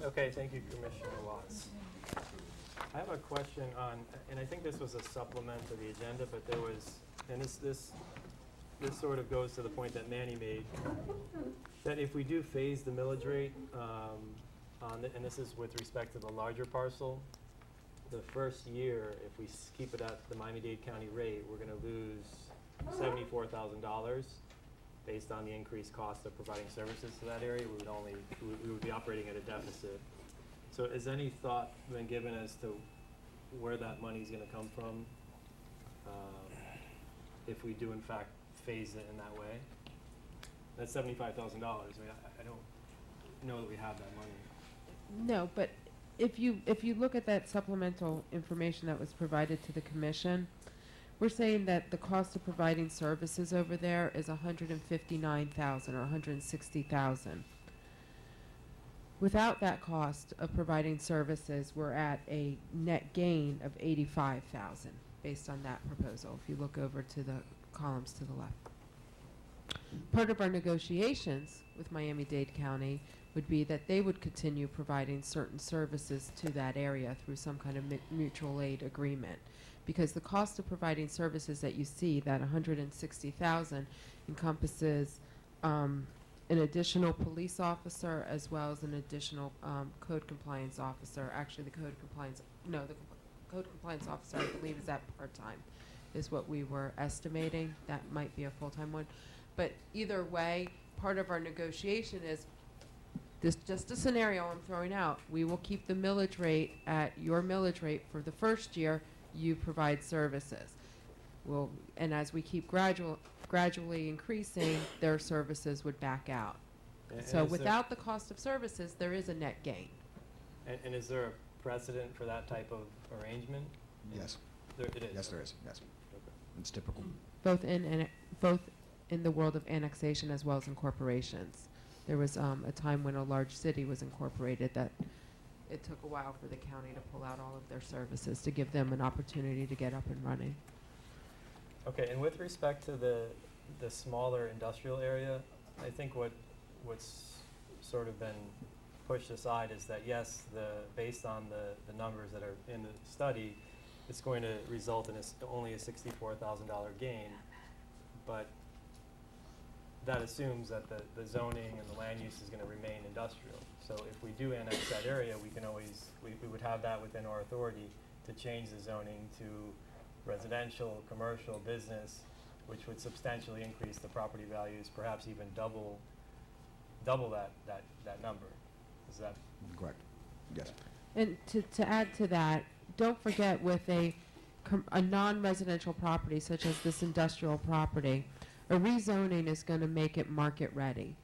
Okay, thank you, Commissioner Watts. I have a question on, and I think this was a supplement to the agenda, but there was, and this sort of goes to the point that Manny made, that if we do phase the millage rate, and this is with respect to the larger parcel, the first year, if we keep it at the Miami-Dade County rate, we're going to lose $74,000 based on the increased cost of providing services to that area. We would be operating at a deficit. So has any thought been given as to where that money is going to come from if we do in fact phase it in that way? That's $75,000. I mean, I don't know that we have that money. No, but if you look at that supplemental information that was provided to the commission, we're saying that the cost of providing services over there is $159,000 or $160,000. Without that cost of providing services, we're at a net gain of $85,000 based on that proposal, if you look over to the columns to the left. Part of our negotiations with Miami-Dade County would be that they would continue providing certain services to that area through some kind of mutual aid agreement. Because the cost of providing services that you see, that $160,000, encompasses an additional police officer as well as an additional code compliance officer. Actually, the code compliance officer, I believe, is at part-time, is what we were estimating. That might be a full-time one. But either way, part of our negotiation is this, just a scenario I'm throwing out. We will keep the millage rate at your millage rate for the first year. You provide services. Well, and as we keep gradually increasing, their services would back out. So without the cost of services, there is a net gain. And is there a precedent for that type of arrangement? Yes. It is? Yes, there is, yes. It's typical. Both in the world of annexation as well as incorporations. There was a time when a large city was incorporated that it took a while for the county to pull out all of their services to give them an opportunity to get up and running. Okay, and with respect to the smaller industrial area, I think what's sort of been pushed aside is that yes, based on the numbers that are in the study, it's going to result in only a $64,000 gain, but that assumes that the zoning and the land use is going to remain industrial. So if we do annex that area, we would have that within our authority to change the zoning to residential, commercial, business, which would substantially increase the property values, perhaps even double that number. Is that correct? Yes. And to add to that, don't forget with a non-residential property such as this industrial property, a rezoning is going to make it market ready.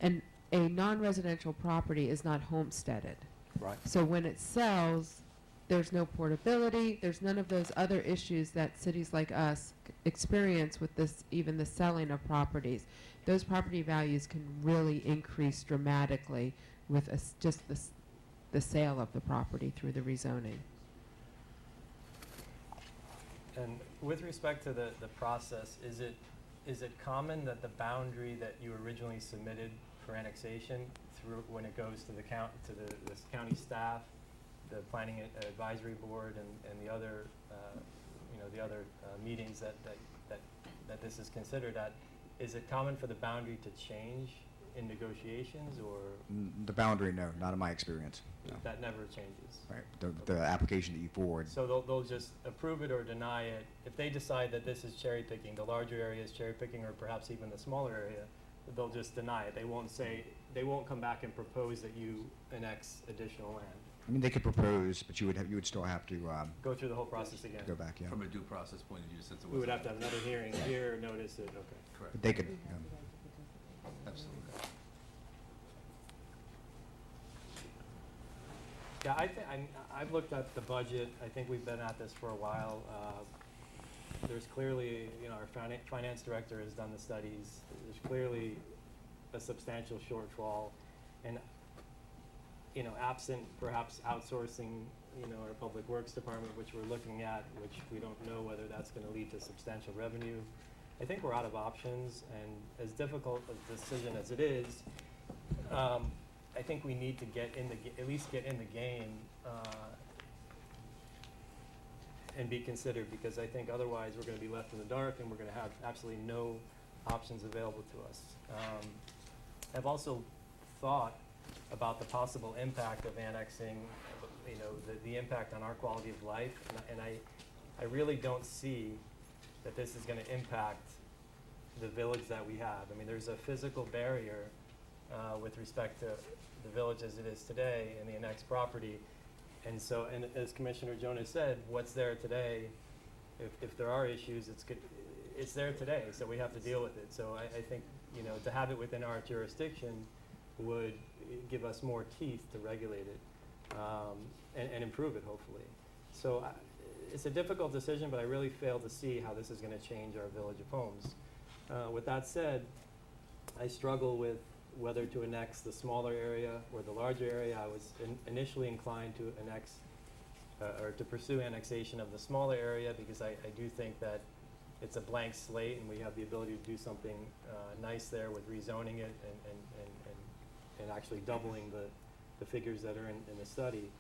And a non-residential property is not homesteaded. Right. So when it sells, there's no portability, there's none of those other issues that cities like us experience with even the selling of properties. Those property values can really increase dramatically with just the sale of the property through the rezoning. And with respect to the process, is it common that the boundary that you originally submitted for annexation through, when it goes to the this county staff, the planning advisory board and the other, the other meetings that this is considered at, is it common for the boundary to change in negotiations, or? The boundary, no, not in my experience. No. That never changes? Right. The application that you forward. So they'll just approve it or deny it. If they decide that this is cherry picking, the larger area is cherry picking, or perhaps even the smaller area, they'll just deny it. They won't come back and propose that you annex additional land. I mean, they could propose, but you would still have to Go through the whole process again. go back. Yeah. From a due process point of view, since it was. We would have to have another hearing here, notice it, okay. Correct. But they could. Absolutely. Yeah, I've looked at the budget. I think we've been at this for a while. There's clearly, our finance director has done the studies. There's clearly a substantial shortfall. And, absent perhaps outsourcing, our public works department, which we're looking at, which we don't know whether that's going to lead to substantial revenue. I think we're out of options, and as difficult a decision as it is, I think we need to at least get in the game and be considered, because I think otherwise we're going to be left in the dark and we're going to have absolutely no options available to us. I've also thought about the possible impact of annexing, the impact on our quality of life, and I really don't see that this is going to impact the village that we have. I mean, there's a physical barrier with respect to the village as it is today and the annexed property. And so, and as Commissioner Jonas said, what's there today, if there are issues, it's there today, so we have to deal with it. So I think, to have it within our jurisdiction would give us more teeth to regulate it and improve it, hopefully. So it's a difficult decision, but I really fail to see how this is going to change our village of homes. With that said, I struggle with whether to annex the smaller area or the larger area. I was initially inclined to annex or to pursue annexation of the smaller area, because I do think that it's a blank slate and we have the ability to do something nice there with rezoning it and actually doubling the figures that are in the study.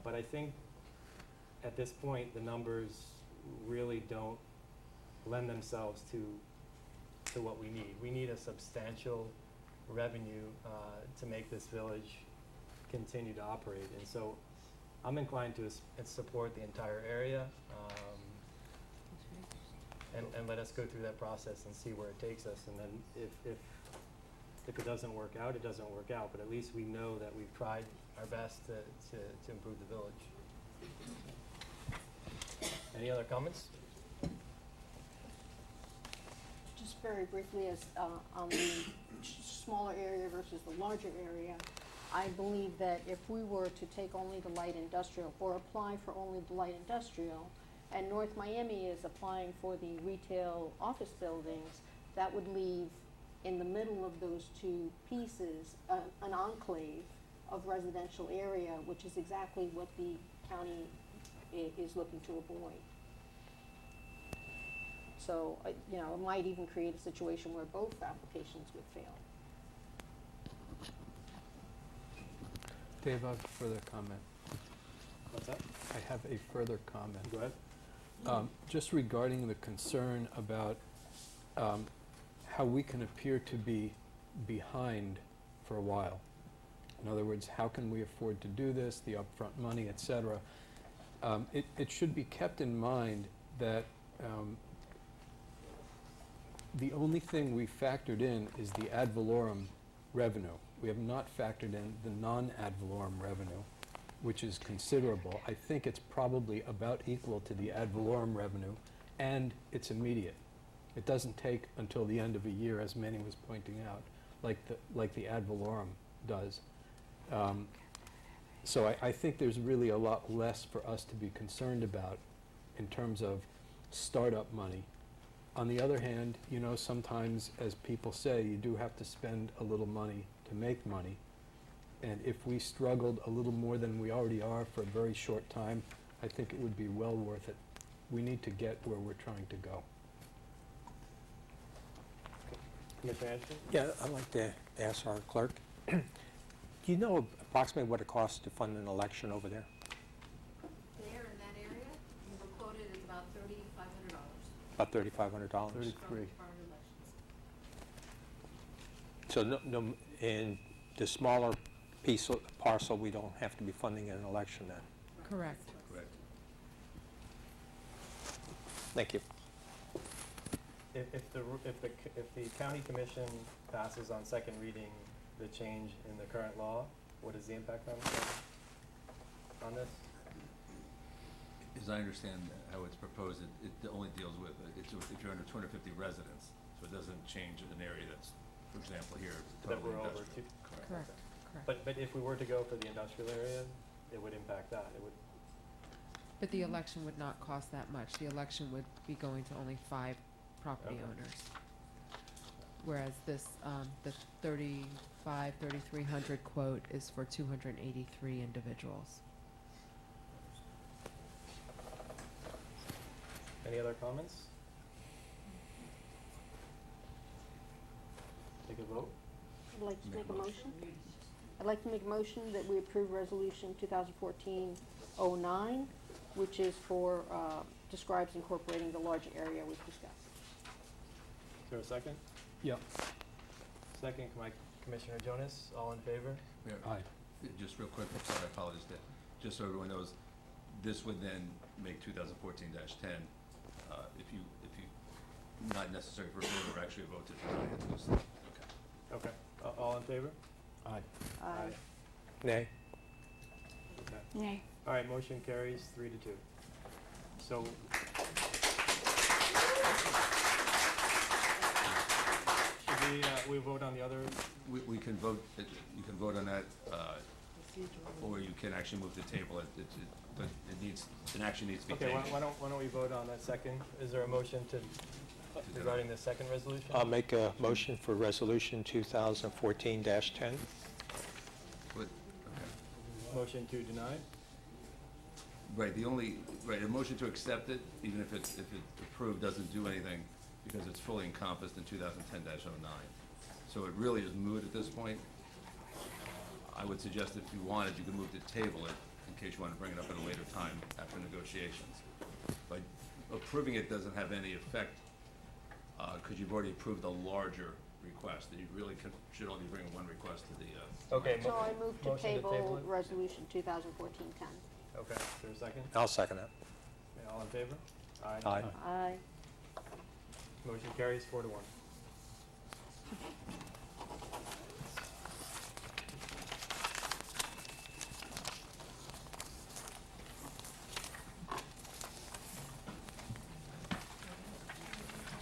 But I think at this point the numbers really don't lend themselves to what we need. We need a substantial revenue to make this village continue to operate. And so I'm inclined to support the entire area and let us go through that process and see where it takes us. And then if it doesn't work out, it doesn't work out. But at least we know that we've tried our best to improve the village. Any other comments? Just very briefly, as on the smaller area versus the larger area, I believe that if we were to take only the light industrial or apply for only the light industrial, and North Miami is applying for the retail office buildings, that would leave in the middle of those two pieces an enclave of residential area, which is exactly what the county is looking to avoid. So, it might even create a situation where both applications would fail. Dave, I have a further comment. What's that? I have a further comment. Go ahead. Just regarding the concern about how we can appear to be behind for a while. In other words, how can we afford to do this, the upfront money, et cetera. It should be kept in mind that the only thing we factored in is the ad valorem revenue. We have not factored in the non-ad valorem revenue, which is considerable. I think it's probably about equal to the ad valorem revenue, and it's immediate. It doesn't take until the end of a year, as Manny was pointing out, like the ad valorem does. So I think there's really a lot less for us to be concerned about in terms of startup money. On the other hand, sometimes, as people say, you do have to spend a little money to make money. And if we struggled a little more than we already are for a very short time, I think it would be well worth it. we need to get where we're trying to go. Commissioner Anderson? Yeah, I'd like to ask our clerk, do you know approximately what it costs to fund an election over there? There in that area, you were quoted at about $3,500. About $3,500? 33. So in the smaller parcel, we don't have to be funding an election then? Correct. Correct. Thank you. If the county commission passes on second reading the change in the current law, what is the impact on this? As I understand how it's proposed, it only deals with, if you're under 250 residents, so it doesn't change an area that's, for example, here, That totally we're over industrial. Correct. But if we were to go for the industrial area, it would impact that. It would. But the election would not cost that much. The election would be going to only 5 property Okay. owners. Whereas this, the 3,300 quote is for 283 individuals. Any other comments? Take a vote. I'd like to make a motion. I'd like to make a motion that we approve Resolution 2014-09, which is for, describes incorporating the large area we've discussed. Is there a second? Yep. Second, Commissioner Jonas, all in favor? Aye. Just real quick, I'm sorry, I apologize, just so everyone knows, this would then make 2014-10, if you, not necessary for a vote or actually a vote to deny it, just, okay. Okay. All in favor? Aye. Aye. Nay? Okay. Nay. All right, motion carries 3-2. So. Should we vote on the other? We can vote, you can vote on that, or you can actually move to table it, but it needs, an action needs to be Okay, taken. why don't we vote on that second? Is there a motion to, regarding the second resolution? I'll make a motion for Resolution 2014-10. Motion to deny? Right, a motion to accept it, even if it's approved, doesn't do anything, because it's fully encompassed in 2010-09. So it really is moot at this point. I would suggest if you wanted, you could move to table it, in case you want to bring it up at a later time after negotiations. But approving it doesn't have any effect, because you've already approved the larger request, that you really should only bring one request to the. Okay. So I move to motion table it? Resolution 2014-10. Okay, is there a second? I'll second that. Okay, all in favor? Aye. Aye. Motion carries 4-1.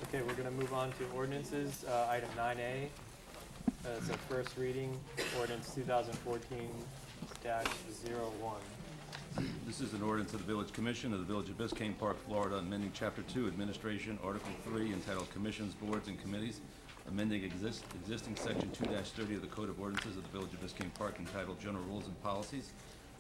Okay, we're going to move on to ordinances. Item 9A, it's a first reading, ordinance 2014-01. This is an ordinance of the Village Commission of the Village of Biscayne Park, Florida, amending Chapter 2, Administration, Article 3, entitled Commissions, Boards, and Committees, amending existing Section 2-30 of the Code of Ordinances of the Village of Biscayne Park entitled General Rules and Policies,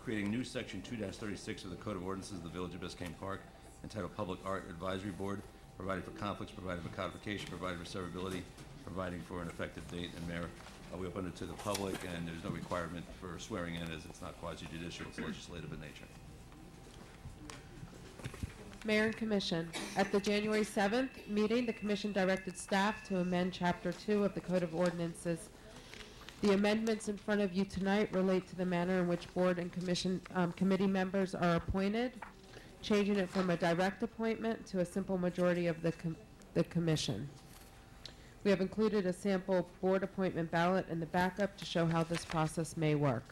creating new Section 2-36 of the Code of Ordinances of the Village of Biscayne Park entitled Public Art Advisory Board, providing for conflicts, providing for codification, providing for severability, providing for an effective date and mayor. We open it to the public, and there's no requirement for swearing in, as it's not quasi-judicial, it's legislative in nature. Mayor and Commission, at the January 7th meeting, the Commission directed staff to amend Chapter 2 of the Code of Ordinances. The amendments in front of you tonight relate to the manner in which board and commission committee members are appointed, changing it from a direct appointment to a simple majority of the commission. We have included a sample board appointment ballot in the backup to show how this process may work.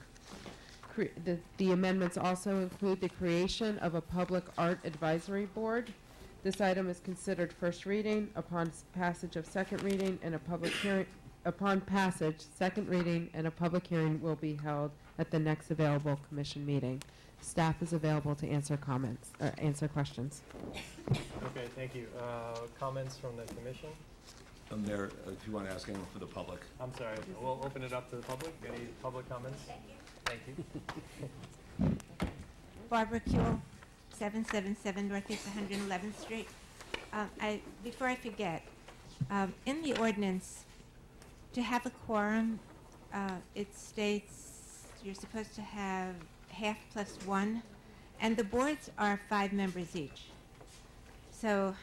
The amendments also include the creation of a public art advisory board. This item is considered first reading. Upon passage of second reading and a public hearing, second reading and a public hearing will be held at the next available commission meeting. Staff is available to answer comments, or answer questions. Okay, thank you. Comments from the commission? Mayor, if you want to ask anyone for the public. I'm sorry, we'll open it up to the public. Any public comments? Thank you. Barbara Kuehl, 777 Northeast 111th Street. Before I forget, in the ordinance, to have a quorum, it states you're supposed to have half plus one, and the boards are 5 members each. So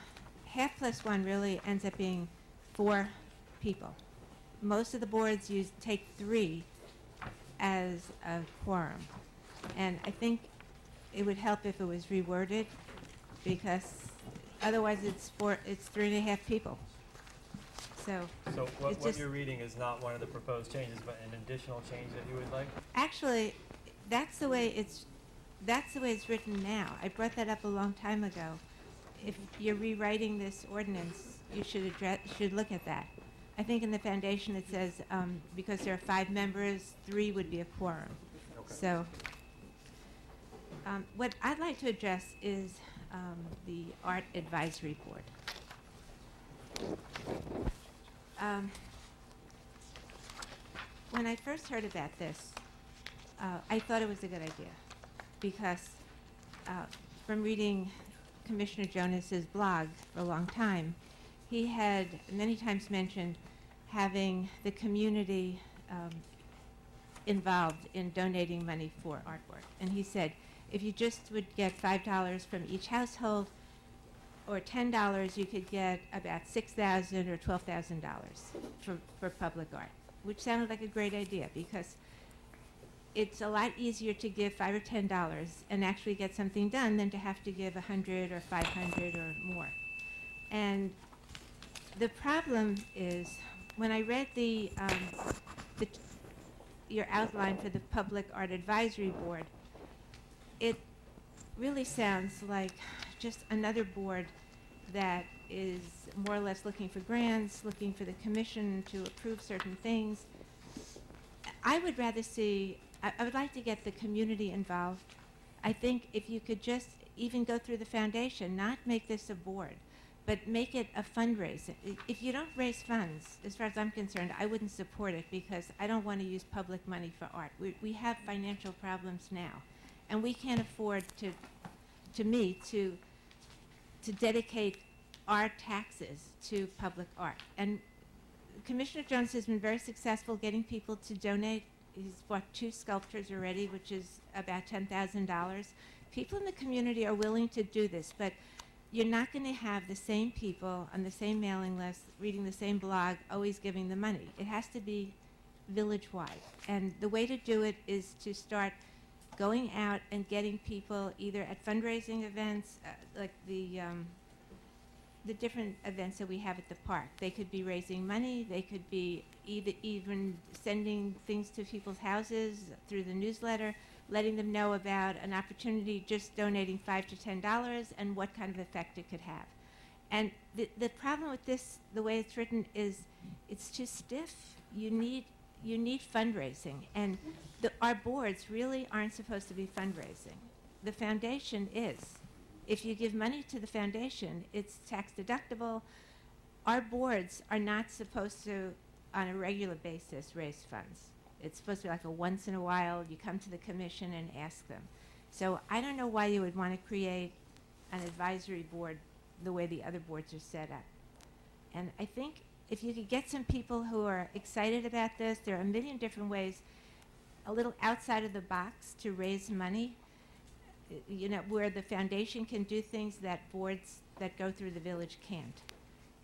half plus one really ends up being 4 people. Most of the boards take 3 as a quorum. And I think it would help if it was reworded, because otherwise it's 3.5 people. So what you're reading is not one of the proposed changes, but an additional change that you would like? Actually, that's the way it's written now. I brought that up a long time ago. If you're rewriting this ordinance, you should look at that. I think in the foundation it says because there are 5 members, 3 would be a quorum. Okay. So what I'd like to address is the Art Advisory Board. When I first heard about this, I thought it was a good idea, because from reading Commissioner Jonas's blog for a long time, he had many times mentioned having the community involved in donating money for artwork. And he said, if you just would get $5 from each household, or $10, you could get about $6,000 or $12,000 for public art, which sounded like a great idea, because it's a lot easier to give $5 or $10 and actually get something done than to have to give $100 or $500 or more. And the problem is, when I read your outline for the Public Art Advisory Board, it really sounds like just another board that is more or less looking for grants, looking for the commission to approve certain things. I would rather see, I would like to get the community involved. I think if you could just even go through the foundation, not make this a board, but make it a fundraiser. If you don't raise funds, as far as I'm concerned, I wouldn't support it, because I don't want to use public money for art. We have financial problems now, and we can't afford to dedicate our taxes to public art. And Commissioner Jones has been very successful getting people to donate. He's bought 2 sculptures already, which is about $10,000. People in the community are willing to do this, but you're not going to have the same people on the same mailing list, reading the same blog, always giving the money. It has to be village-wide. And the way to do it is to start going out and getting people either at fundraising events, like the different events that we have at the park. They could be raising money. They could be even sending things to people's houses through the newsletter, letting them know about an opportunity, just donating $5 to $10 and what kind of effect it could have. And the problem with this, the way it's written, is it's too stiff. You need fundraising, and our boards really aren't supposed to be fundraising. The foundation is. If you give money to the foundation, it's tax deductible. Our boards are not supposed to, on a regular basis, raise funds. It's supposed to be like a once in a while, you come to the commission and ask them. So I don't know why you would want to create an advisory board the way the other boards are set up. And I think if you could get some people who are excited about this, there are a million different ways, a little outside of the box to raise money, where the foundation can do things that boards that go through the village can't.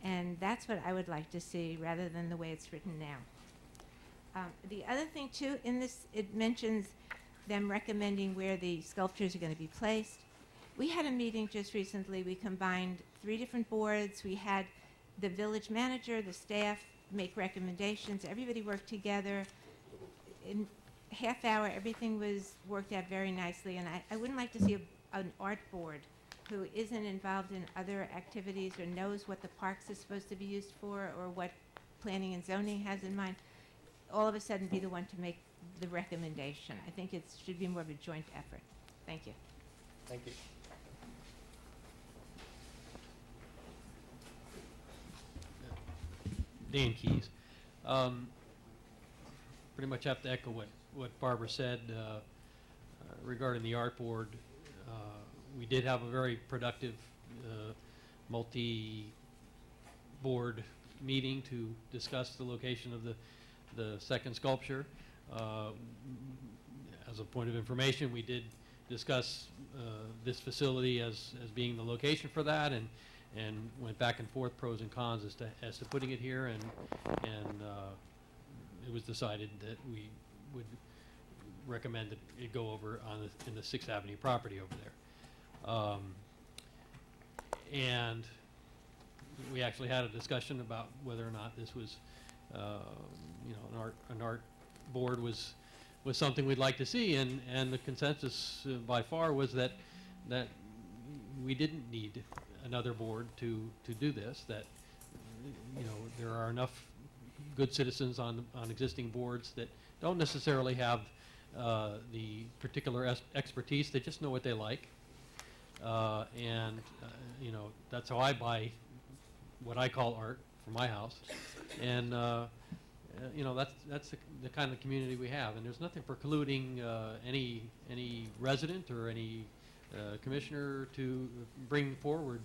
And that's what I would like to see, rather than the way it's written now. The other thing, too, in this, it mentions them recommending where the sculptures are going to be placed. We had a meeting just recently. We combined 3 different boards. We had the village manager, the staff make recommendations. Everybody worked together. In half hour, everything was worked out very nicely. And I wouldn't like to see an art board who isn't involved in other activities or knows what the parks is supposed to be used for or what planning and zoning has in mind, all of a sudden be the one to make the recommendation. I think it should be more of a joint effort. Thank you. Thank you. Dan Keys. Pretty much have to echo what Barbara said regarding the art board. we did have a very productive multi-board meeting to discuss the location of the second sculpture. As a point of information, we did discuss this facility as being the location for that, and went back and forth pros and cons as to putting it here, and it was decided that we would recommend that it go over in the 6th Avenue property over there. And we actually had a discussion about whether or not this was, an art board was something we'd like to see, and the consensus by far was that we didn't need another board to do this. That there are enough good citizens on existing boards that don't necessarily have the particular expertise. They just know what they like, and that's how I buy what I call art for my house, and that's the kind of community we have. And there's nothing precluding any resident or any commissioner to bring forward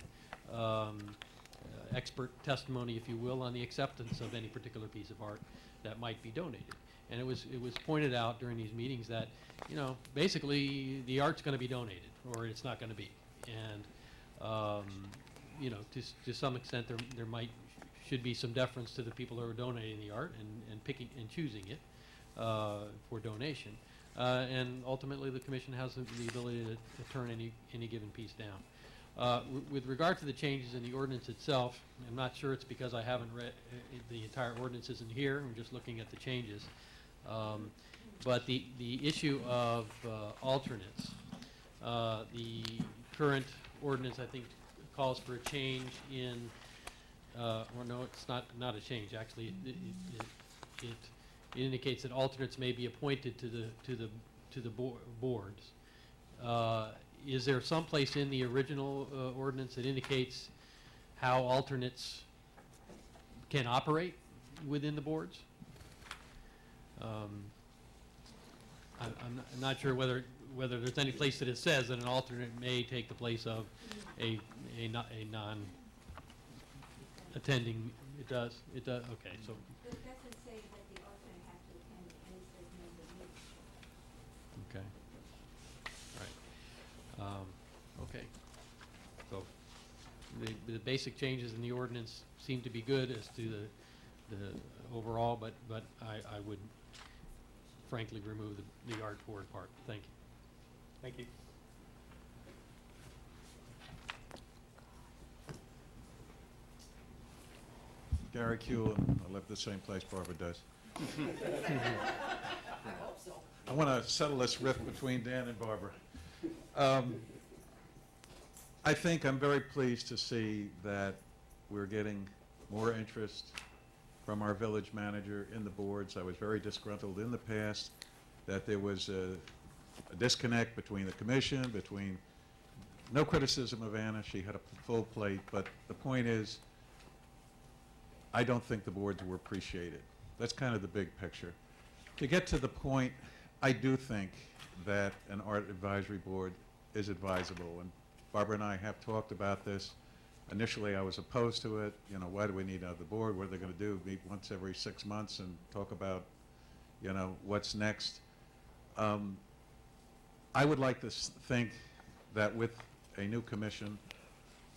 expert testimony, if you will, on the acceptance of any particular piece of art that might be donated. And it was pointed out during these meetings that basically the art's going to be donated, or it's not going to be. And to some extent there should be some deference to the people who are donating the art and picking and choosing it for donation. And ultimately, the commission has the ability to turn any given piece down. With regard to the changes in the ordinance itself, I'm not sure it's because I haven't read the entire ordinance isn't here. I'm just looking at the changes. But the issue of alternates, the current ordinance, I think, calls for a change in, or no, it's not a change. Actually, it indicates that alternates may be appointed to the boards. Is there some place in the original ordinance that indicates how alternates can operate within the boards? I'm not sure whether there's any place that it says that an alternate may take the place of a non-attending. It does. It does. Okay. So. It doesn't say that the alternate has to attend, and it says member meeting. Okay. Right. Okay. So the basic changes in the ordinance seem to be good as to the overall, but I would frankly remove the art board part. Thank you. Thank you. Gary Kuehl, I live the same place Barbara does. I want to settle this rift between Dan and Barbara. I think I'm very pleased to see that we're getting more interest from our village manager in the boards. I was very disgruntled in the past that there was a disconnect between the commission, between, no criticism of Anna, she had a full plate, but the point is, I don't think the boards were appreciated. That's kind of the big picture. To get to the point, I do think that an art advisory board is advisable, and Barbara and I have talked about this. Initially, I was opposed to it. Why do we need another board? What are they going to do? Meet once every 6 months and talk about, what's next? I would like to think that with a new commission,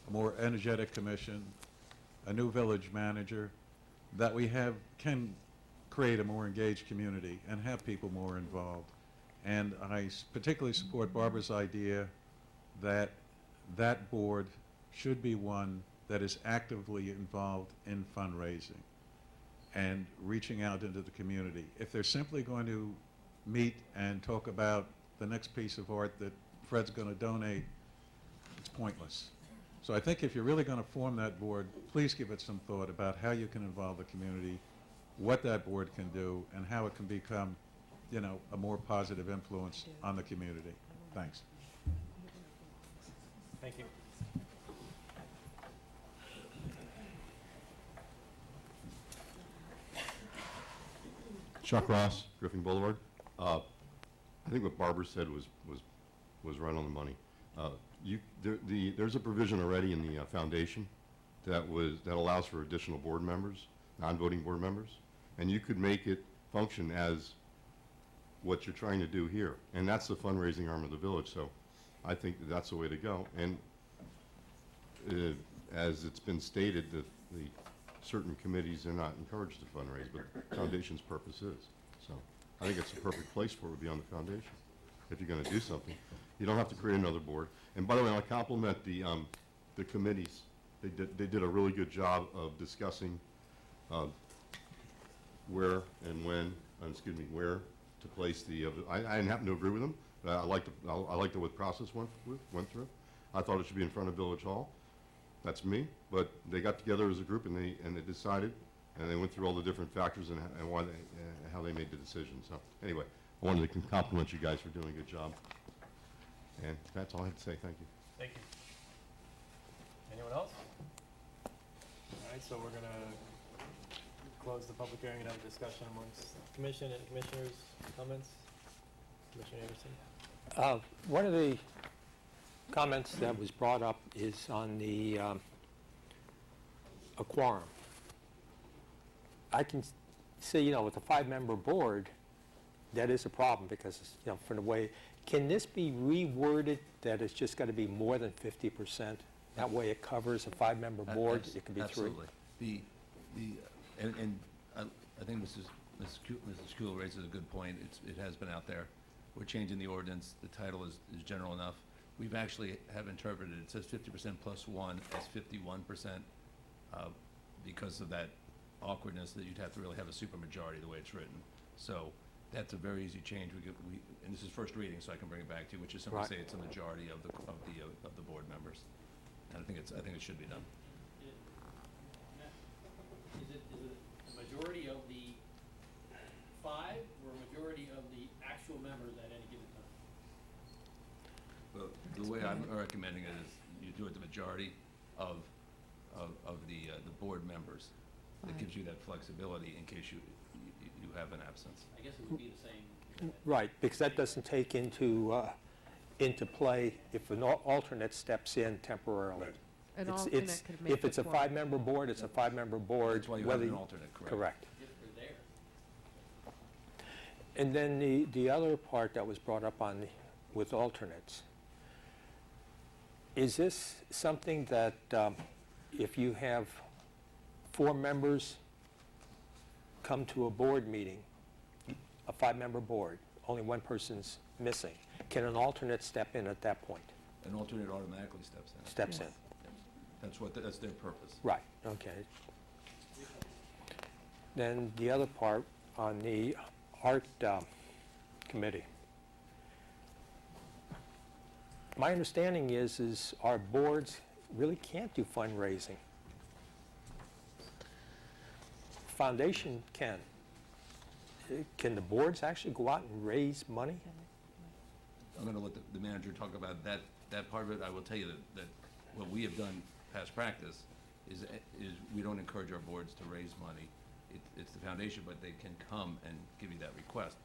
a more energetic commission, a new village manager, that we can create a more engaged community and have people more involved. And I particularly support Barbara's idea that that board should be one that is actively involved in fundraising and reaching out into the community. If they're simply going to meet and talk about the next piece of art that Fred's going to donate, it's pointless. So I think if you're really going to form that board, please give it some thought about how you can involve the community, what that board can do, and how it can become, a more positive influence on the community. Thanks. Thank you. Chuck Ross, Griffin Boulevard. I think what Barbara said was right on the money. there's a provision already in the foundation that allows for additional board members, non-voting board members, and you could make it function as what you're trying to do here. And that's the fundraising arm of the village, so I think that's the way to go. And as it's been stated, the certain committees are not encouraged to fundraise, but the foundation's purpose is. So I think it's a perfect place for it would be on the foundation. If you're going to do something, you don't have to create another board. And by the way, I compliment the committees. They did a really good job of discussing where and when, where to place the. I didn't happen to agree with them, but I liked the way the process went through. I thought it should be in front of Village Hall. That's me, but they got together as a group and they decided, and they went through all the different factors and why how they made the decision. So anyway, I wanted to compliment you guys for doing a good job. And that's all I have to say. Thank you. Thank you. Anyone else? All right, so we're going to close the public hearing and have a discussion amongst the commission and commissioners. Comments? Commissioner Anderson? One of the comments that was brought up is on the a quorum. I can see, with a 5-member board, that is a problem because, from the way, can this be reworded that it's just got to be more than 50%? That way it covers a 5-member board, it could be 3. Absolutely. I think Mrs. Kuhl raises a good point. It has been out there. We're changing the ordinance. The title is general enough. We've actually have interpreted it. It says 50% plus 1 as 51% because of that awkwardness that you'd have to really have a supermajority the way it's written. So that's a very easy change. And this is first reading, so I can bring it back to you, which is simply say it's a majority of the board members. And I think it should be done. Is it a majority of the 5 or a majority of the actual members at any given time? Well, the way I'm recommending it is you do it the majority of the board members. That gives you that flexibility in case you have an absence. I guess it would be the same. Right, because that doesn't take into play if an alternate steps in temporarily. An It's- alternate it's- could make If it's the a quorum. 5-member board, it's a 5-member board. That's why you have whether an alternate, correct? Correct. If they're there. And then the other part that was brought up with alternates, is this something that if you have 4 members come to a board meeting, a 5-member board, only one person's missing, can an alternate step in at that point? An alternate automatically steps in. Steps in. That's their purpose. Right, okay. Then the other part on the art committee. My understanding is our boards really can't do fundraising. Foundation can. Can the boards actually go out and raise money? I'm going to let the manager talk about that part of it. I will tell you that what we have done past practice is we don't encourage our boards to raise money. It's the foundation, but they can come and give you that request.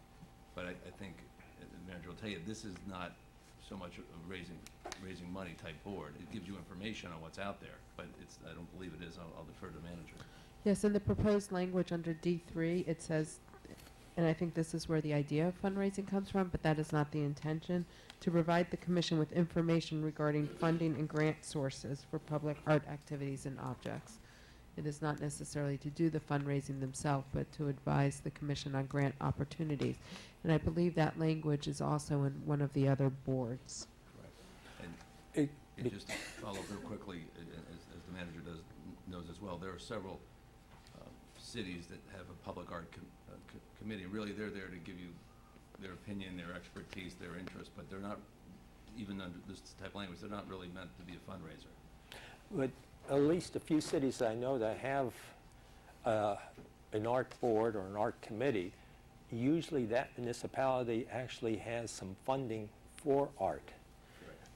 But I think the manager will tell you this is not so much a raising money type board. It gives you information on what's out there, but I don't believe it is. I'll defer to the manager. Yes, in the proposed language under D3, it says, and I think this is where the idea of fundraising comes from, but that is not the intention, to provide the commission with information regarding funding and grant sources for public art activities and objects. It is not necessarily to do the fundraising themselves, but to advise the commission on grant opportunities. And I believe that language is also in one of the other boards. And just to follow up real quickly, as the manager knows as well, there are several cities that have a public art committee. Really, they're there to give you their opinion, their expertise, their interest, but they're not, even under this type of language, they're not really meant to be a fundraiser. But at least a few cities I know that have an art board or an art committee, usually that municipality actually has some funding for art.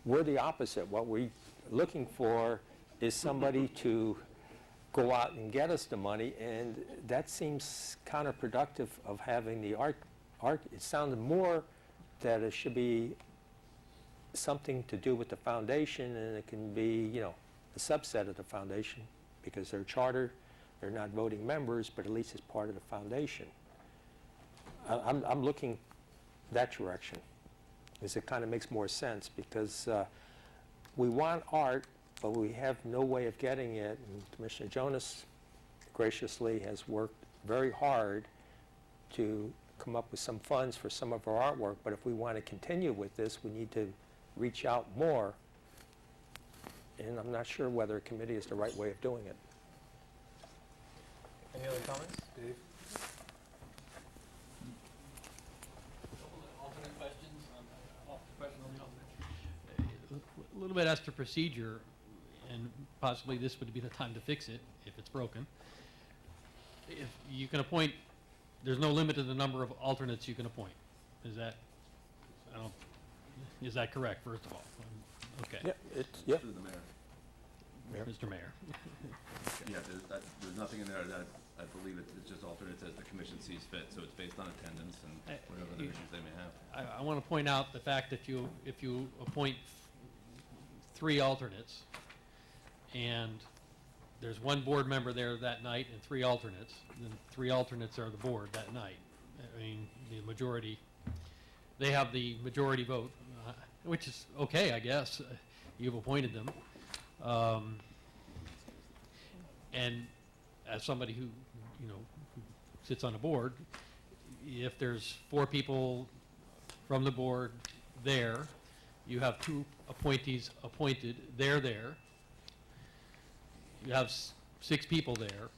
We're the opposite. What we're looking for is somebody to go out and get us the money, and that seems counterproductive of having the art. It sounded more that it should be something to do with the foundation, and it can be, you know, a subset of the foundation, because they're charter, they're not voting members, but at least it's part of the foundation. I'm looking that direction, because it kind of makes more sense, because we want art, but we have no way of getting it, and Commissioner Jonas graciously has worked very hard to come up with some funds for some of our artwork, but if we want to continue with this, we need to reach out more, and I'm not sure whether a committee is the right way of doing it. Any other comments? Dave? Alternate questions on the alternate? A little bit as to procedure, and possibly this would be the time to fix it if it's broken. If you can appoint, there's no limit to the number of alternates you can appoint. Is that, is that correct, first of all? Okay. Yeah, yeah. Through the mayor. Mr. Mayor. Yeah, there's nothing in there that, I believe it's just alternates as the commission sees fit, so it's based on attendance and whatever other issues they may have. I want to point out the fact that if you appoint 3 alternates, and there's 1 board member there that night and 3 alternates, then 3 alternates are the board that night. I mean, the majority, they have the majority vote, which is okay, I guess. You've appointed them. And as somebody who, you know, who sits on a board, if there's 4 people from the board there, you have 2 appointees appointed, they're there. You have 6 people there.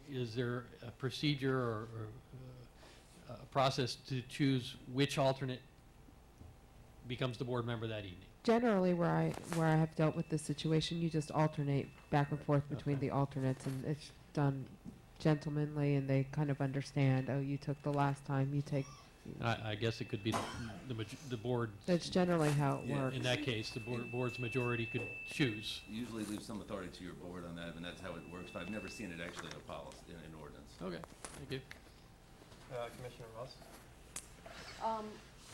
Is there a procedure or a process to choose which alternate becomes the board member that evening? Generally, where I have dealt with this situation, you just alternate back and forth between the alternates, and it's done gentlemanly, and they kind of understand, oh, you took the last time, you take. I guess it could be the board. That's generally how it Yeah, works. In that case, the board's majority could choose. Usually leave some authority to your board on that, and that's how it works, but I've never seen it actually in a policy, in an ordinance. Okay, thank you. Commissioner Ross?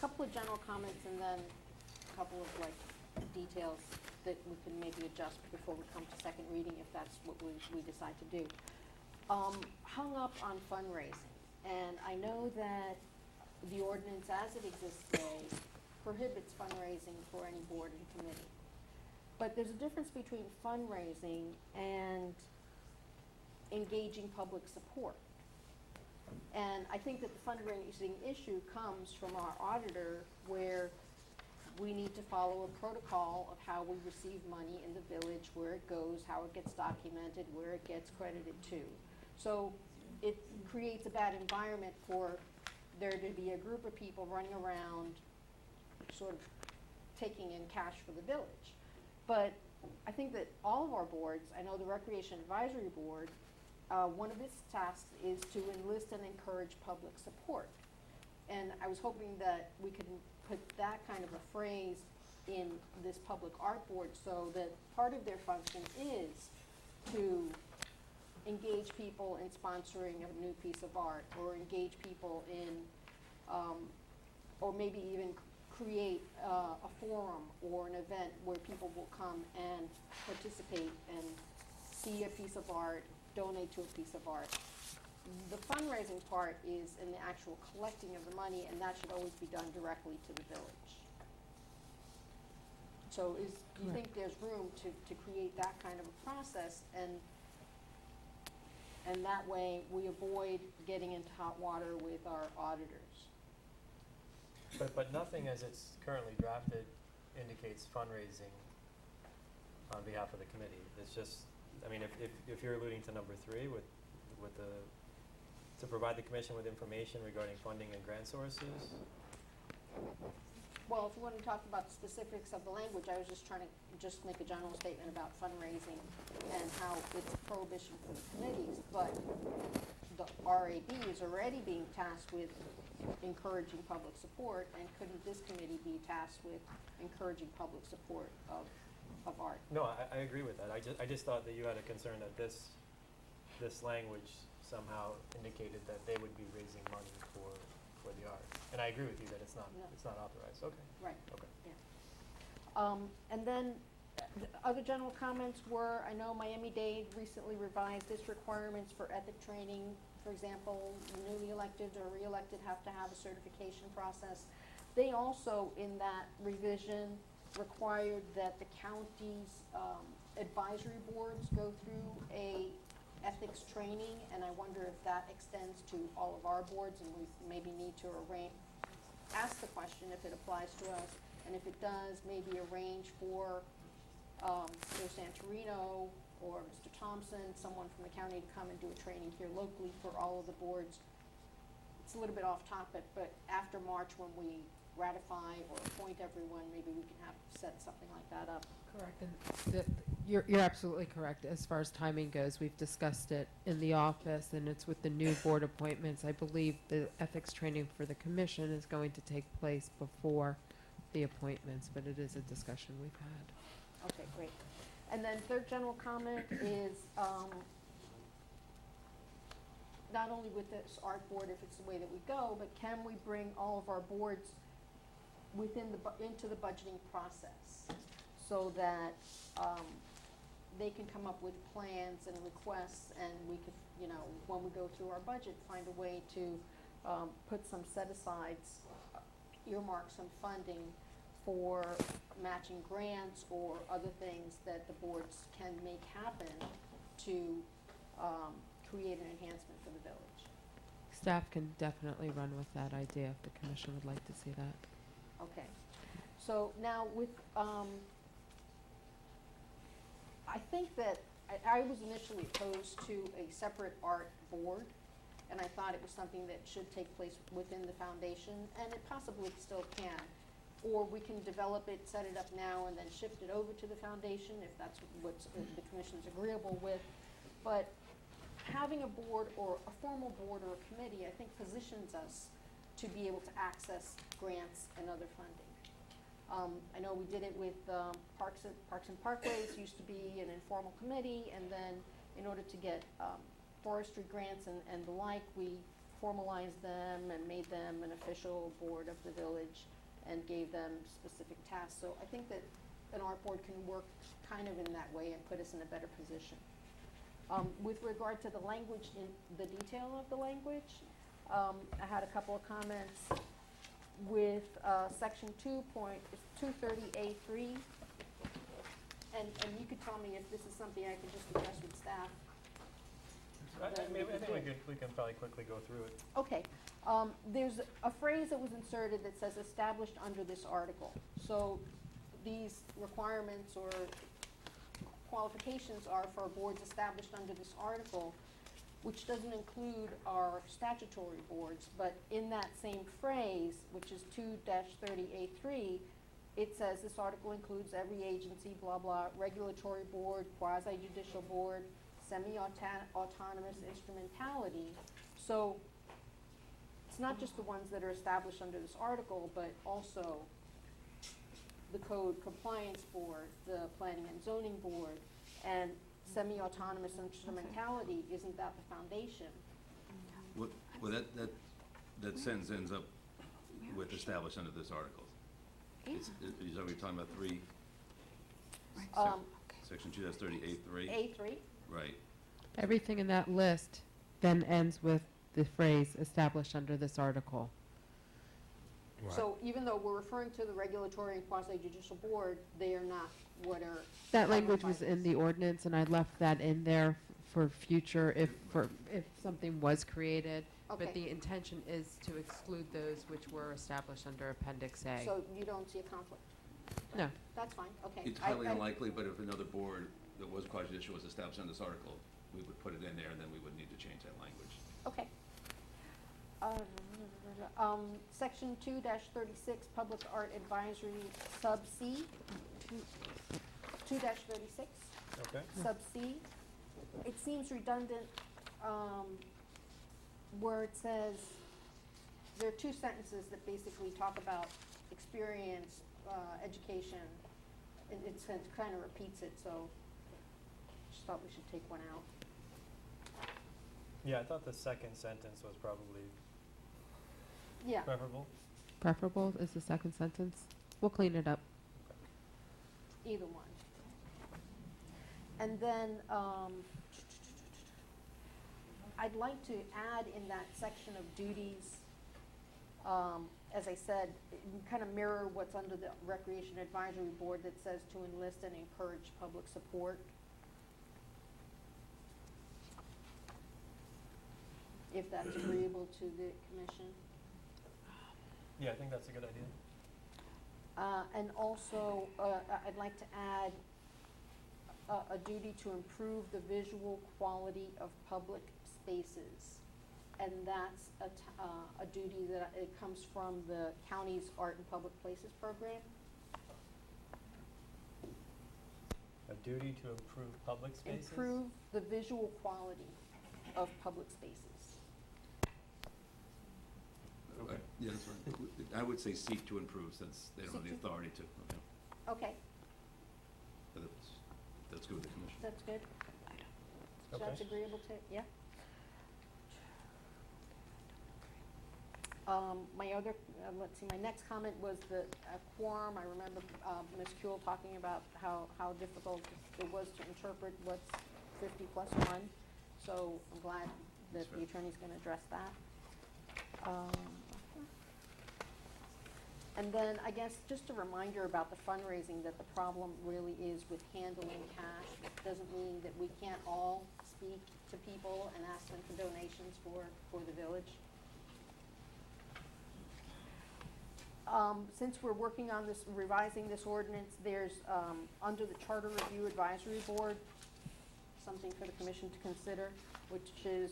Couple of general comments and then a couple of like details that we can maybe adjust before we come to second reading if that's what we decide to do. Hung up on fundraising, and I know that the ordinance as it exists today prohibits fundraising for any board and committee. But there's a difference between fundraising and engaging public support. And I think that the fundraising issue comes from our auditor, where we need to follow a protocol of how we receive money in the village, where it goes, how it gets documented, where it gets credited to. So it creates a bad environment for there to be a group of people running around sort of taking in cash for the village. But I think that all of our boards, I know the Recreation Advisory Board, one of its tasks is to enlist and encourage public support. And I was hoping that we could put that kind of a phrase in this public art board, so that part of their function is to engage people in sponsoring a new piece of art, or engage people in, or maybe even create a forum or an event where people will come and participate and see a piece of art, donate to a piece of art. The fundraising part is in the actual collecting of the money, and that should always be done directly to the village. So do you think there's room to create that kind of a process, and that way we avoid getting into hot water with our auditors? But nothing as it's currently drafted indicates fundraising on behalf of the committee. It's just, I mean, if you're alluding to number 3 with the, to provide the commission with information regarding funding and grant sources. Well, if you want to talk about the specifics of the language, I was just trying to just make a general statement about fundraising and how it's a prohibition for the committees, but the RAB is already being tasked with encouraging public support, and couldn't this committee be tasked with encouraging public support of art? No, I agree with that. I just thought that you had a concern that this language somehow indicated that they would be raising money for the art. And I agree with you that it's not authorized. Okay. Right. Okay. Yeah. And then the other general comments were, I know Miami-Dade recently revised its requirements for ethic training. For example, newly elected or re-elected have to have a certification process. They also, in that revision, required that the county's advisory boards go through a ethics training, and I wonder if that extends to all of our boards, and we maybe need to ask the question if it applies to us, and if it does, maybe arrange for Mr. Santorino or Mr. Thompson, someone from the county, to come and do a training here locally for all of the boards. It's a little bit off topic, but after March, when we ratify or appoint everyone, maybe we can set something like that up. Correct, and you're absolutely correct. As far as timing goes, we've discussed it in the office, and it's with the new board appointments. I believe the ethics training for the commission is going to take place before the appointments, but it is a discussion we've had. Okay, great. And then third general comment is, not only with this art board, if it's the way that we go, but can we bring all of our boards into the budgeting process, so that they can come up with plans and requests, and we could, when we go through our budget, find a way to put some set-asides, earmark some funding for matching grants or other things that the boards can make happen to create an enhancement for the village. Staff can definitely run with that idea if the commission would like to see that. Okay, so now with, I think that I was initially opposed to a separate art board, and I thought it was something that should take place within the foundation, and it possibly still can. Or we can develop it, set it up now, and then shift it over to the foundation if that's what the commission's agreeable with. But having a board, or a formal board or a committee, I think positions us to be able to access grants and other funding. I know we did it with Parks and Parkways, used to be an informal committee, and then in order to get forestry grants and the like, we formalized them and made them an official board of the village and gave them specific tasks. So I think that an art board can work kind of in that way and put us in a better position. With regard to the language, in the detail of the language, I had a couple of comments with section 230A3, and you could tell me if this is something I could just address with staff. I think we can probably quickly go through it. Okay, there's a phrase that was inserted that says established under this article. So these requirements or qualifications are for boards established under this article, which doesn't include our statutory boards, but in that same phrase, which is 2-30A3, it says this article includes every agency, blah, blah, regulatory board, quasi-judicial board, semi-autonomous instrumentality. So it's not just the ones that are established under this article, but also the Code Compliance Board, the Planning and Zoning Board, and semi-autonomous instrumentality. Isn't that the foundation? Well, that sentence ends up with established under this article. Is that what you're talking about, 3? Section 2-30A3? A3. Right. Everything in that list then ends with the phrase established under this article. So even though we're referring to the regulatory and quasi-judicial board, they are not what are. That language was in the ordinance, and I left that in there for future if something was created. Okay. But the intention is to exclude those which were established under Appendix A. So you don't see a conflict? No. That's fine, okay. It's highly unlikely, but if another board that was quasi-judicial was established under this article, we would put it in there, and then we would need to change that language. Okay. Section 2-36, Public Art Advisory, Sub C, 2-36. Okay. Sub C. It seems redundant where it says, there are 2 sentences that basically talk about experience, education, and it kind of repeats it, so just thought we should take one out. Yeah, I thought the second sentence was probably preferable. Preferable is the second sentence. We'll clean it up. Either one. And then, I'd like to add in that section of duties, as I said, kind of mirror what's under the Recreation Advisory Board that says to enlist and encourage public support. If that's agreeable to the commission. Yeah, I think that's a good idea. And also, I'd like to add a duty to improve the visual quality of public spaces. And that's a duty that it comes from the county's Art in Public Places program. A duty to improve public spaces? Improve the visual quality of public spaces. Okay. Yeah, that's right. I would say seek to improve, since they don't have the Seek to- authority to, okay. Okay, But that's good with the commission. that's good. So Okay. that's agreeable to, yeah? My other, let's see, my next comment was the quorum. I remember Ms. Kuehl talking about how difficult it was to interpret what's 50 plus 1. So I'm glad that the attorney's going to address that. And then I guess just a reminder about the fundraising, that the problem really is with handling cash. It doesn't mean that we can't all speak to people and ask them for donations for the village. Since we're working on this, revising this ordinance, there's, under the Charter Review Advisory Board, something for the commission to consider, which is,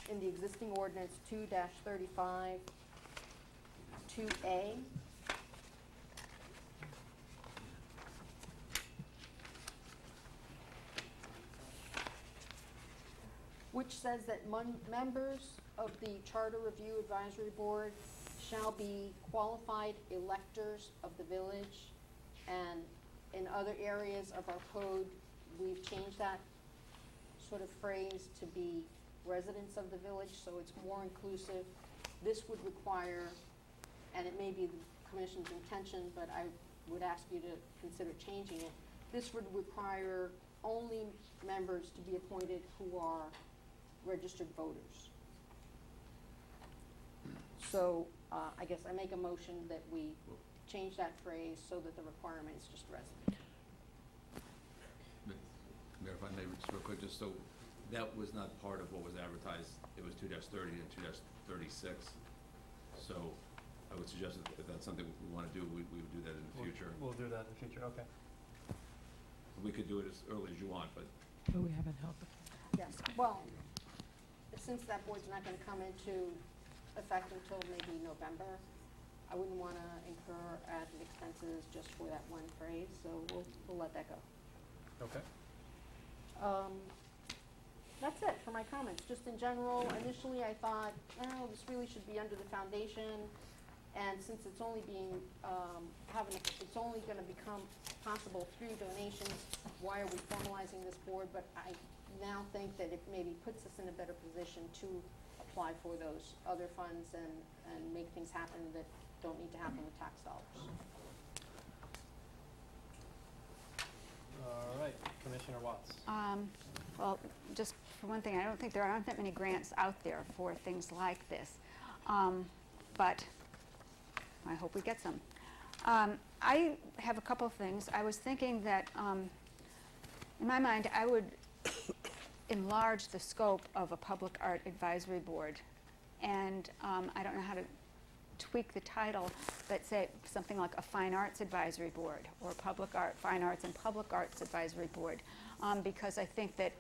in the existing ordinance 2-35, 2A. Which says that members of the Charter Review Advisory Board shall be qualified electors of the village. And in other areas of our code, we've changed that sort of phrase to be residents of the village, so it's more inclusive. This would require, and it may be the commission's intention, but I would ask you to consider changing it. This would require only members to be appointed who are registered voters. So I guess I make a motion that we change that phrase so that the requirement is just resident. Mayor, if I may, just real quick, just so, that was not part of what was advertised. It was 2-30 and 2-36. So I would suggest that if that's something we want to do, we would do that in the future. We'll do that in the future, okay. We could do it as early as you want, but But we haven't held the. Yes, well, since that board's not gonna come into effect until maybe November, I wouldn't wanna incur added expenses just for that one phrase, so we'll let that go. Okay. That's it for my comments. Just in general, initially I thought, oh, this really should be under the foundation, and since it's only being, it's only gonna become possible through donations, why are we formalizing this board? But I now think that it maybe puts us in a better position to apply for those other funds and make things happen that don't need to happen with tax dollars. All right, Commissioner Watts. Well, just for one thing, I don't think there aren't that many grants out there for things like this. But I hope we get some. I have a couple of things. I was thinking that, in my mind, I would enlarge the scope of a public art advisory board. And I don't know how to tweak the title, but say something like a fine arts advisory board, or public art, fine arts and public arts advisory board, because I think that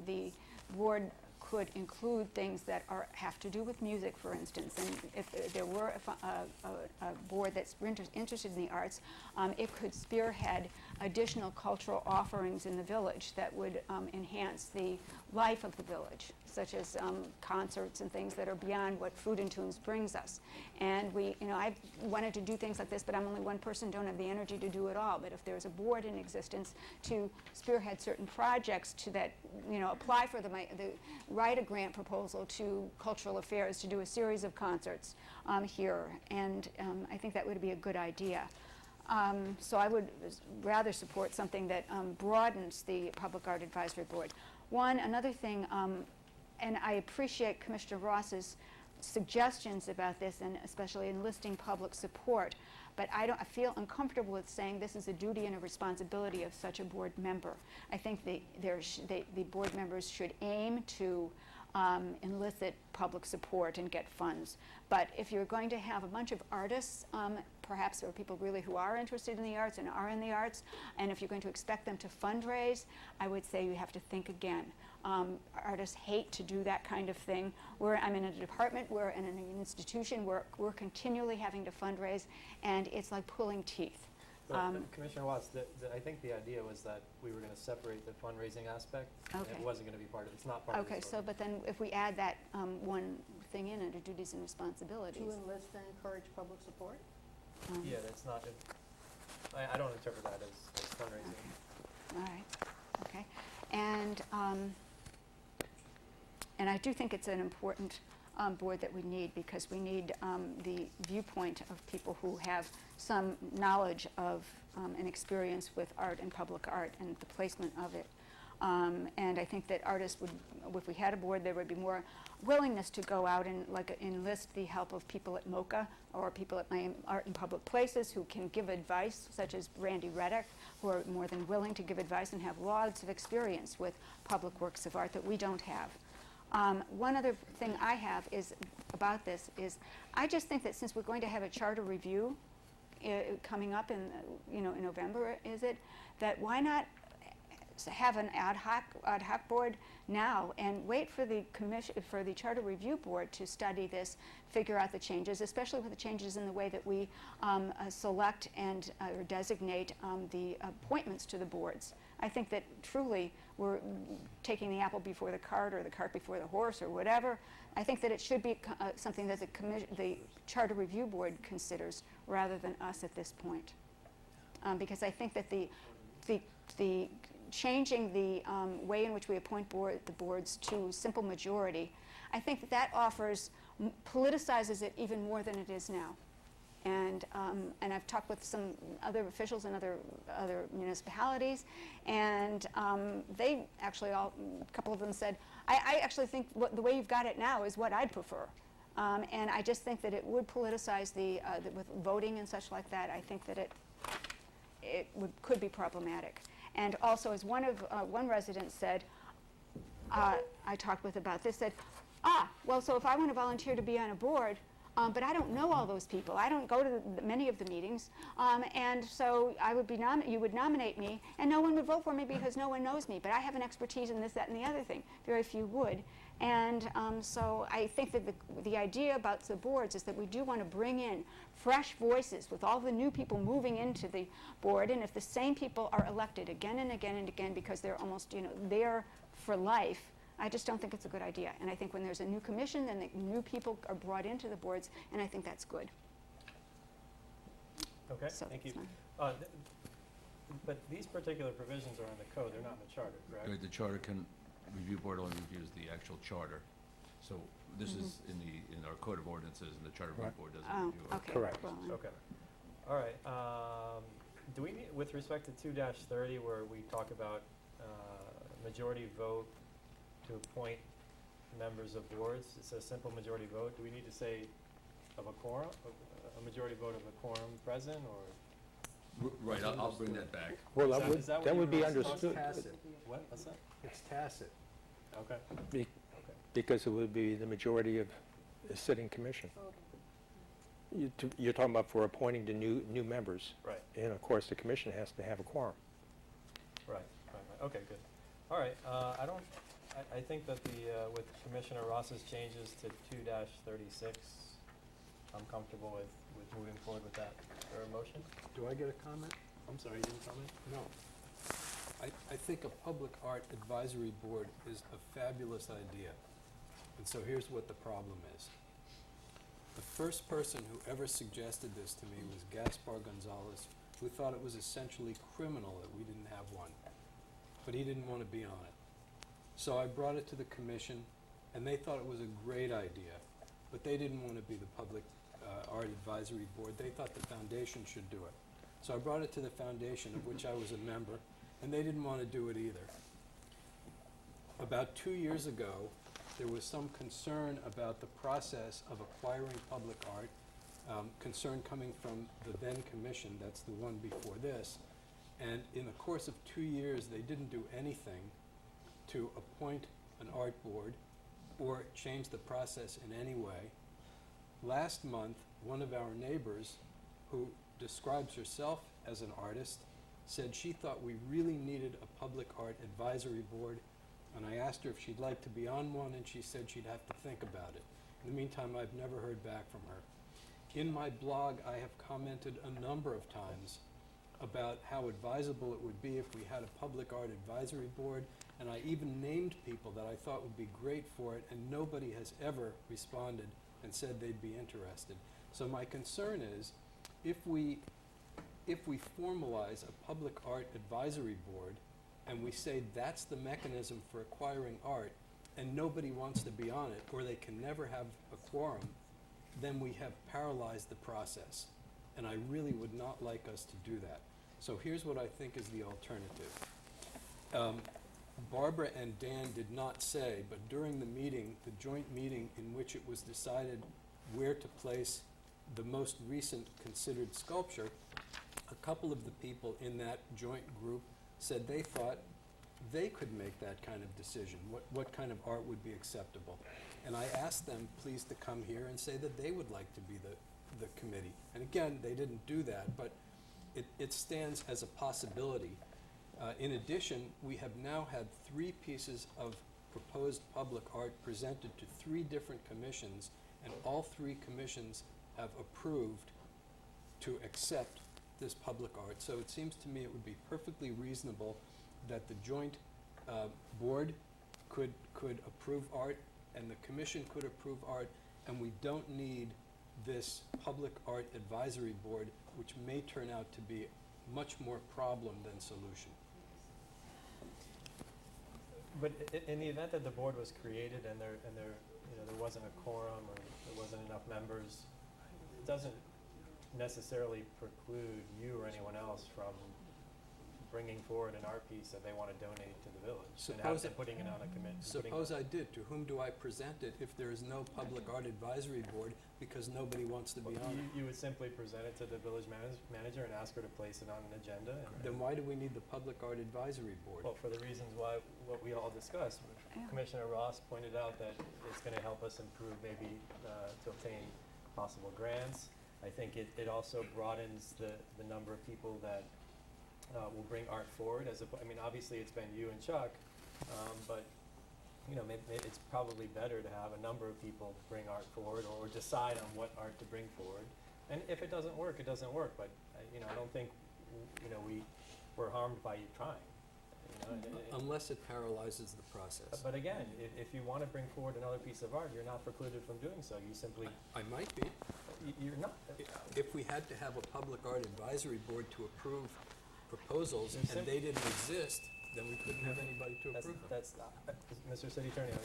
the board could include things that have to do with music, for instance. And if there were a board that's interested in the arts, it could spearhead additional cultural offerings in the village that would enhance the life of the village, such as concerts and things that are beyond what Food and Tunes brings us. And I've wanted to do things like this, but I'm only one person, don't have the energy to do it all. But if there's a board in existence to spearhead certain projects, to that, apply for write a grant proposal to Cultural Affairs to do a series of concerts here, and I think that would be a good idea. So I would rather support something that broadens the Public Art Advisory Board. Another thing, and I appreciate Commissioner Ross's suggestions about this, and especially enlisting public support, but I feel uncomfortable with saying this is a duty and a responsibility of such a board member. I think the board members should aim to elicit public support and get funds. But if you're going to have a bunch of artists, perhaps, or people really who are interested in the arts and are in the arts, and if you're going to expect them to fundraise, I would say you have to think again. Artists hate to do that kind of thing. I'm in a department, we're in an institution where we're continually having to fundraise, and it's like pulling teeth. But Commissioner Watts, I think the idea was that we were going to separate the fundraising aspect, and it wasn't going to be part of it. It's not part of it. Okay, so but then if we add that one thing in under duties and responsibilities. To enlist and encourage public support? Yeah, that's not, I don't interpret that as fundraising. All right, okay. And I do think it's an important board that we need, because we need the viewpoint of people who have some knowledge of and experience with art and public art and the placement of it. And I think that artists would, if we had a board, there would be more willingness to go out and enlist the help of people at MoCA or people at my Art in Public Places who can give advice, such as Randy Reddick, who are more than willing to give advice and have lots of experience with public works of art that we don't have. One other thing I have is about this is I just think that since we're going to have a charter review coming up in in November, is it, that why not have an ad hoc board now and wait for the charter review board to study this, figure out the changes, especially with the changes in the way that we select and or designate the appointments to the boards. I think that truly we're taking the apple before the cart, or the cart before the horse, or whatever. I think that it should be something that the charter review board considers rather than us at this point, because I think that the changing the way in which we appoint the boards to simple majority, I think that offers, politicizes it even more than it is now. And I've talked with some other officials in other municipalities, and they actually a couple of them said, I actually think the way you've got it now is what I'd prefer. And I just think that it would politicize with voting and such like that. I think that it could be problematic. And also, as one resident said, I talked with about this, said, well, so if I want to volunteer to be on a board, but I don't know all those people. I don't go to many of the meetings, and so you would nominate me, and no one would vote for me because no one knows me. But I have an expertise in this, that, and the other thing. Very few would, and so I think that the idea about the boards is that we do want to bring in fresh voices with all the new people moving into the board, and if the same people are elected again and again and again because they're almost there for life, I just don't think it's a good idea. And I think when there's a new commission, then the new people are brought into the boards, and I think that's good. Okay, So thank you. that's But these particular provisions are in the code, they're not in the charter, correct? The charter review board only reviews the actual charter. So this is in our code of ordinances, and the charter review board doesn't review it. Okay. Correct. Well, Okay. All right. Do we need, with respect to 2-30, where we talk about majority vote to appoint members of boards, it's a simple majority vote. Do we need to say of a quorum, a majority vote of a quorum present, or? Right, I'll bring that back. Well, Is that what that you would be were- understood, Tacit. What? What's that? It's tacit. Okay. because it would be the majority of the sitting commission. You're talking about for appointing the new members. Right. And of course, the commission has to have a quorum. Right. Okay, good. All right. I think that with Commissioner Ross's changes to 2-36, I'm comfortable with moving forward with that. Is there a motion? Do I get a comment? I'm sorry, you didn't comment? No. I think a public art advisory board is a fabulous idea. And so here's what the problem is. The first person who ever suggested this to me was Gaspar Gonzalez, who thought it was essentially criminal that we didn't have one. But he didn't want to be on it. So I brought it to the commission, and they thought it was a great idea, but they didn't want to be the public art advisory board. They thought the foundation should do it. So I brought it to the foundation, of which I was a member, and they didn't want to do it either. About 2 years ago, there was some concern about the process of acquiring public art, concern coming from the then commission, that's the one before this, and in the course of 2 years, they didn't do anything to appoint an art board or change the process in any way. Last month, one of our neighbors, who describes herself as an artist, said she thought we really needed a public art advisory board, and I asked her if she'd like to be on one, and she said she'd have to think about it. In the meantime, I've never heard back from her. In my blog, I have commented a number of times about how advisable it would be if we had a public art advisory board, and I even named people that I thought would be great for it, and nobody has ever responded and said they'd be interested. So my concern is, if we formalize a public art advisory board, and we say that's the mechanism for acquiring art, and nobody wants to be on it, or they can never have a quorum, then we have paralyzed the process. And I really would not like us to do that. So here's what I think is the alternative. Barbara and Dan did not say, but during the meeting, the joint meeting in which it was decided where to place the most recent considered sculpture, a couple of the people in that joint group said they thought they could make that kind of decision, what kind of art would be acceptable. And I asked them please to come here and say that they would like to be the committee. And again, they didn't do that, but it stands as a possibility. In addition, we have now had 3 pieces of proposed public art presented to 3 different commissions, and all 3 commissions have approved to accept this public art. So it seems to me it would be perfectly reasonable that the joint board could approve art, and the commission could approve art, and we don't need this public art advisory board, which may turn out to be much more problem than solution. But in the event that the board was created and there wasn't a quorum or there wasn't enough members, it doesn't necessarily preclude you or anyone else from bringing forward an art piece that they want to donate to the village and putting it on a committee. Suppose I did. To whom do I present it if there is no public art advisory board because nobody wants to be on it? You would simply present it to the village manager and ask her to place it on an agenda. Then why do we need the public art advisory board? Well, for the reasons what we all discussed. Commissioner Ross pointed out that it's going to help us improve maybe to obtain possible grants. I think it also broadens the number of people that will bring art forward. I mean, obviously it's been you and Chuck, but maybe it's probably better to have a number of people bring art forward or decide on what art to bring forward. And if it doesn't work, it doesn't work. But I don't think we're harmed by you trying. Unless it paralyzes the process. But again, if you want to bring forward another piece of art, you're not precluded from doing so. You simply I might be. You're not. If we had to have a public art advisory board to approve proposals and they didn't exist, then we couldn't have anybody to approve them. That's Mr. City Attorney. I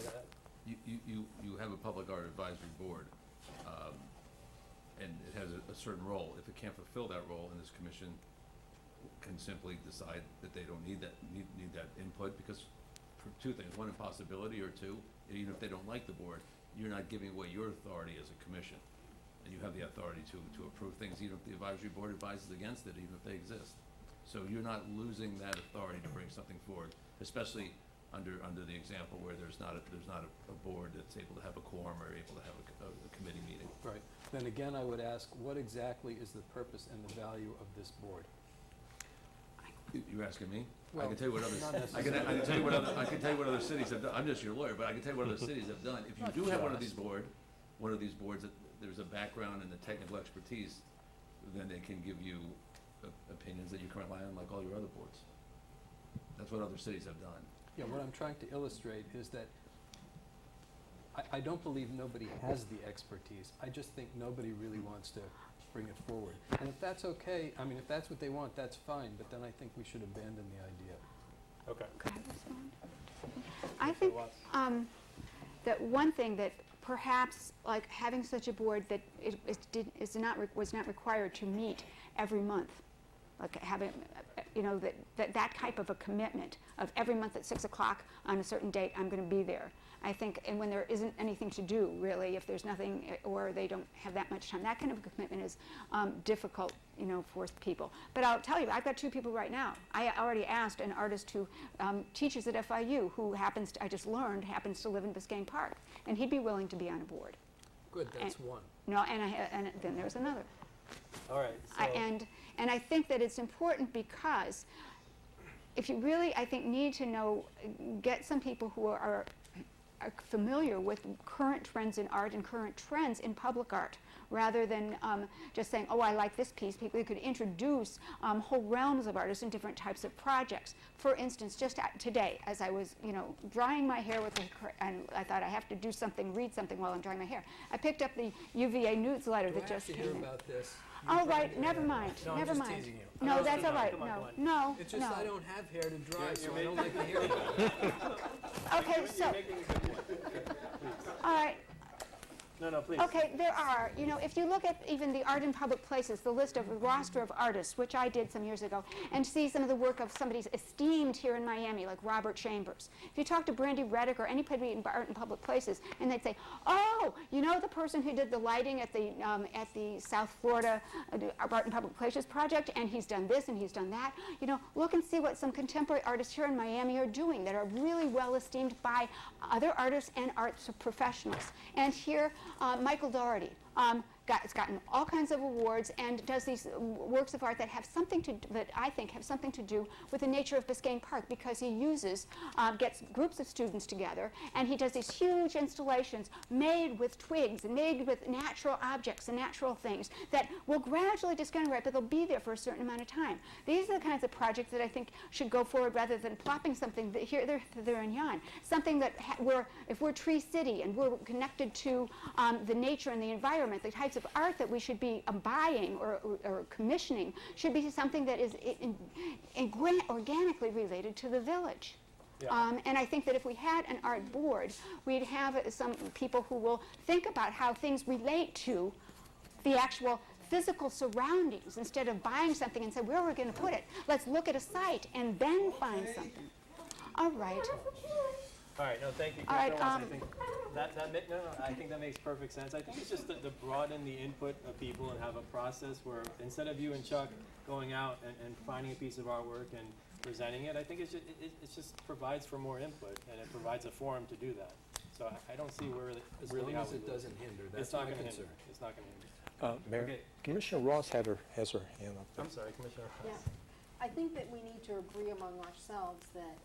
mean, You have a public art advisory board, and it has a certain role. If it can't fulfill that role, and this commission can simply decide that they don't need that input, because for 2 things: 1, impossibility, or 2, even if they don't like the board, you're not giving away your authority as a commission, and you have the authority to approve things even if the advisory board advises against it, even if they exist. So you're not losing that authority to bring something forward, especially under the example where there's not a board that's able to have a quorum or able to have a committee meeting. Right. Then again, I would ask, what exactly is the purpose and the value of this board? You're asking me? Well, I can tell you what others. not I can tell you what other cities have done. I'm just your lawyer, but I can tell you what other cities have done. If you do have one of these boards that there's a background in the technical expertise, then they can give you opinions that you can rely on, like all your other boards. That's what other cities have done. Yeah, what I'm trying to illustrate is that I don't believe nobody has the expertise. I just think nobody really wants to bring it forward. And if that's okay, I mean, if that's what they want, that's fine, but then I think we should abandon the idea. Okay. Could I respond? I think that one thing that perhaps, like having such a board that was not required to meet every month, like having, that type of a commitment of every month at 6 o'clock on a certain date, I'm going to be there. I think, and when there isn't anything to do, really, if there's nothing, or they don't have that much time, that kind of a commitment is difficult, for people. But I'll tell you, I've got 2 people right now. I already asked an artist who teaches at FIU, who happens to, I just learned, happens to live in Biscayne Park, and he'd be willing to be on a board. Good, that's one. No, and then there's another. All right. So And I think that it's important because if you really, I think, need to know, get some people who are familiar with current trends in art and current trends in public art, rather than just saying, oh, I like this piece. People could introduce whole realms of artists and different types of projects. For instance, just today, as I was, drying my hair with and I thought I have to do something, read something while I'm drying my hair. I picked up the UVA newsletter that just came in. Do I have to hear about this? Oh, right, never mind, No, never I'm just mind. teasing you. No, that's all right, come on, no, come on. no, It's just no. I don't have hair to dry, You're so I don't like to hear about it. Okay, so, You're making a good point. all right. No, please. Okay, there are, if you look at even the art in public places, the list of a roster of artists, which I did some years ago, and see some of the work of somebody esteemed here in Miami, like Robert Chambers. If you talk to Brandy Reddick or anybody in art in public places, and they'd say, oh, the person who did the lighting at the South Florida Art in Public Places project, and he's done this and he's done that. Look and see what some contemporary artists here in Miami are doing that are really well esteemed by other artists and arts professionals. And here, Michael Dougherty has gotten all kinds of awards and does these works of art that have something to that I think have something to do with the nature of Biscayne Park, because he gets groups of students together and he does these huge installations made with twigs and made with natural objects and natural things that will gradually disintegrate, but they'll be there for a certain amount of time. These are the kinds of projects that I think should go forward rather than plopping something here, there, and yon. Something that if we're Tree City and we're connected to the nature and the environment, the types of art that we should be buying or commissioning should be something that is organically related to the village. Yeah. And I think that if we had an art board, we'd have some people who will think about how things relate to the actual physical surroundings instead of buying something and say, where are we going to put it? Let's look at a site and then find something. All right. All right, no, thank you, All right, Commissioner Watson. I think I think that makes perfect sense. I think it's just to broaden the input of people and have a process where instead of you and Chuck going out and finding a piece of artwork and presenting it, I think it just provides for more input and it provides a forum to do that. So I don't see where As really long how as we it would. doesn't hinder, It's that's not my gonna concern. hinder. It's not going to hinder. Mayor, Okay. Commissioner Ross has her hand up there. I'm sorry, Commissioner Yeah, Ross. I think that we need to agree among ourselves that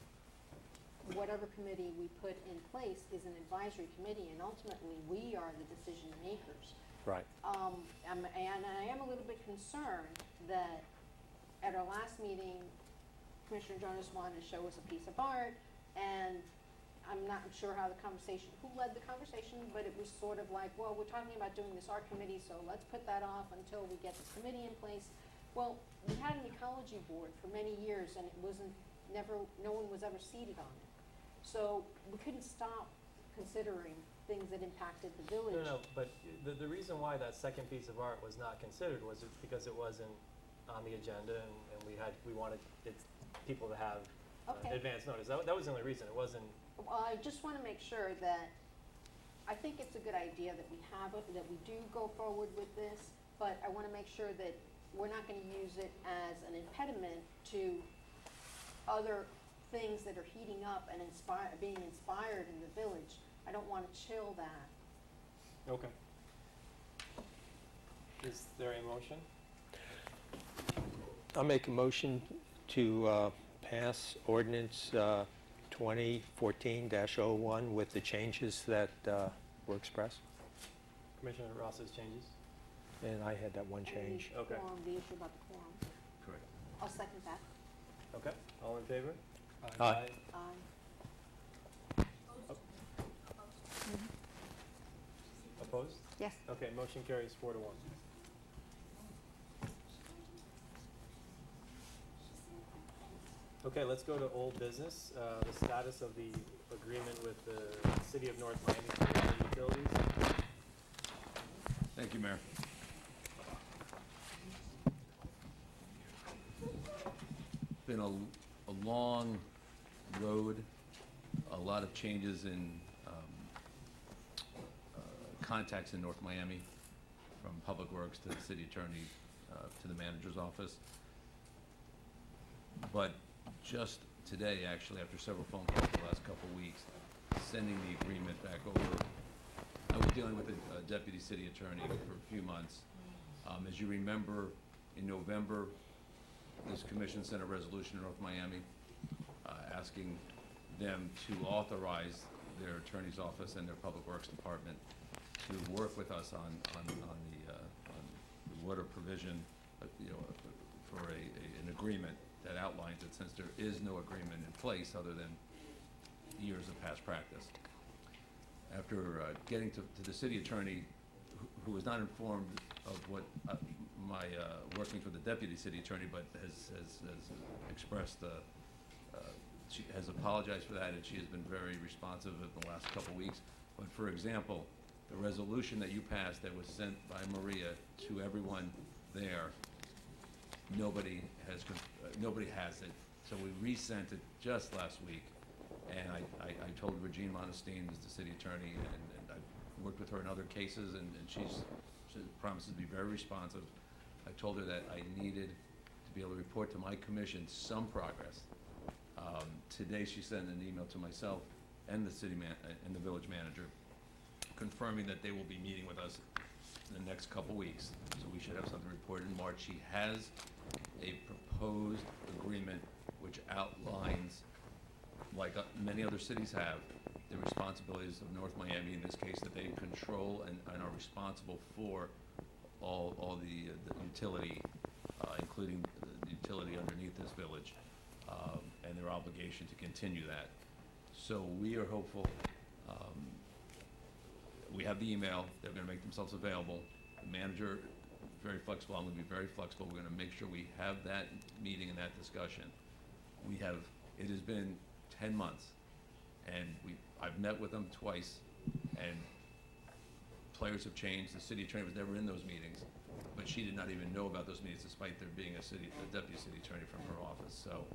whatever committee we put in place is an advisory committee, and ultimately, we are the decision makers. Right. And I am a little bit concerned that at our last meeting, Commissioner Jonas wanted to show us a piece of art, and I'm not sure how who led the conversation, but it was sort of like, well, we're talking about doing this art committee, so let's put that off until we get this committee in place. Well, we had an ecology board for many years, and it no one was ever seated on it. So we couldn't stop considering things that impacted the village. No, but the reason why that second piece of art was not considered was because it wasn't on the agenda, and we wanted people to have Okay. advance notice. That was the only reason. It wasn't. Well, I just want to make sure that, I think it's a good idea that we have it, that we do go forward with this, but I want to make sure that we're not going to use it as an impediment to other things that are heating up and being inspired in the village. I don't want to chill that. Okay. Is there a motion? I'll make a motion to pass ordinance 2014-01 with the changes that were expressed. Commissioner Ross's changes? And I had that one change. And the Okay. quorum, the issue about the quorum. Correct. I'll second that. Okay. All in favor? Aye. Opposed? Yes. Okay, motion carries 4-1. Okay, let's go to old business, the status of the agreement with the City of North Miami for water utilities. Thank you, Mayor. been a long road, a lot of changes in contacts in North Miami, from Public Works to the city attorney to the manager's office. But just today, actually, after several phone calls the last couple of weeks, sending the agreement back over. I was dealing with a deputy city attorney for a few months. As you remember, in November, this commission sent a resolution to North Miami asking them to authorize their attorney's office and their public works department to work with us on the water provision, for an agreement that outlines it, since there is no agreement in place other than years of past practice. After getting to the city attorney, who was not informed of what my working for the deputy city attorney, but has expressed, she has apologized for that, and she has been very responsive in the last couple of weeks. But for example, the resolution that you passed that was sent by Maria to everyone there, nobody has it. So we resent it just last week, and I told Regine Monestein, who's the city attorney, and I've worked with her in other cases, and she promises to be very responsive. I told her that I needed to be able to report to my commission some progress. Today she sent an email to myself and the and the village manager, confirming that they will be meeting with us in the next couple weeks. So we should have something reported in March. She has a proposed agreement which outlines, like many other cities have, the responsibilities of North Miami, in this case, that they control and are responsible for all the utility, including the utility underneath this village, and their obligation to continue that. So we are hopeful. We have the email. They're going to make themselves available. The manager, very flexible. I'm going to be very flexible. We're going to make sure we have that meeting and that discussion. It has been 10 months, and I've met with them twice, and players have changed. The city attorney was never in those meetings, but she did not even know about those meetings, despite there being a deputy city attorney from her office. So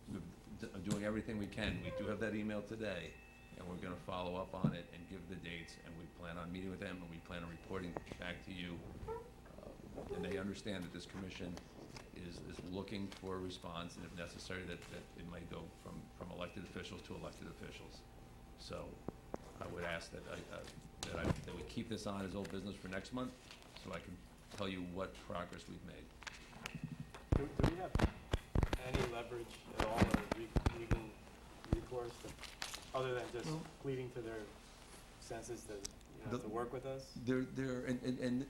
we're doing everything we can. We do have that email today, and we're going to follow up on it and give the dates, and we plan on meeting with them, and we plan on reporting back to you. And they understand that this commission is looking for a response, and if necessary, that it might go from elected officials to elected officials. So I would ask that we keep this on as old business for next month, so I can tell you what progress we've made. Do we have any leverage at all, or legal recourse, other than just pleading to their senses to work with us? And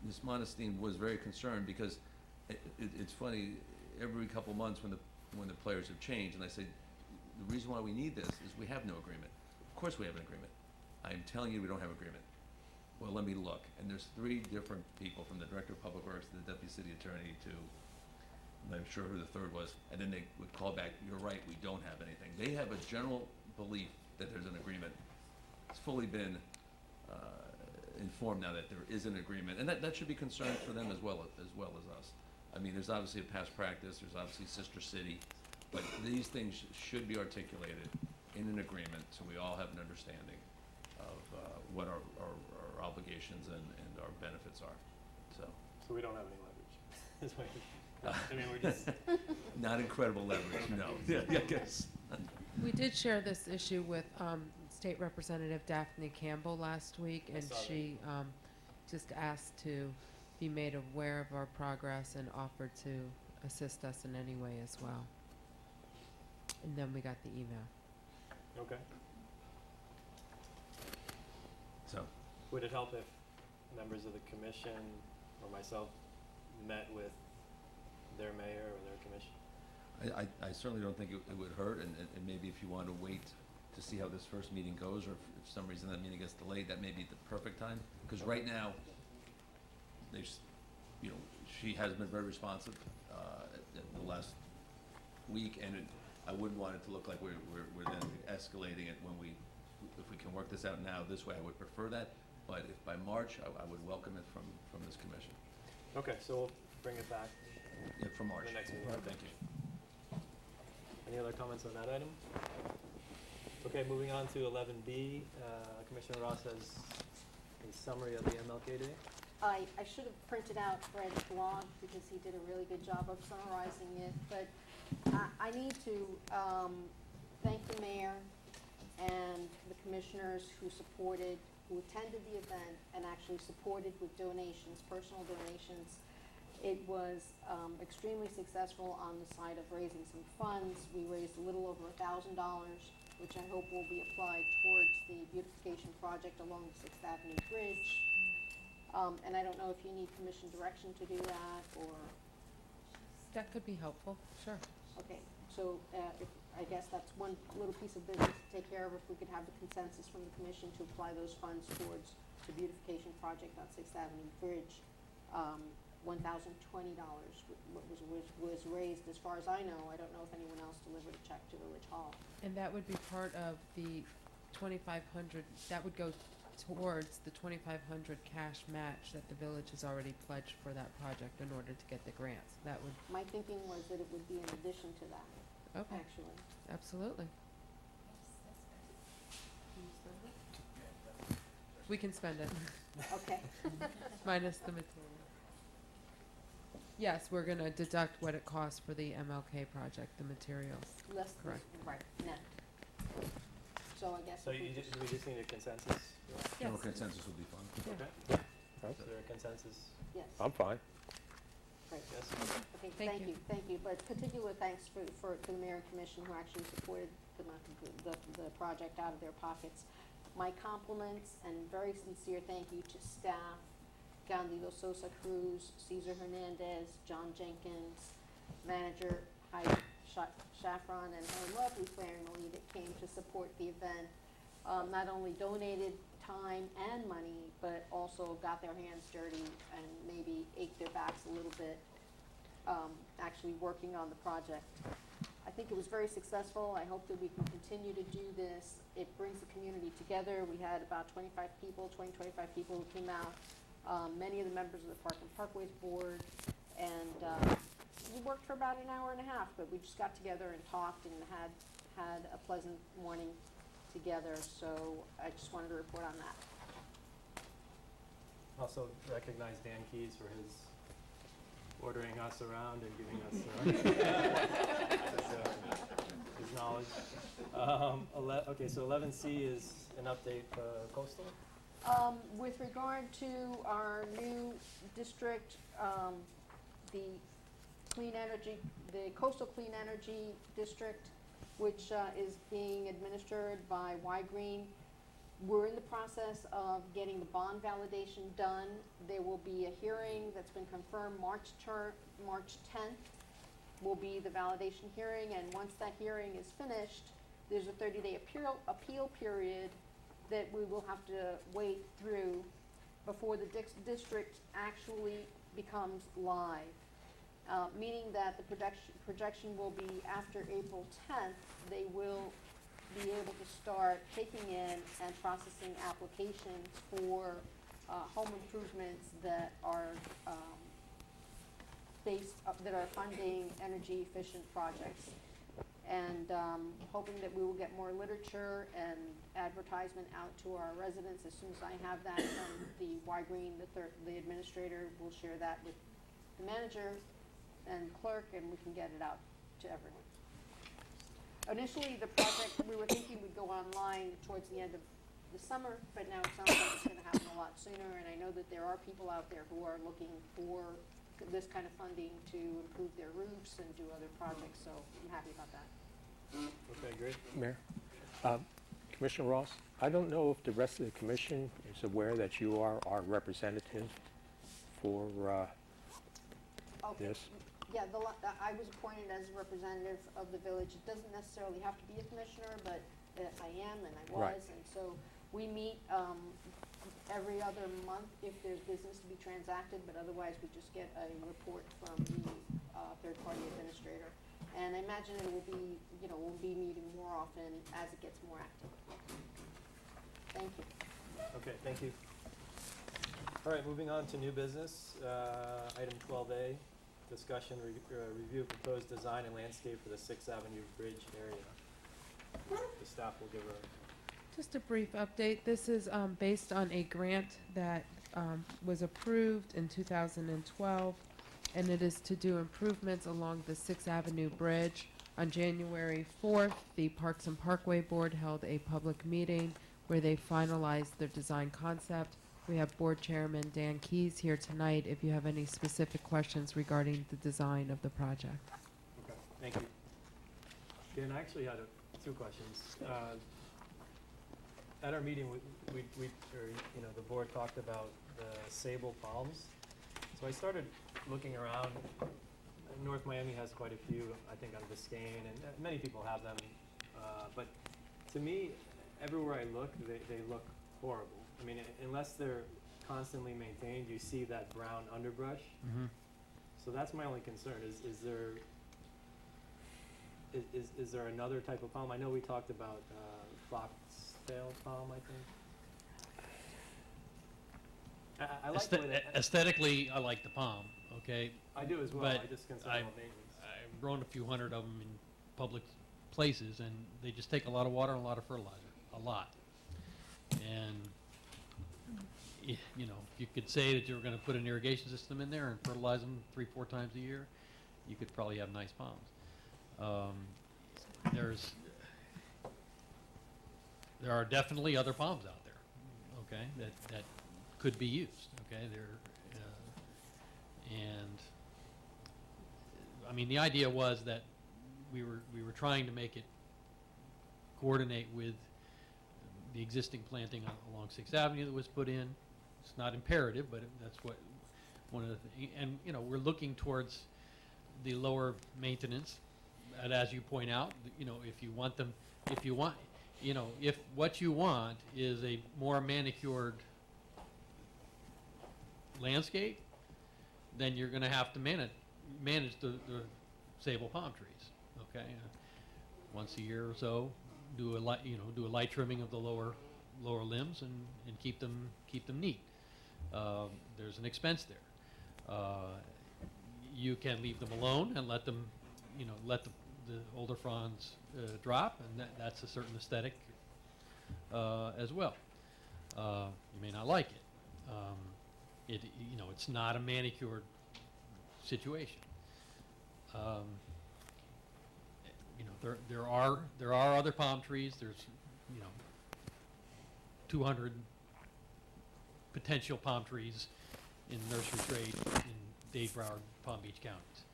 Ms. Monestein was very concerned, because it's funny, every couple months when the players have changed, and I say, the reason why we need this is we have no agreement. Of course we have an agreement. I'm telling you we don't have agreement. Well, let me look. And there's 3 different people, from the Director of Public Works to the Deputy City Attorney to, I'm not sure who the third was, and then they would call back, you're right, we don't have anything. They have a general belief that there's an agreement. It's fully been informed now that there is an agreement, and that should be concerned for them as well as us. I mean, there's obviously a past practice, there's obviously sister city, but these things should be articulated in an agreement, so we all have an understanding of what our obligations and our benefits are. So we don't have any leverage. Is what I mean, we're just not incredible leverage, no. Yeah, I guess. We did share this issue with State Representative Daphne Campbell last week, and she just asked to be made aware of our progress and offered to assist us in any way as well. And then we got the email. Okay. So, would it help if members of the commission or myself met with their mayor or their commission? I certainly don't think it would hurt, and maybe if you want to wait to see how this first meeting goes, or if for some reason that meeting gets delayed, that may be the perfect time. Because right now, she has been very responsive the last week, and I wouldn't want it to look like we're then escalating it when if we can work this out now this way, I would prefer that. But if by March, I would welcome it from this commission. Okay, so bring it back Yeah, for March. the next meeting. Right, thank you. Any other comments on that item? Okay, moving on to 11B. Commissioner Ross has a summary of the MLK Day. I should have printed out Fred's blog because he did a really good job of summarizing it, but I need to thank the mayor and the commissioners who attended the event and actually supported with donations, personal donations. It was extremely successful on the side of raising some funds. We raised a little over $1,000, which I hope will be applied towards the beautification project along the 6th Avenue Bridge. And I don't know if you need commission direction to do that, or, That could be helpful, sure. okay, so I guess that's one little piece of business to take care of, if we could have the consensus from the commission to apply those funds towards the beautification project on 6th Avenue Bridge. $1,020 was raised, as far as I know. I don't know if anyone else delivered a check to Village Hall. And that would be part of the 2,500, that would go towards the 2,500 cash match that the village has already pledged for that project in order to get the grants. That would, My thinking was that it would be in addition to that, okay, actually. absolutely. We can spend it. Okay. Minus the material. Yes, we're gonna deduct what it costs for the MLK project, the materials. Less than, Correct. right, net. So I guess. So if we do we just need a consensus? General consensus would be fine. Yeah. Is there a consensus? Yes. I'm fine. Great. Yes? Okay, Thank you. thank you. But particular thanks to the mayor and commission who actually supported the project out of their pockets. My compliments and very sincere thank you to staff, Candido Sosa Cruz, Cesar Hernandez, John Jenkins, manager Heidi Shafron, and her lovely family that came to support the event. Not only donated time and money, but also got their hands dirty and maybe ached their backs a little bit, actually working on the project. I think it was very successful. I hope that we can continue to do this. It brings the community together. We had about 25 people who came out, many of the members of the Park and Parkways Board, and we worked for about an hour and a half, but we just got together and talked and had a pleasant morning together, so I just wanted to report on that. Also recognize Dan Keys for his ordering us around and giving us his knowledge. Okay, so 11C is an update coastal. With regard to our new district, the Coastal Clean Energy District, which is being administered by Y-Green, we're in the process of getting the bond validation done. There will be a hearing that's been confirmed, March 10th will be the validation hearing, and once that hearing is finished, there's a 30-day appeal period that we will have to wait through before the district actually becomes live. Meaning that the projection will be after April 10th, they will be able to start taking in and processing applications for home improvements that are that are funding energy efficient projects. And hoping that we will get more literature and advertisement out to our residents. As soon as I have that from the Y-Green, the administrator will share that with the manager and clerk, and we can get it out to everyone. Initially, the project, we were thinking would go online towards the end of the summer, but now it sounds like it's going to happen a lot sooner, and I know that there are people out there who are looking for this kind of funding to improve their roofs and do other projects, so I'm happy about that. Okay, great. Mayor? Commissioner Ross, I don't know if the rest of the commission is aware that you are our representative for Okay. this. Yeah, I was appointed as a representative of the village. It doesn't necessarily have to be a commissioner, but I am and I was. Right. And so we meet every other month if there's business to be transacted, but otherwise we just get a report from the third-party administrator. And I imagine it will be, we'll be meeting more often as it gets more active. Thank you. Okay, thank you. All right, moving on to new business. Item 12A, discussion, review proposed design and landscape for the 6th Avenue Bridge area. The staff will give a Just a brief update. This is based on a grant that was approved in 2012, and it is to do improvements along the 6th Avenue Bridge. On January 4th, the Parks and Parkway Board held a public meeting where they finalized their design concept. We have Board Chairman Dan Keys here tonight if you have any specific questions regarding the design of the project. Okay, thank you. Yeah, and I actually had two questions. At our meeting, the board talked about the sable palms. So I started looking around. North Miami has quite a few, I think, on Biscayne, and many people have them. But to me, everywhere I look, they look horrible. I mean, unless they're constantly maintained, you see that brown underbrush. Mm-hmm. So that's my only concern. Is there another type of palm? I know we talked about foxtail palm, I think. I like the way that Aesthetically, I like the palm, okay? I do as well. But I just consider I've all maintenance. grown a few hundred of them in public places, and they just take a lot of water and a lot of fertilizer, a lot. And you could say that you were going to put an irrigation system in there and fertilize them 3-4 times a year, you could probably have nice palms. There are definitely other palms out there, okay, that could be used, okay. And I mean, the idea was that we were trying to make it coordinate with the existing planting along 6th Avenue that was put in. It's not imperative, but that's what one of the and we're looking towards the lower maintenance. And as you point out, if what you want is a more manicured landscape, then you're going to have to manage the sable palm trees. Okay, once a year or so, do a light trimming of the lower limbs and keep them neat. There's an expense there. You can leave them alone and let them, let the older fronds drop, and that's a certain aesthetic as well. You may not like it. It's not a manicured situation. There are other palm trees. There's 200 potential palm trees in nursery trade in Dade, Broward, Palm Beach counties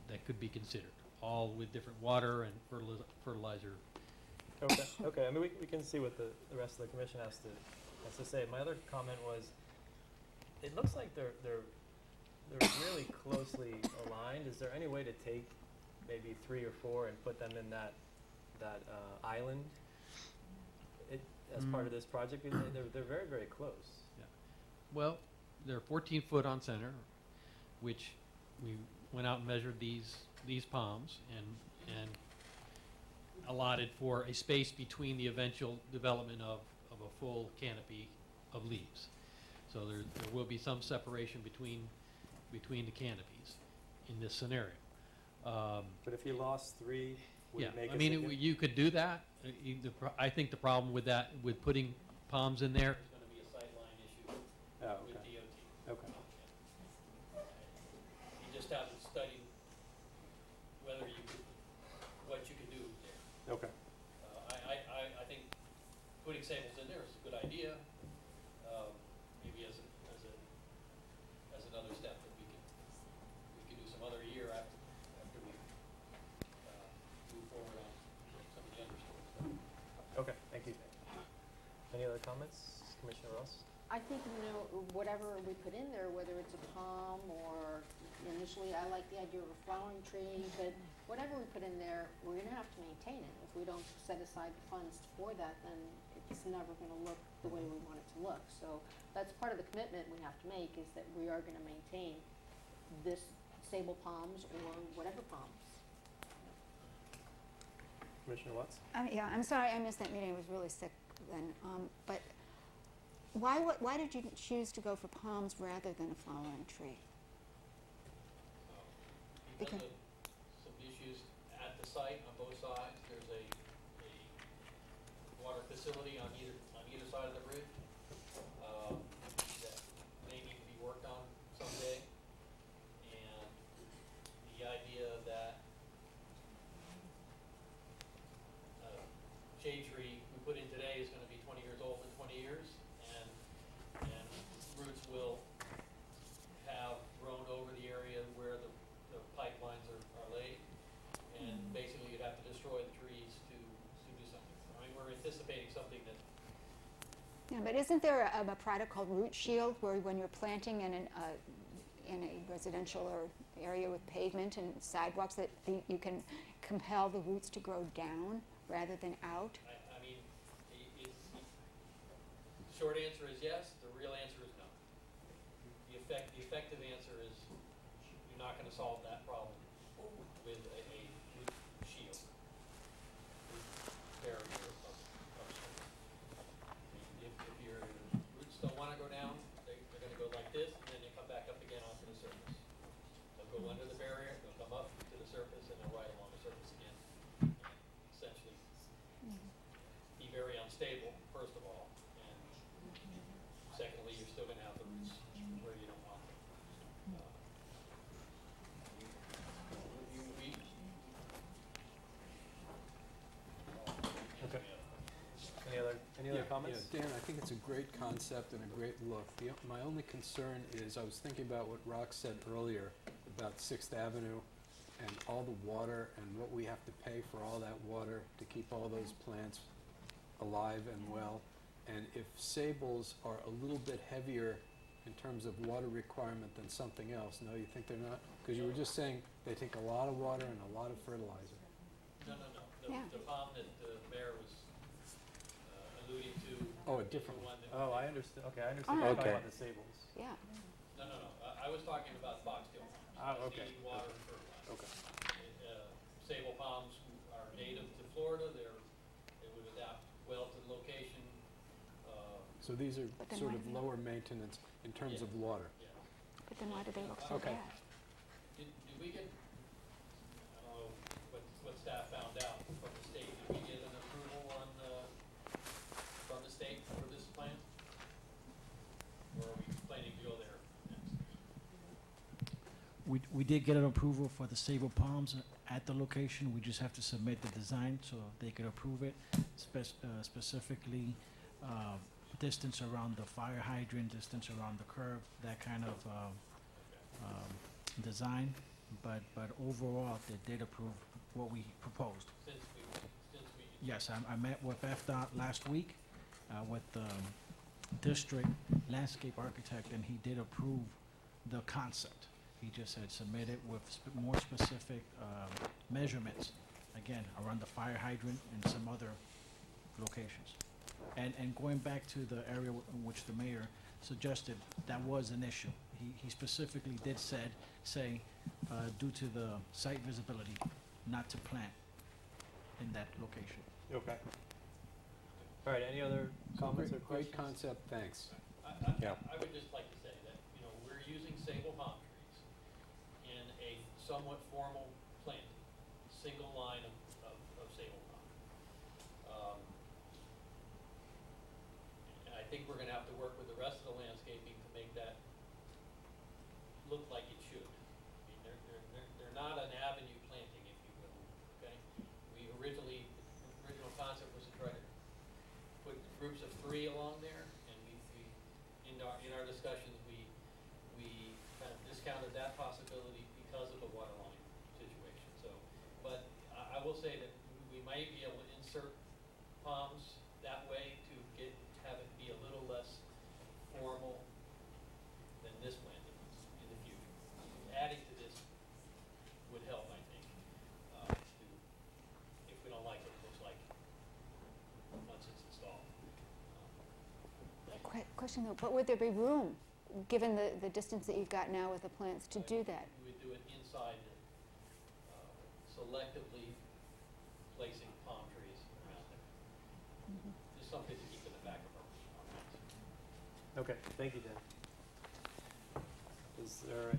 that could be considered, all with different water and fertilizer. Okay. I mean, we can see what the rest of the commission has to say. My other comment was, it looks like they're really closely aligned. Is there any way to take maybe 3 or 4 and put them in that island as part of this project? They're very, very close. Yeah. Well, they're 14 foot on center, which we went out and measured these palms and allotted for a space between the eventual development of a full canopy of leaves. So there will be some separation between the canopies in this scenario. But if you lost 3, would Yeah, it make I mean, you could do that. I think the problem with that, with putting palms in there, is going to be a sightline issue with DOT. Okay. You just haven't studied what you could do there. Okay. I think putting sables in there is a good idea. Maybe as another step that we could do some other year after we move forward on some of the understory. Okay, thank you. Any other comments, Commissioner Ross? I think, whatever we put in there, whether it's a palm or initially, I like the idea of a flowering tree, but whatever we put in there, we're gonna have to maintain it. If we don't set aside the funds for that, then it's never gonna look the way we want it to look. So that's part of the commitment we have to make, is that we are gonna maintain this sable palms or whatever palms. Commissioner Watts? Yeah, I'm sorry I missed that meeting. I was really sick then. But why did you choose to go for palms rather than a flowering tree? Because of some issues at the site on both sides. There's a water facility on either side of the bridge that may need to be worked on someday. And the idea that shade tree we put in today is going to be 20 years old in 20 years, and roots will have grown over the area where the pipelines are laid, and basically you'd have to destroy the trees to do something. I mean, we're anticipating something that. Yeah, but isn't there a product called root shield where when you're planting in a residential or area with pavement and sidewalks that you can compel the roots to grow down rather than out? I mean, the short answer is yes. The real answer is no. The effective answer is you're not going to solve that problem with a root shield, root barrier of sorts. If your roots don't want to go down, they're going to go like this, and then they come back up again onto the surface. They'll go under the barrier, they'll come up to the surface, and they'll ride along the surface again. And essentially, be very unstable, first of all, and secondly, you're still going to have the roots where you don't want them. Okay. Any other comments? Yeah, Dan, I think it's a great concept and a great look. My only concern is I was thinking about what Rox said earlier about 6th Avenue and all the water and what we have to pay for all that water to keep all those plants alive and well. And if sables are a little bit heavier in terms of water requirement than something else, no, you think they're not? Because you were just saying they take a lot of water and a lot of fertilizer. No. The palm that the mayor was alluding to. Oh, a different one. Oh, I understand. Okay, I understand. Oh. You're talking Okay. about the sables. Yeah. No. I was talking about foxtail palms. Okay. Need water and fertilizer. Okay. Sable palms are native to Florida. They would adapt well to the location. So these are But then sort why of do they- lower maintenance in terms of water. Yeah. But then why do they look so Okay. bad? Did we get, I don't know what staff found out from the state, did we get an approval from the state for this plan? Or are we planning to go there next? We did get an approval for the sable palms at the location. We just have to submit the design so they could approve it, specifically distance around the fire hydrant, distance around the curb, that kind of design. But overall, they did approve what we proposed. Since we. Yes, I met with FDOT last week with the district landscape architect, and he did approve the concept. He just said submit it with more specific measurements, again, around the fire hydrant and some other locations. And going back to the area in which the mayor suggested, that was an issue. He specifically did say, due to the site visibility, not to plant in that location. Okay. All right, any other comments or Great questions? concept, thanks. I would just like to say that, we're using sable palm trees in a somewhat formal planting, single line of sable palm. And I think we're gonna have to work with the rest of the landscaping to make that look like it should. I mean, they're not an avenue planting, if you will, okay? The original concept was to try to put groups of 3 along there, and in our discussions, we kind of discounted that possibility because of the water line situation. So, but I will say that we might be able to insert palms that way to have it be a little less formal than this planting in the future. Adding to this would help, I think, if we don't like what it looks like once it's installed. Question though, but would there be room, given the distance that you've got now with the plants, to do that? We would do it inside, selectively placing palm trees around there. Just something to keep in the back of our minds. Okay, thank you, Dan. Is there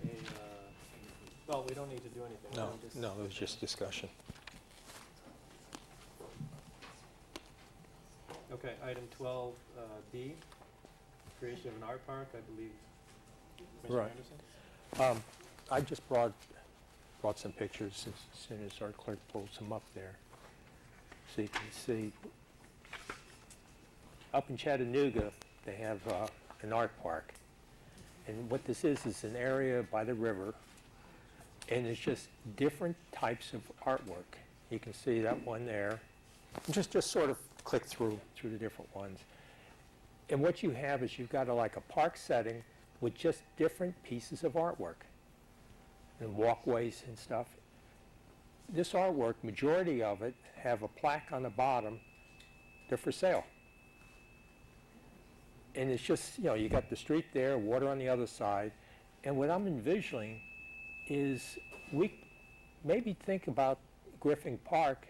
Well, we don't need to do anything. No, we just- no, it was just discussion. Okay, item 12, D, creation of an art park, I believe. Commissioner Right. Anderson? I just brought some pictures as soon as our clerk pulls them up there. So you can see, up in Chattanooga, they have an art park. And what this is an area by the river, and it's just different types of artwork. You can see that one there. Just sort of click through the different ones. And what you have is you've got like a park setting with just different pieces of artwork and walkways and stuff. This artwork, majority of it, have a plaque on the bottom. They're for sale. And it's just, you got the street there, water on the other side. And what I'm envisioning is we maybe think about Griffin Park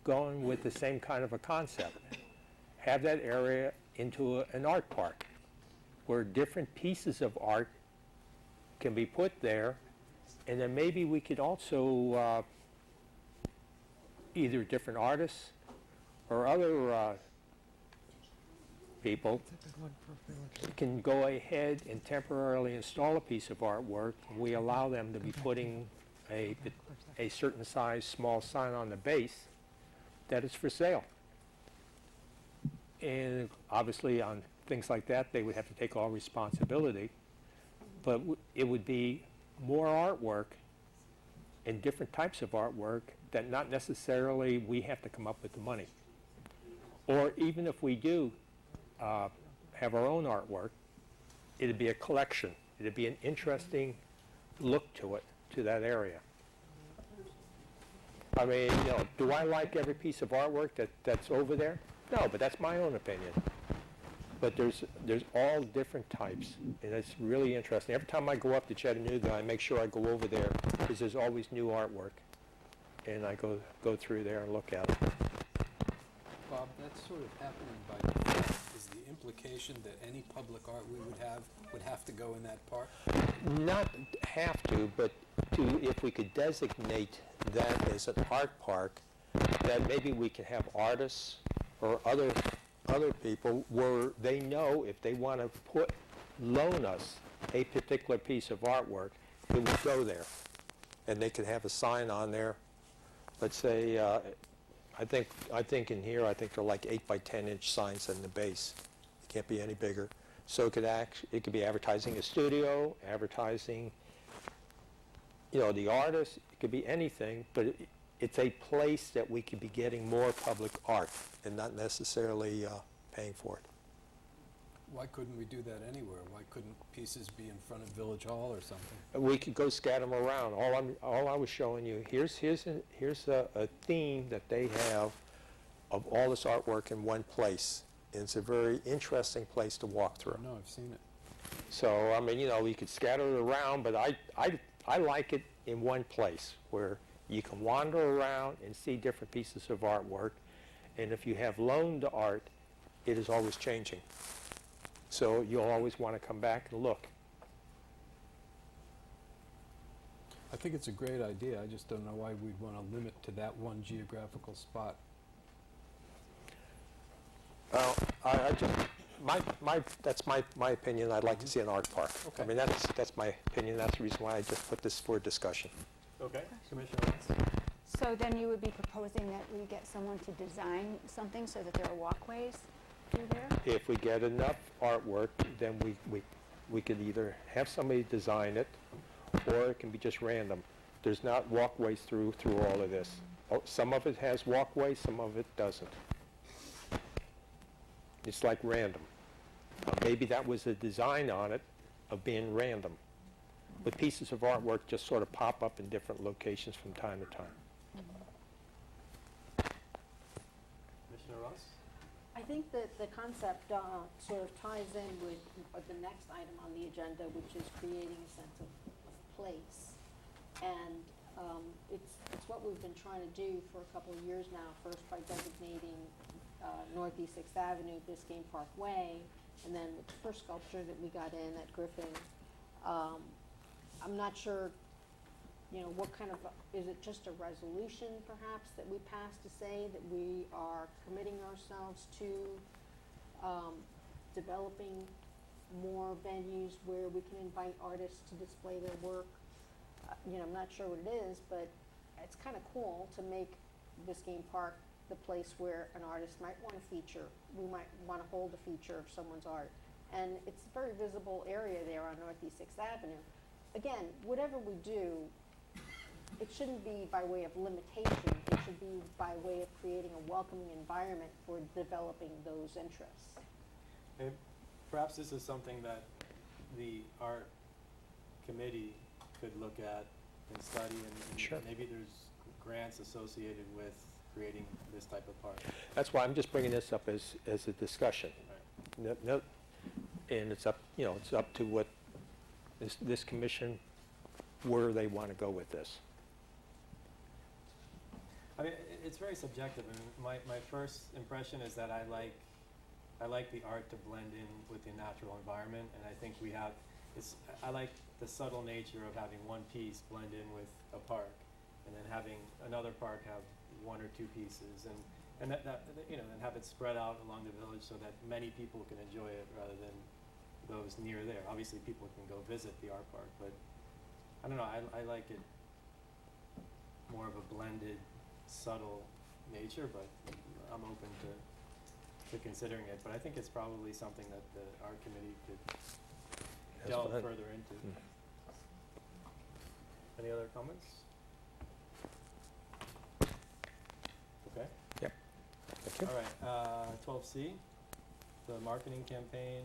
going with the same kind of a concept. Have that area into an art park where different pieces of art can be put there, and then maybe we could also either different artists or other people can go ahead and temporarily install a piece of artwork. We allow them to be putting a certain size small sign on the base that is for sale. And obviously on things like that, they would have to take all responsibility. But it would be more artwork and different types of artwork that not necessarily we have to come up with the money. Or even if we do have our own artwork, it'd be a collection. It'd be an interesting look to it, to that area. I mean, do I like every piece of artwork that's over there? No, but that's my own opinion. But there's all different types, and it's really interesting. Every time I go up to Chattanooga, I make sure I go over there because there's always new artwork, and I go through there and look at it. Bob, that's sort of happening by default. Is the implication that any public art we would have to go in that park? Not have to, but if we could designate that as an art park, that maybe we can have artists or other people where they know if they want to loan us a particular piece of artwork, it would go there. And they could have a sign on there. Let's say, I think in here, they're like 8 by 10 inch signs in the base. It can't be any bigger. So it could be advertising a studio, advertising, the artist. It could be anything, but it's a place that we could be getting more public art and not necessarily paying for it. Why couldn't we do that anywhere? Why couldn't pieces be in front of Village Hall or something? We could go scatter them around. All I was showing you, here's a theme that they have of all this artwork in one place. And it's a very interesting place to walk through. No, I've seen it. So, I mean, we could scatter it around, but I like it in one place where you can wander around and see different pieces of artwork. And if you have loaned art, it is always changing. So you'll always want to come back and look. I think it's a great idea. I just don't know why we'd want to limit to that one geographical spot. Well, that's my opinion. I'd like to see an art park. Okay. I mean, that's my opinion. That's the reason why I just put this for discussion. Okay, Commissioner Lance? So then you would be proposing that we get someone to design something so that there are walkways through there? If we get enough artwork, then we could either have somebody design it, or it can be just random. There's not walkways through all of this. Some of it has walkways, some of it doesn't. It's like random. Maybe that was the design on it of being random. But pieces of artwork just sort of pop up in different locations from time to time. Commissioner Ross? I think that the concept sort of ties in with the next item on the agenda, which is creating a sense of place. And it's what we've been trying to do for a couple of years now, first by designating Northeast 6th Avenue, Biscayne Parkway, and then with the first sculpture that we got in at Griffin. I'm not sure you know, what kind of, is it just a resolution perhaps that we pass to say that we are committing ourselves to developing more venues where we can invite artists to display their work? You know, I'm not sure what it is, but it's kind of cool to make Biscayne Park the place where an artist might want to feature. We might want to hold a feature of someone's art. And it's a very visible area there on Northeast 6th Avenue. Again, whatever we do, it shouldn't be by way of limitation. It should be by way of creating a welcoming environment for developing those interests. And perhaps this is something that the art committee could look at and study, and Sure. maybe there's grants associated with creating this type of park. That's why I'm just bringing this up as a discussion. No, and it's up, you know, it's up to what this commission, where they want to go with this. I mean, it's very subjective, and my first impression is that I like the art to blend in with the natural environment, and I think we have, I like the subtle nature of having one piece blend in with a park, and then having another park have one or two pieces, and that you know, and have it spread out along the village so that many people can enjoy it rather than those near there. Obviously, people can go visit the art park, but I don't know, I like it more of a blended, subtle nature, but I'm open to considering it. But I think it's probably something that the art committee could delve further into. Any other comments? Okay. Yep. Thank you. All right, 12C, the marketing campaign.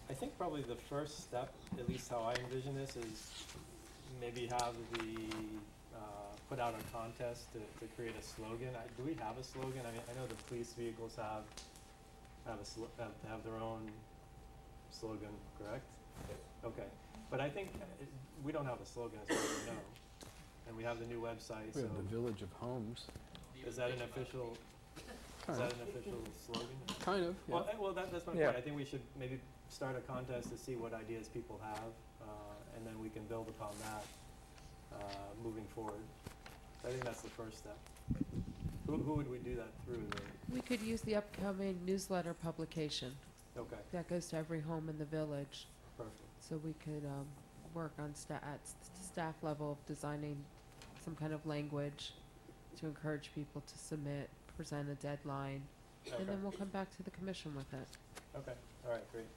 I think probably the first step, at least how I envision this, is maybe have put out a contest to create a slogan. Do we have a slogan? I mean, I know the police vehicles have their own slogan, correct? Okay, but I think we don't have a slogan as far as I know, and we have the new website. We So have the Village of Homes. is that an official? Is that an official slogan? Kind of, yeah. Well, that's my Yeah. point. I think we should maybe start a contest to see what ideas people have, and then we can build upon that moving forward. I think that's the first step. Who would we do that through? We could use the upcoming newsletter publication. Okay, That goes to every home in the village. perfect. So we could work on staff level of designing some kind of language to encourage people to submit, present a deadline, Okay. and then we'll come back to the commission with it. Okay, all right, great.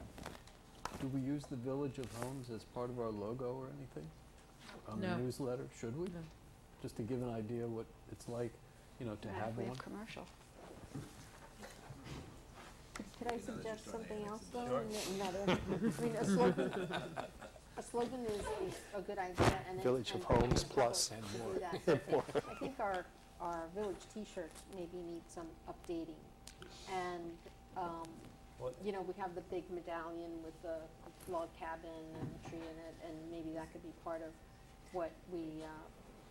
Do we use the Village of Homes as part of our logo or anything? On the No. newsletter, should we? No. Just to give an idea what it's like, you know, to have We one? commercial. Could I suggest something else though? Sure. Another, I mean, a slogan is a good idea, and it's. Village of and Homes the plus. public And to more. do that. I think our village T-shirts maybe need some updating. And, What- you know, we have the big medallion with the log cabin and the tree in it, and maybe that could be part of what we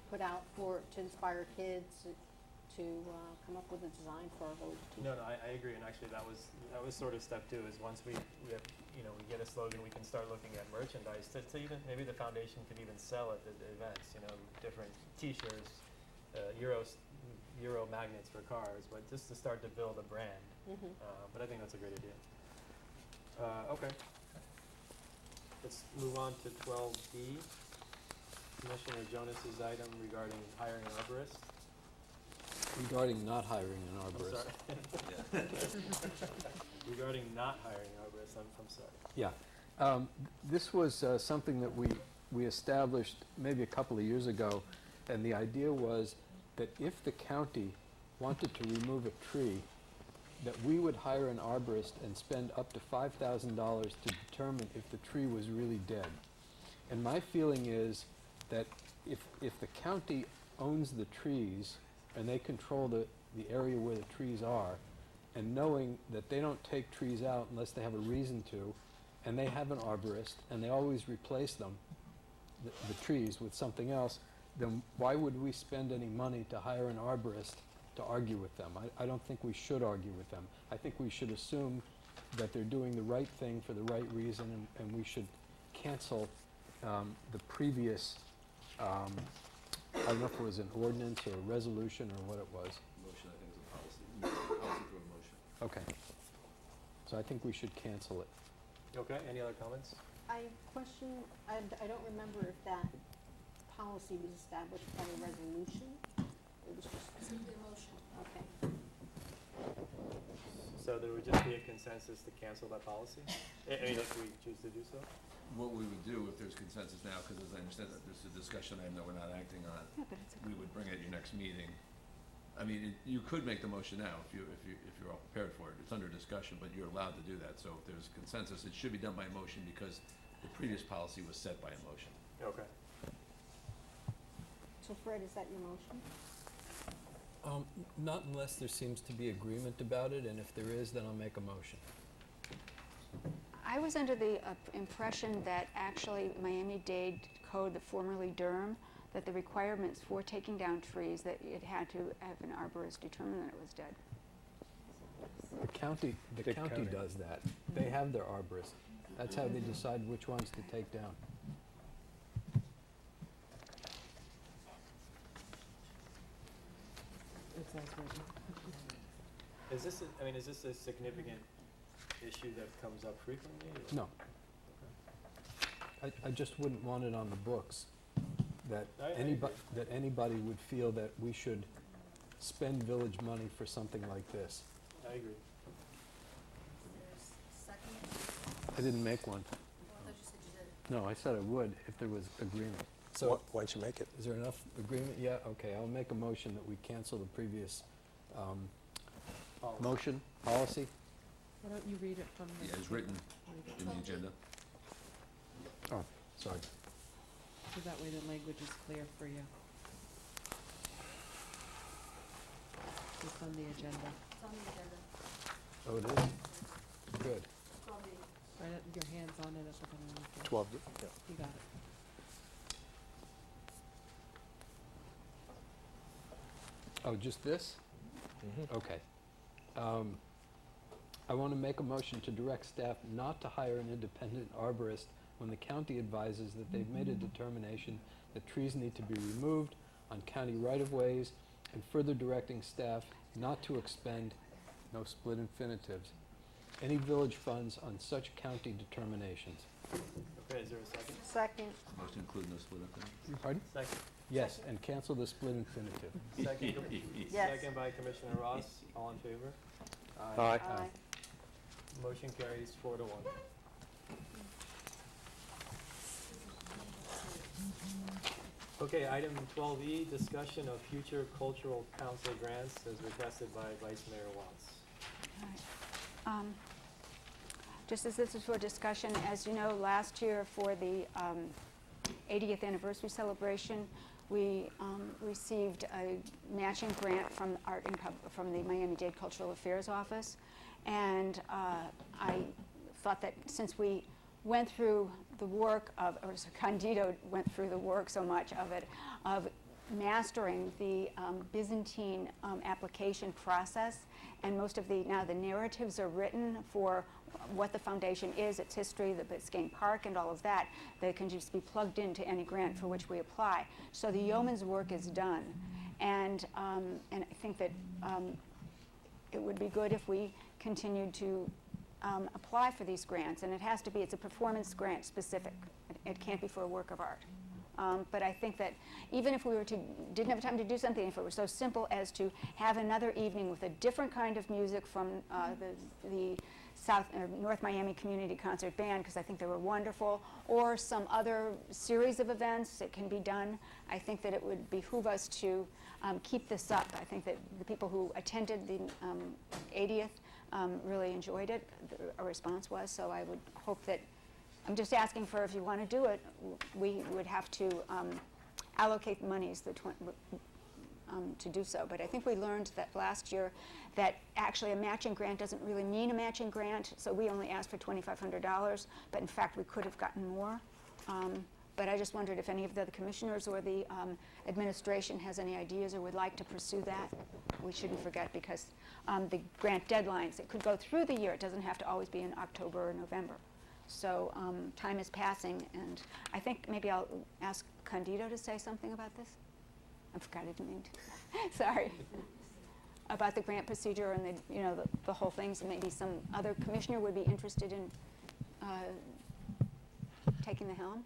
put out to inspire kids to come up with a design for our village T-shirt. No, I agree, and actually that was sort of step two, is once we have, you know, we get a slogan, we can start looking at merchandise to even, maybe the foundation could even sell at the events, you know, different T-shirts, Euro magnets for cars, but just to start to build a brand. Mhm. But I think that's a great idea. Okay. Let's move on to 12D, Commissioner Jonas's item regarding hiring an arborist. Regarding not hiring an I'm arborist. sorry. Regarding not hiring an arborist, I'm sorry. Yeah. This was something that we established maybe a couple of years ago, and the idea was that if the county wanted to remove a tree, that we would hire an arborist and spend up to $5,000 to determine if the tree was really dead. And my feeling is that if the county owns the trees and they control the area where the trees are, and knowing that they don't take trees out unless they have a reason to, and they have an arborist, and they always replace them, the trees, with something else, then why would we spend any money to hire an arborist to argue with them? I don't think we should argue with them. I think we should assume that they're doing the right thing for the right reason, and we should cancel the previous, I don't know if it was an ordinance or a resolution or what it was. Motion, I think, is a policy. Policy through a motion. Okay. So I think we should cancel it. Okay, any other comments? I question, I don't remember if that policy was established by a resolution. It was just. Simply a motion. Okay. So there would just be a consensus to cancel that policy? I mean, if we choose to do so? What we would do if there's consensus now, because as I understand that there's a discussion item that we're not acting on, Yeah, but it's a we would bring it at your next meeting. I mean, you could make the motion now if you're all prepared for it. It's under discussion, but you're allowed to do that. So if there's consensus, it should be done by motion because the previous policy was set by a motion. Okay. So Fred, is that your motion? Not unless there seems to be agreement about it, and if there is, then I'll make a motion. I was under the impression that actually Miami-Dade Code, the formerly Durham, that the requirements for taking down trees, that it had to have an arborist determine that it was dead. The county does that. They have their arborist. That's how they decide which ones to take down. It's as written. Is this, I mean, is this a significant issue that comes up frequently? Or? No. I just wouldn't want it on the books that anybody would feel that we should spend village money for something like this. I agree. I didn't make one. No, I said I would if there was agreement. So, Why don't you make it? is there enough agreement? Yeah, okay, I'll make a motion that we cancel the previous motion, policy. Why don't you read it from the? Yeah, it's written in the agenda. Oh, sorry. So that way the language is clear for you. It's on the agenda. Oh, it is? Good. Right, your hand's on it at the beginning. 12, yeah. You got it. Oh, just this? Okay. I want to make a motion to direct staff not to hire an independent arborist when the county advises that they've made a determination that trees need to be removed on county right-of-ways, and further directing staff not to expend, no split infinitives, any village funds on such county determinations. Okay, is there a second? Second. Motion including the split up. Pardon? Second. Yes, and cancel the split infinitive. Second, Yes. second by Commissioner Ross. All in favor? Aye. Aye. Motion carries 4-1. Okay, item 12E, discussion of future cultural council grants as requested by Vice Mayor Watts. All right. Just as this is for discussion, as you know, last year for the 80th anniversary celebration, we received a matching grant from from the Miami-Dade Cultural Affairs Office, and I thought that since we went through the work of, or Candido went through the work so much of it, of mastering the Byzantine application process, and most of the narratives are written for what the foundation is, its history, the Biscayne Park, and all of that. They can just be plugged into any grant for which we apply. So the yeoman's work is done, and I think that it would be good if we continued to apply for these grants, and it has to be, it's a performance grant specific. It can't be for a work of art. But I think that even if we didn't have time to do something, if it were so simple as to have another evening with a different kind of music from the North Miami Community Concert Band, because I think they were wonderful, or some other series of events that can be done, I think that it would behoove us to keep this up. I think that the people who attended the 80th really enjoyed it, a response was, so I would hope that, I'm just asking for, if you want to do it, we would have to allocate monies to do so. But I think we learned that last year that actually a matching grant doesn't really mean a matching grant, so we only asked for $2,500, but in fact we could have gotten more. But I just wondered if any of the commissioners or the administration has any ideas or would like to pursue that. We shouldn't forget, because the grant deadlines, it could go through the year. It doesn't have to always be in October or November. So time is passing, and I think maybe I'll ask Candido to say something about this. I forgot, I didn't mean to. Sorry. About the grant procedure and the whole thing, so maybe some other commissioner would be interested in taking the helm.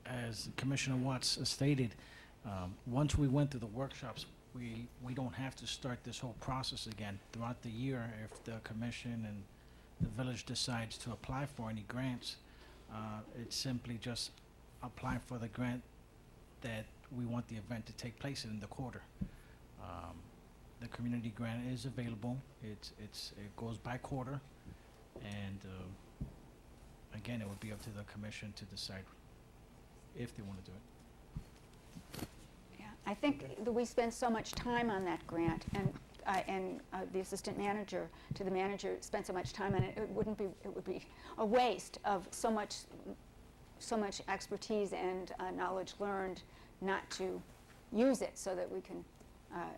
As Commissioner Watts stated, once we went through the workshops, we don't have to start this whole process again. Throughout the year, if the commission and the village decides to apply for any grants, it's simply just apply for the grant that we want the event to take place in the quarter. The community grant is available. It goes by quarter, and again, it would be up to the commission to decide if they want to do it. Yeah, I think that we spend so much time on that grant, and the assistant manager to the manager spent so much time on it. It would be a waste of so much expertise and knowledge learned not to use it, so that we can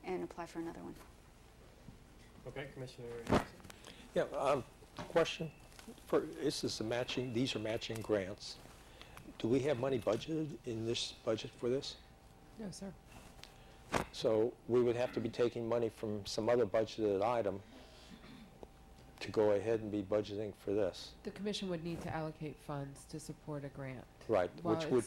and apply for another one. Okay, Commissioner Anderson? Yeah, question. These are matching grants. Do we have money budgeted in this budget for this? No, sir. So we would have to be taking money from some other budgeted item to go ahead and be budgeting for this. The commission would need to allocate funds to support a grant. Right, While which would,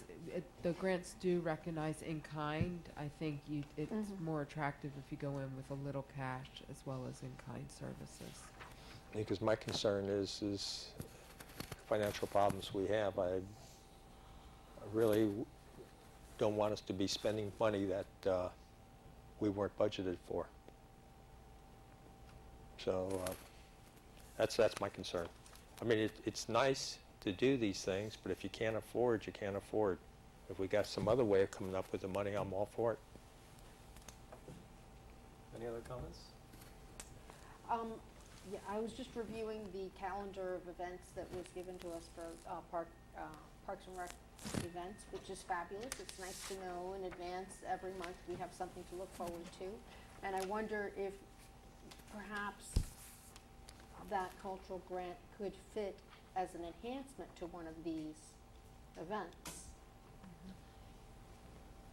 the grants do recognize in kind, I think it's more attractive if you go in with a little cash as well as in kind services. because my concern is financial problems we have. I really don't want us to be spending money that we weren't budgeted for. So that's my concern. I mean, it's nice to do these things, but if you can't afford, you can't afford. If we got some other way of coming up with the money, I'm all for it. Any other comments? Yeah, I was just reviewing the calendar of events that was given to us for Parks and Rec events, which is fabulous. It's nice to know in advance. Every month we have something to look forward to. And I wonder if perhaps that cultural grant could fit as an enhancement to one of these events.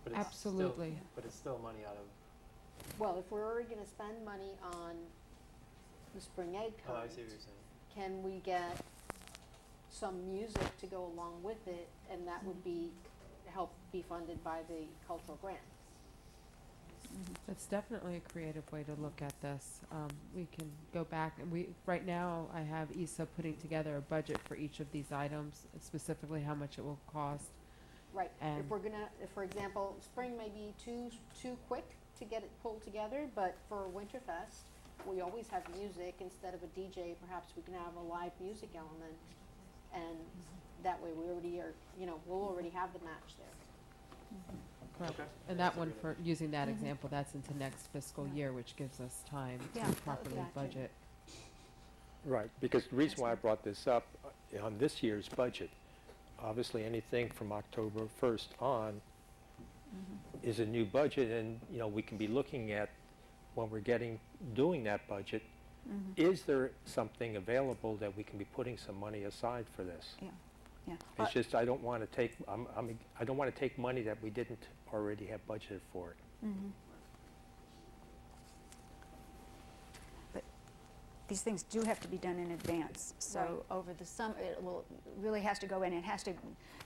But it's Absolutely. But it's still money out of, Well, if we're already going to spend money on the spring egg oh, hunt, I see what you're saying. can we get some music to go along with it, and that would be help be funded by the cultural grant? That's definitely a creative way to look at this. We can go back, and right now I have ISA putting together a budget for each of these items, specifically how much it will cost. Right. And If we're gonna, if for example, spring may be too quick to get it pulled together, but for Winterfest, we always have music. Instead of a DJ, perhaps we can have a live music element, and that way we already are, we'll already have the match there. Correct. Okay. And that one, for using that example, that's into next fiscal year, which gives us time Yeah, to that would properly be accurate. budget. Right, because the reason why I brought this up, on this year's budget, obviously anything from October 1st on is a new budget, and, we can be looking at, when we're doing that budget, is there something available that we can be putting some money aside for this? Yeah. It's just, I don't want to take, I don't want to take money that we didn't already have budgeted for it. But these things do have to be done in advance. So over the summer, really has to go in.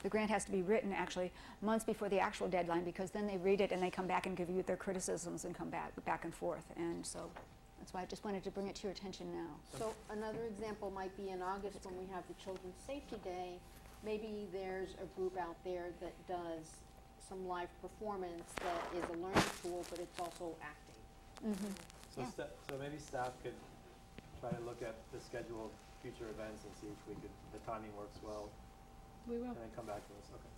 The grant has to be written actually months before the actual deadline, because then they read it and they come back and give you their criticisms and come back and forth. And so that's why I just wanted to bring it to your attention now. So another example might be in August when we have the Children's Safety Day. Maybe there's a group out there that does some live performance that is a learning tool, but it's also acting. So, so maybe staff could try to look at the schedule of future events and see if the timing works well. We will. And then come back to us, okay.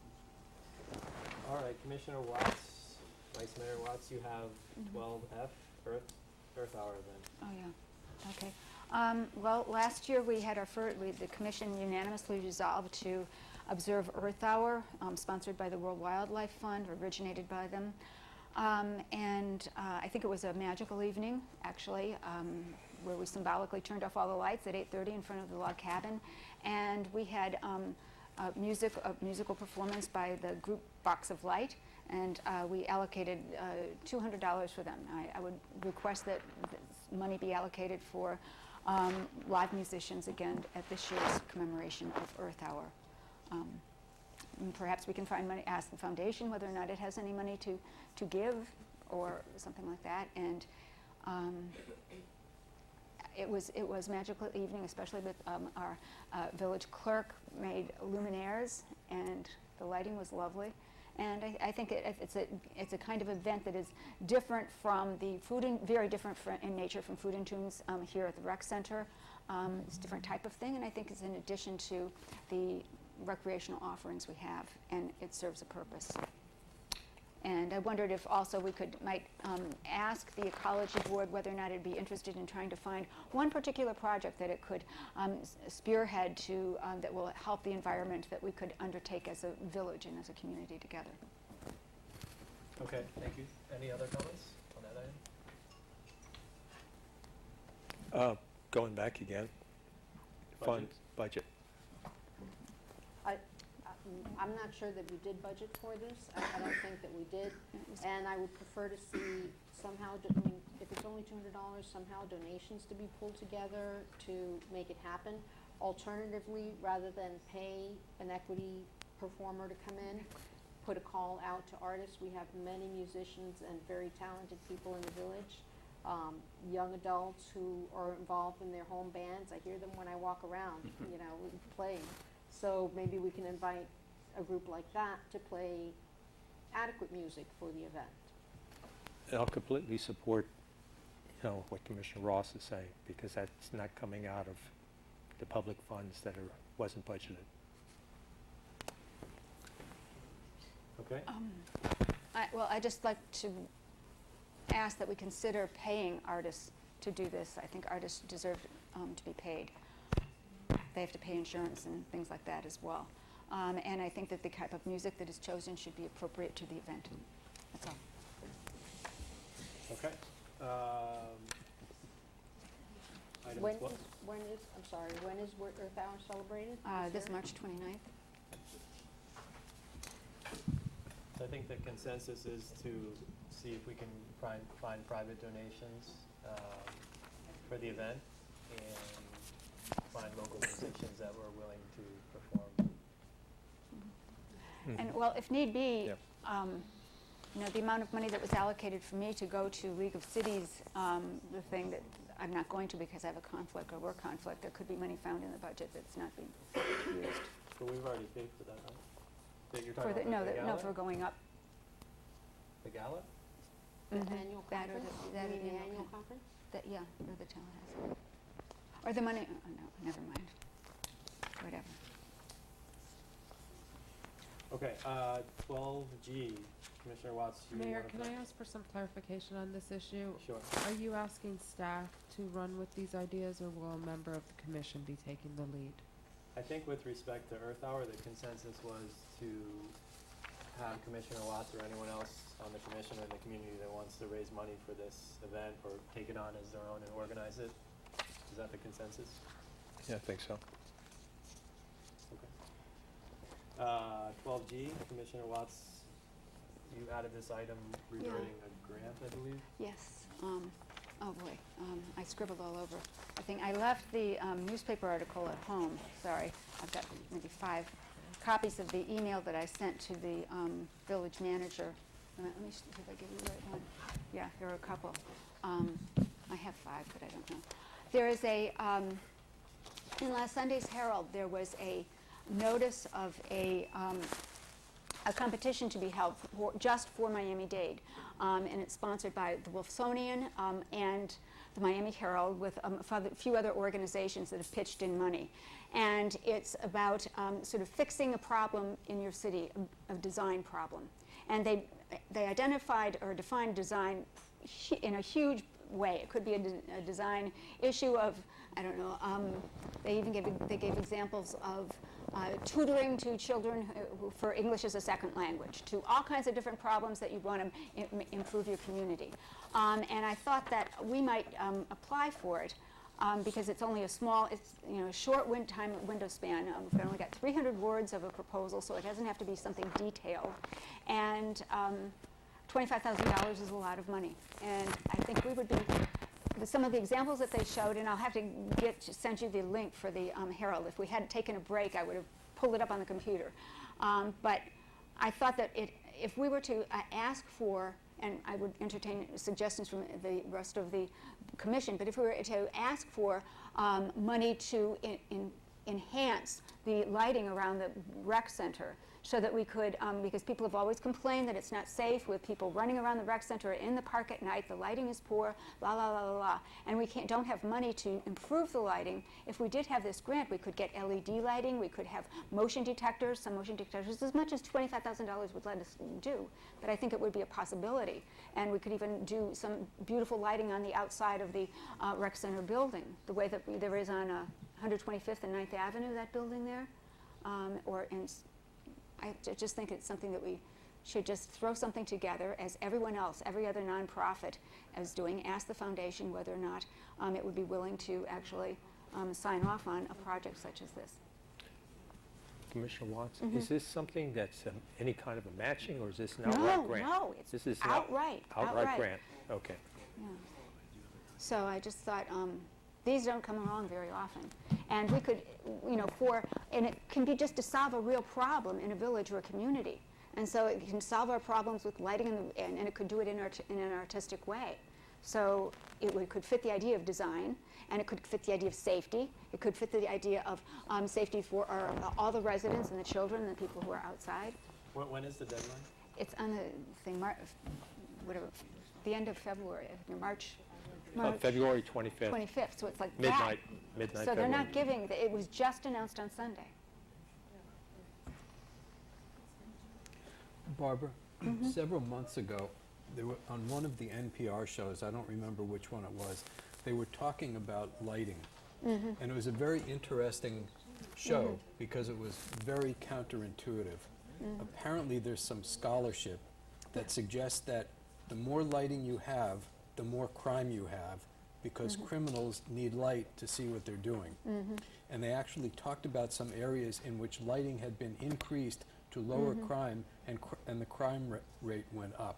All right, Commissioner Watts, Vice Mayor Watts, you have 12F, Earth Hour then. Oh, yeah. Okay. Well, last year we had the commission unanimously resolved to observe Earth Hour, sponsored by the World Wildlife Fund, originated by them. And I think it was a magical evening, actually. where we symbolically turned off all the lights at 8:30 in front of the log cabin. And we had a musical performance by the group Box of Light, and we allocated $200 for them. I would request that this money be allocated for live musicians again at this year's commemoration of Earth Hour. And perhaps we can find money, ask the foundation whether or not it has any money to give or something like that. And it was magical evening, especially with our village clerk made luminaires, and the lighting was lovely. And I think it's a kind of event that is different from the very different in nature from Food and Tunes here at the rec center. It's a different type of thing, and I think it's in addition to the recreational offerings we have, and it serves a purpose. And I wondered if also we might ask the Ecology Board whether or not it'd be interested in trying to find one particular project that it could spearhead to that will help the environment that we could undertake as a village and as a community together. Okay, thank you. Any other comments on that item? Going back again, fund, budget. I'm not sure that we did budget for this. I don't think that we did. And I would prefer to see somehow, I mean, if it's only $200, somehow donations to be pulled together to make it happen. Alternatively, rather than pay an equity performer to come in, put a call out to artists. We have many musicians and very talented people in the village. Young adults who are involved in their home bands. I hear them when I walk around, you know, playing. So maybe we can invite a group like that to play adequate music for the event. And I'll completely support, you know, what Commissioner Ross is saying, because that's not coming out of the public funds that wasn't budgeted. Okay. I'd just like to ask that we consider paying artists to do this. I think artists deserve to be paid. They have to pay insurance and things like that as well. And I think that the type of music that is chosen should be appropriate to the event. That's all. Okay. Item When 12. when is Earth Hour celebrated? This March 29th. So I think the consensus is to see if we can find private donations for the event and find local musicians that were willing to perform. And well, if need be, you know, the amount of money that was allocated for me to go to League of Cities, the thing that I'm not going to because I have a conflict or work conflict, there could be money found in the budget that's not being used. But we've already paid for that, right? That you're For talking about the no, gala? for going up. The gala? The Mhm. annual That or conference? the- that You or mean the the annual annual conference? Yeah, or the Tallahassee. Or the money, oh, no, never mind. Whatever. Okay, 12G, Commissioner Watts, you Mayor, wanna can I ask for some clarification on this issue? Sure. Are you asking staff to run with these ideas, or will a member of the commission be taking the lead? I think with respect to Earth Hour, the consensus was to have Commissioner Watts or anyone else on the commission or in the community that wants to raise money for this event or take it on as their own and organize it. Is that the consensus? Yeah, I think so. Okay. 12G, Commissioner Watts, you added this item regarding a grant, I believe? Yes. Oh boy, I scribbled all over. I think I left the newspaper article at home. Sorry, I've got maybe 5 copies of the email that I sent to the village manager. Let me see if I give you the right one. Yeah, there are a couple. I have 5, but I don't know. There is in last Sunday's Herald, there was a notice of a competition to be held just for Miami-Dade. And it's sponsored by the Wolfsonian and the Miami Herald with a few other organizations that have pitched in money. And it's about sort of fixing a problem in your city, a design problem. And they identified or defined design in a huge way. It could be a design issue of, I don't know, they even gave examples of tutoring to children for English as a second language, to all kinds of different problems that you want to improve your community. And I thought that we might apply for it because it's only a small, it's, you know, a short window span. We've only got 300 words of a proposal, so it doesn't have to be something detailed. And $25,000 is a lot of money. And I think we would be, some of the examples that they showed, and I'll have to send you the link for the Herald. If we hadn't taken a break, I would have pulled it up on the computer. But I thought that if we were to ask for, and I would entertain suggestions from the rest of the commission, but if we were to ask for money to enhance the lighting around the rec center, so that we could, because people have always complained that it's not safe with people running around the rec center or in the park at night, the lighting is poor, la la la la la, and we don't have money to improve the lighting. If we did have this grant, we could get LED lighting, we could have motion detectors, some motion detectors, as much as $25,000 would let us do, but I think it would be a possibility. And we could even do some beautiful lighting on the outside of the rec center building, the way that there is on 125th and 9th Avenue, that building there, I just think it's something that we should just throw something together, as everyone else, every other nonprofit is doing, ask the foundation whether or not it would be willing to actually sign off on a project such as this. Commissioner Watts, is this something that's any kind of a matching, or is this an outright grant? No, it's This is outright. outright grant, okay. Yeah. So I just thought, these don't come along very often. And we could, you know, and it can be just to solve a real problem in a village or a community. And so it can solve our problems with lighting, and it could do it in an artistic way. So it could fit the idea of design, and it could fit the idea of safety. It could fit the idea of safety for all the residents and the children and the people who are outside. When is the deadline? It's on the thing, the end of February, March. February 25th. 25th, so it's like midnight, that. midnight. So they're not February. giving, it was just announced on Sunday. Barbara, several months ago, there were, on one of the NPR shows, I don't remember which one it was, they were talking about lighting. And it was a very interesting show because it was very counterintuitive. Apparently there's some scholarship that suggests that the more lighting you have, the more crime you have, because criminals need light to see what they're doing. And they actually talked about some areas in which lighting had been increased to lower crime, and the crime rate went up.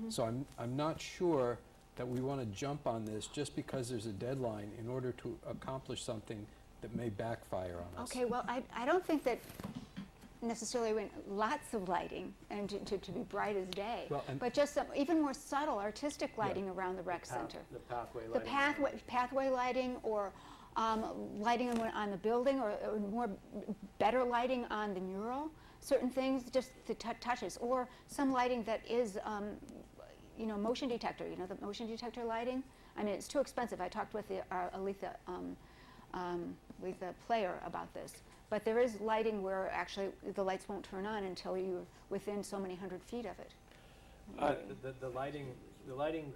So I'm not sure that we want to jump on this just because there's a deadline in order to accomplish something that may backfire on us. Okay, well, I don't think that necessarily lots of lighting and to be bright as day, Well, but just some even more subtle artistic lighting around the rec center. The pathway The lighting. pathway lighting, or lighting on the building, or more better lighting on the mural. Certain things, just the touches, or some lighting that is, you know, motion detector. You know, the motion detector lighting. I mean, it's too expensive. I talked with Aletha Player about this. But there is lighting where actually the lights won't turn on until you're within so many 100 feet of it. The lighting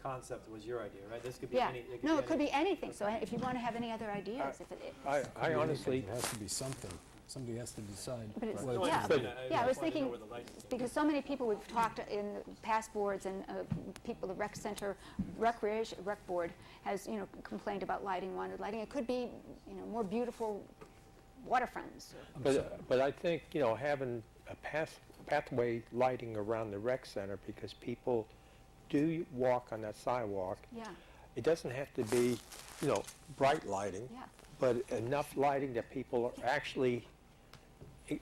concept was your idea, right? This could be Yeah. any. It could be anything. So if you want to have any other ideas, I honestly, It has to be something. Somebody has to decide. But it's, whether yeah, it's- I was thinking, because so many people we've talked in past boards, and people, the rec center, rec board has, you know, complained about lighting, wanted lighting. It could be, you know, more beautiful waterfronts. but I think, you know, having a pathway lighting around the rec center, because people do walk on that sidewalk. Yeah. It doesn't have to be, you know, bright lighting, Yeah. but enough lighting that people are actually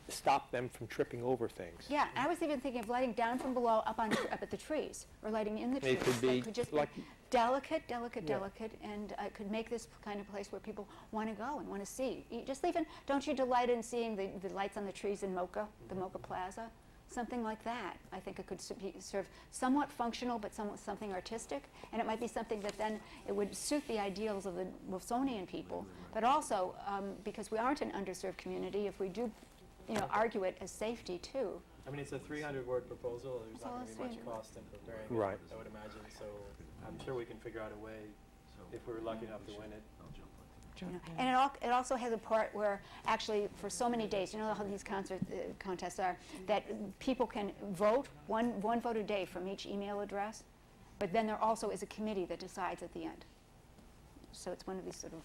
stop them from tripping over things. Yeah, I was even thinking of lighting down from below up at the trees, or lighting in the trees. It could be That just like be delicate, delicate, Yeah. delicate, and could make this kind of place where people want to go and want to see. Just even, don't you delight in seeing the lights on the trees in Mocha, the Mocha Plaza? Something like that. I think it could serve somewhat functional, but something artistic, and it might be something that then it would suit the ideals of the Wilsonian people, but also because we aren't an underserved community, if we do, you know, argue it as safety too. I mean, it's a 300-word proposal. There's not going to be much cost in preparing it, Right. I would imagine. So I'm sure we can figure out a way, if we're lucky enough to win it. You know, and it also has a part where actually for so many days, you know how these contests are, that people can vote, one vote a day from each email address, but then there also is a committee that decides at the end. So it's one of these sort of,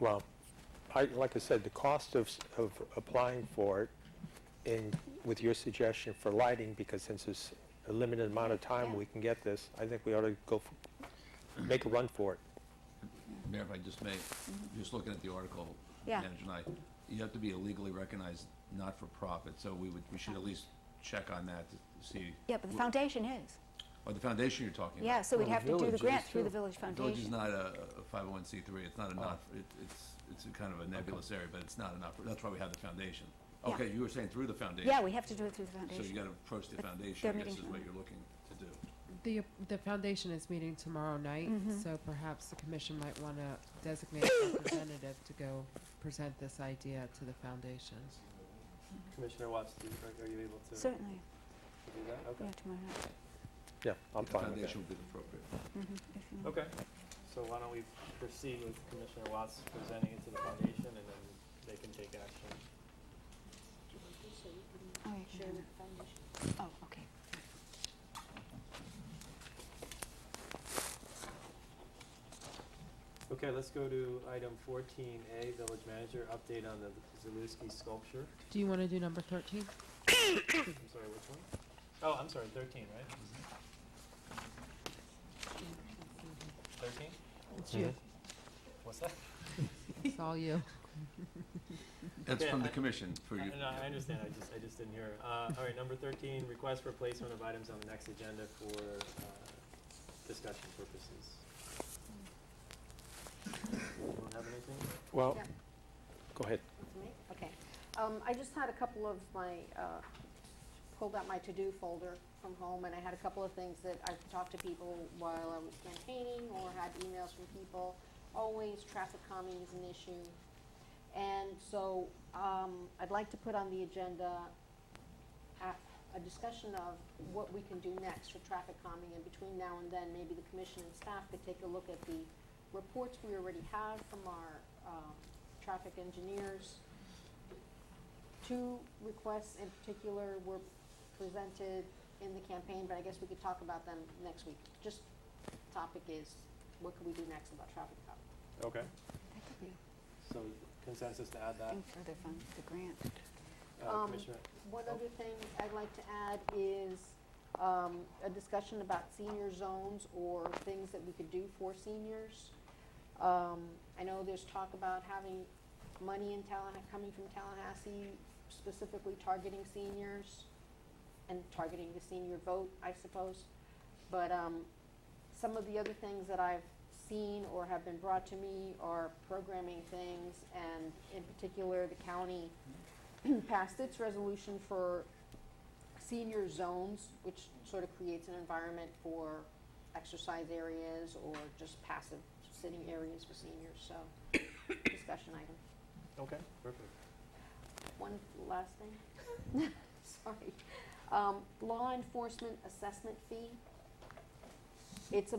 Well, like I said, the cost of applying for it, and with your suggestion for lighting, because since there's a limited amount of time we can get this, I think we ought to go, make a run for it. Mayor, if I just may, just looking at the article, Yeah. Manager and I, you have to be a legally recognized not-for-profit, so we should at least check on that to see. yeah, but the foundation is. Or the foundation you're talking about. Yeah, so we'd have to do the grant through the village The village is foundation. not a 501c3, it's not a it's a kind of a nebulous area, but it's not enough, that's why we have the foundation. Yeah. Okay, you were saying through the foundation. Yeah, we have to do it through the So foundation. you gotta approach the But foundation, they're I guess, meeting is what tomorrow. you're looking to do. The foundation is meeting tomorrow night, Mhm. so perhaps the commission might want to designate a representative to go present this idea to the foundation. Commissioner Watts, are you able to? Certainly, To do that? Okay. yeah, tomorrow night. Yeah, I'm The fine with that. foundation would be appropriate. If you want. Okay, so why don't we proceed with Commissioner Watts presenting it to the foundation, and then they can take action. Oh, you can do it. Oh, okay. Okay, let's go to item 14A, Village Manager, update on the Zalewski sculpture. Do you want to do number 13? I'm sorry, which one? Oh, I'm sorry, 13, right? 13? It's you. What's that? It's all you. That's Okay, from the I- commission for you. No, I understand, I just didn't hear. All right, number 13, request for placement of items on the next agenda for discussion purposes. Anyone have anything? Well, Yeah. go ahead. To me? Okay. I just had a couple of my, pulled out my to-do folder from home, and I had a couple of things that I've talked to people while I was campaigning or had emails from people. Always traffic calming is an issue. And so, I'd like to put on the agenda a discussion of what we can do next for traffic calming, and between now and then, maybe the commission and staff could take a look at the reports we already have from our traffic engineers. Two requests in particular were presented in the campaign, but I guess we could talk about them next week. Just topic is, what can we do next about traffic calming? Okay, That could be so consensus to add that? thing further from the grant. Commissioner? One other thing I'd like to add is a discussion about senior zones or things that we could do for seniors. I know there's talk about having money in coming from Tallahassee, specifically targeting seniors and targeting the senior vote, I suppose. But some of the other things that I've seen or have been brought to me are programming things, and in particular, the county passed its resolution for senior zones, which sort of creates an environment for exercise areas or just passive sitting areas for seniors, so discussion item. Okay, perfect. One last thing, sorry. Law enforcement assessment fee. It's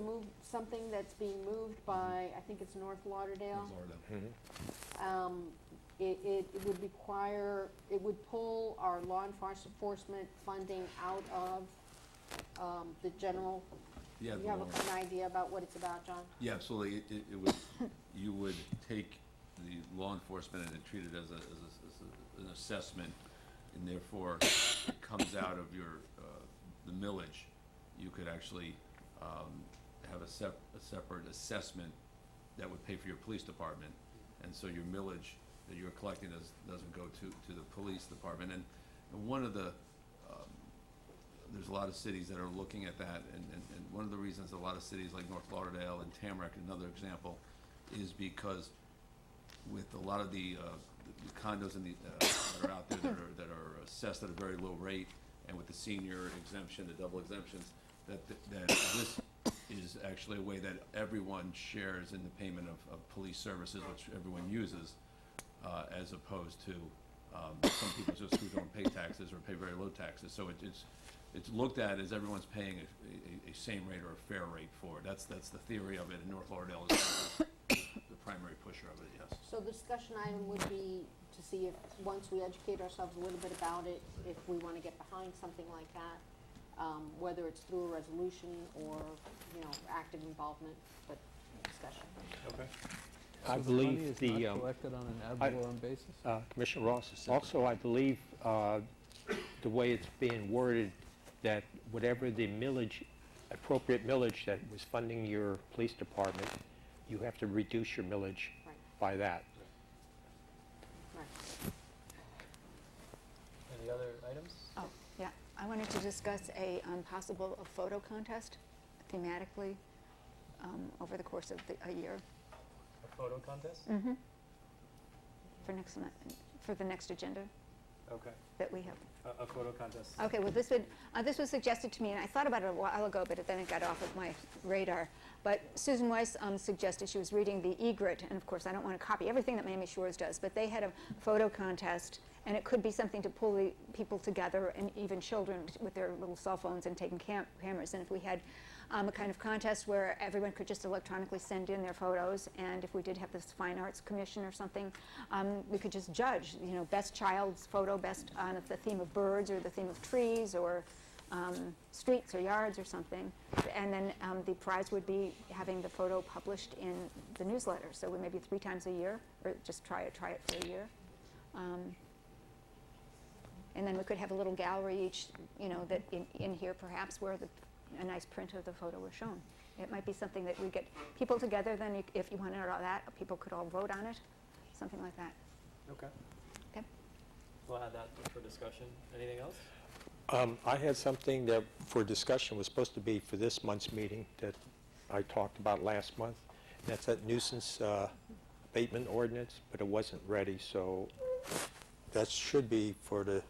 something that's being moved by, I think it's North Lauderdale. It would require, it would pull our law enforcement funding out of the general. Yeah, You have an idea about what it's about, John? Yeah, absolutely. It would, you would take the law enforcement and treat it as an assessment, and therefore it comes out of your, the millage. You could actually have a separate assessment that would pay for your police department. And so your millage that you're collecting doesn't go to the police department. And one of the, there's a lot of cities that are looking at that, and one of the reasons a lot of cities like North Lauderdale and Tamarack, another example, is because with a lot of the condos in the, that are out there that are assessed at a very low rate, and with the senior exemption, the double exemptions, that this is actually a way that everyone shares in the payment of police services, which everyone uses, as opposed to some people just who don't pay taxes or pay very low taxes. So it's looked at as everyone's paying a same rate or a fair rate for it. That's the theory of it, and North Lauderdale is the primary pusher of it, yes. So the discussion item would be to see if, once we educate ourselves a little bit about it, if we want to get behind something like that, whether it's through a resolution or, active involvement, but discussion. Okay. I So the money believe is the, not collected on an ad I- valorem basis? Commissioner Ross, also, I believe the way it's being worded, that whatever the millage, appropriate millage that was funding your police department, you have to reduce your millage Right. by that. Right. Any other items? Oh, yeah, I wanted to discuss a possible photo contest thematically over the course of a year. A photo contest? Mm-hmm. For the next agenda Okay. that we have. A photo contest. Okay, well, this was suggested to me, and I thought about it a while ago, but then it got off of my radar. But Susan Weiss suggested, she was reading the Egret, and of course, I don't want to copy everything that Miami Shores does, but they had a photo contest, and it could be something to pull the people together, and even children with their little cell phones and taking cameras. And if we had a kind of contest where everyone could just electronically send in their photos, and if we did have this Fine Arts Commission or something, we could just judge, you know, best child's photo, best on the theme of birds or the theme of trees or streets or yards or something. And then the prize would be having the photo published in the newsletter. So we maybe 3 times a year, or just try it for a year. And then we could have a little gallery each, you know, that in here perhaps where a nice print of the photo was shown. It might be something that we get people together, then if you wanted all that, people could all vote on it, something like that. Okay. Okay. We'll add that for discussion. Anything else? I had something that for discussion was supposed to be for this month's meeting that I talked about last month. That's that nuisance abatement ordinance, but it wasn't ready, so that should be for the...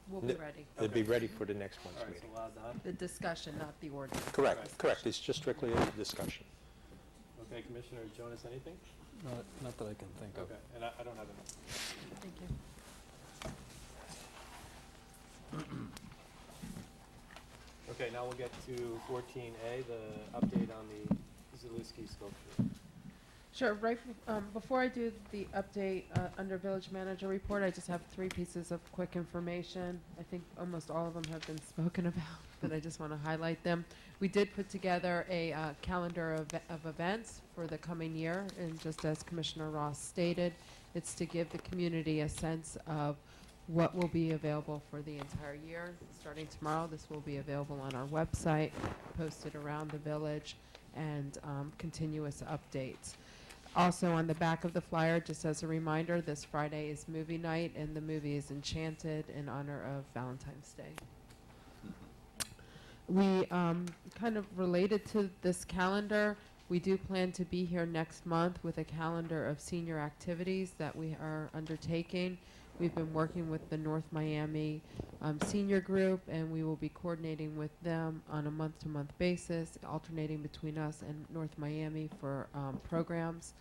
We'll be ready. It'll be ready for the next month's All right, meeting. so we'll add that. The discussion, not the ordinance. Correct, correct. It's just strictly a discussion. Okay, Commissioner Jonas, anything? Not that I can think of. Okay, and I don't have any. Thank you. Okay, now we'll get to 14A, the update on the Zalewski sculpture. Sure, right, before I do the update under Village Manager Report, I just have 3 pieces of quick information. I think almost all of them have been spoken about, but I just want to highlight them. We did put together a calendar of events for the coming year, and just as Commissioner Ross stated, it's to give the community a sense of what will be available for the entire year. Starting tomorrow, this will be available on our website, posted around the village, and continuous updates. Also on the back of the flyer, just as a reminder, this Friday is movie night, and the movie is Enchanted in honor of Valentine's Day. We, kind of related to this calendar, we do plan to be here next month with a calendar of senior activities that we are undertaking. We've been working with the North Miami senior group, and we will be coordinating with them on a month-to-month basis, alternating between us and North Miami for programs.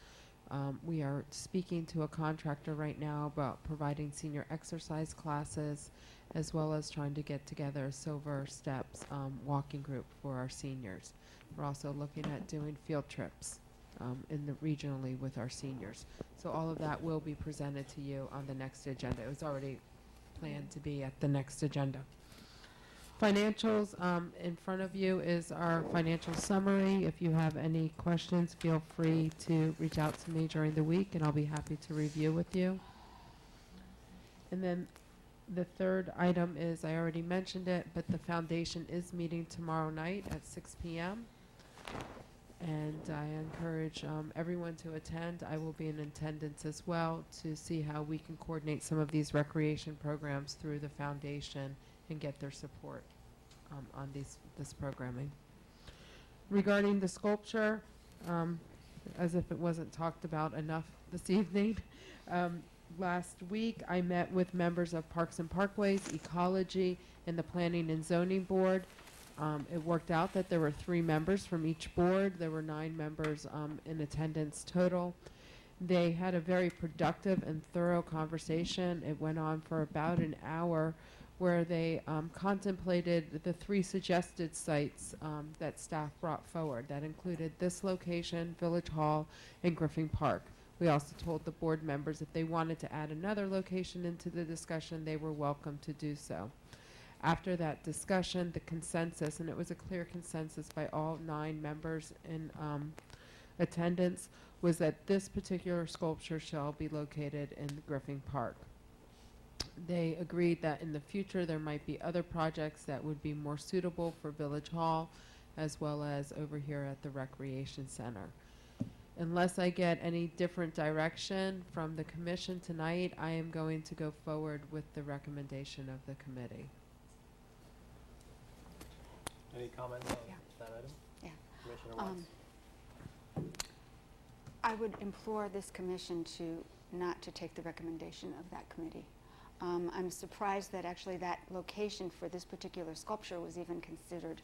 We are speaking to a contractor right now about providing senior exercise classes, as well as trying to get together a Silver Steps walking group for our seniors. We're also looking at doing field trips regionally with our seniors. So all of that will be presented to you on the next agenda. It was already planned to be at the next agenda. Financials, in front of you is our financial summary. If you have any questions, feel free to reach out to me during the week, and I'll be happy to review with you. And then the third item is, I already mentioned it, but the foundation is meeting tomorrow night at 6 p.m. And I encourage everyone to attend. I will be in attendance as well to see how we can coordinate some of these recreation programs through the foundation and get their support on this programming. Regarding the sculpture, as if it wasn't talked about enough this evening, last week I met with members of Parks and Parkways, Ecology, and the Planning and Zoning Board. It worked out that there were 3 members from each board. There were 9 members in attendance total. They had a very productive and thorough conversation. It went on for about an hour, where they contemplated the 3 suggested sites that staff brought forward. That included this location, Village Hall, and Griffin Park. We also told the board members if they wanted to add another location into the discussion, they were welcome to do so. After that discussion, the consensus, and it was a clear consensus by all 9 members in attendance was that this particular sculpture shall be located in Griffin Park. They agreed that in the future there might be other projects that would be more suitable for Village Hall as well as over here at the Recreation Center. Unless I get any different direction from the commission tonight, I am going to go forward with the recommendation of the committee. Any comments on Yeah. that item? Yeah. Commissioner Watts? I would implore this commission not to take the recommendation of that committee. I'm surprised that actually that location for this particular sculpture was even considered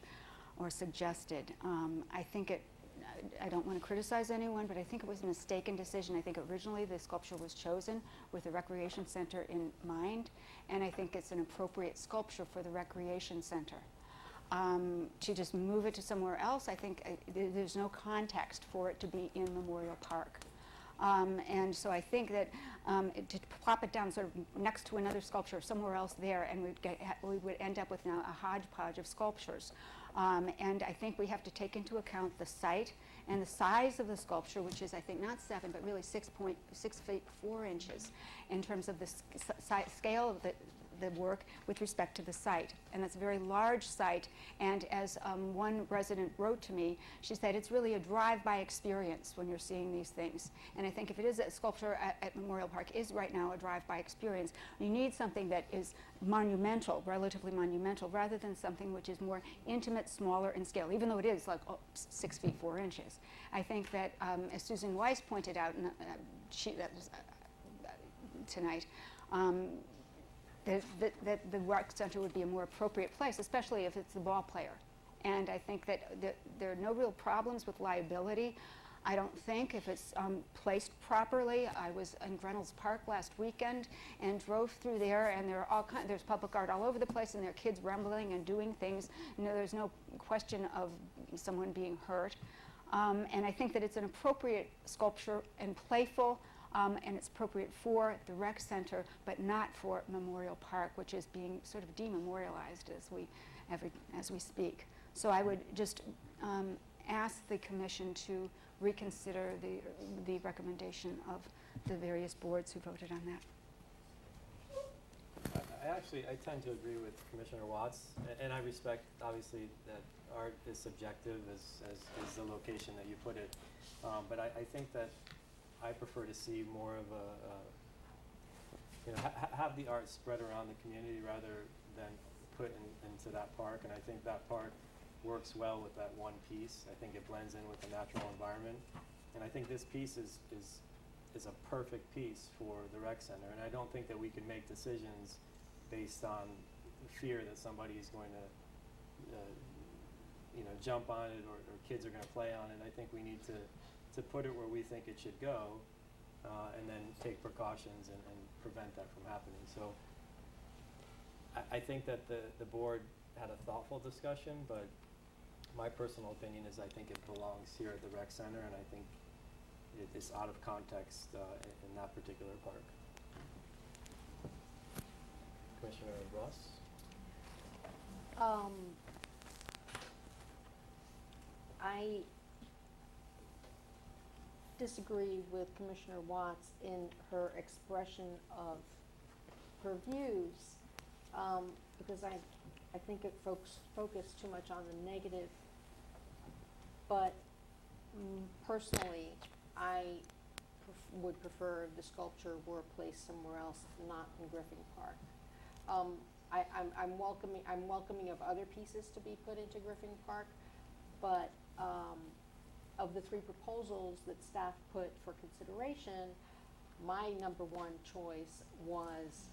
or suggested. I don't want to criticize anyone, but I think it was a mistaken decision. I think originally the sculpture was chosen with the recreation center in mind, and I think it's an appropriate sculpture for the recreation center. To just move it to somewhere else, I think there's no context for it to be in Memorial Park. And so I think that to plop it down sort of next to another sculpture somewhere else there, and we would end up with now a hodgepodge of sculptures. And I think we have to take into account the site and the size of the sculpture, which is, I think, not 7, but really 6 feet 4 inches in terms of the scale of the work with respect to the site. And that's a very large site, and as one resident wrote to me, she said it's really a drive-by experience when you're seeing these things. And I think if it is a sculpture at Memorial Park is right now a drive-by experience, you need something that is monumental, relatively monumental, rather than something which is more intimate, smaller in scale, even though it is like 6 feet 4 inches. I think that, as Susan Weiss pointed out, tonight, that the rec center would be a more appropriate place, especially if it's the ball player. And I think that there are no real problems with liability. I don't think if it's placed properly. I was in Reynolds Park last weekend and drove through there, and there's public art all over the place, and there are kids rumbling and doing things. There's no question of someone being hurt. And I think that it's an appropriate sculpture and playful, and it's appropriate for the rec center, but not for Memorial Park, which is being sort of dememorialized as we speak. So I would just ask the commission to reconsider the recommendation of the various boards who voted on that. I tend to agree with Commissioner Watts, and I respect, obviously, that art is subjective as is the location that you put it. But I think that I prefer to see more of have the art spread around the community rather than put into that park. And I think that park works well with that one piece. I think it blends in with the natural environment. And I think this piece is a perfect piece for the rec center. And I don't think that we can make decisions based on the fear that somebody is going to jump on it or kids are going to play on it. I think we need to put it where we think it should go, and then take precautions and prevent that from happening. So I think that the board had a thoughtful discussion, but my personal opinion is I think it belongs here at the rec center, and I think it is out of context in that particular park. Commissioner Ross? I disagree with Commissioner Watts in her expression of her views, because I think it focused too much on the negative. But personally, I would prefer if the sculpture were placed somewhere else, not in Griffin Park. I'm welcoming of other pieces to be put into Griffin Park, but of the 3 proposals that staff put for consideration, my number 1 choice was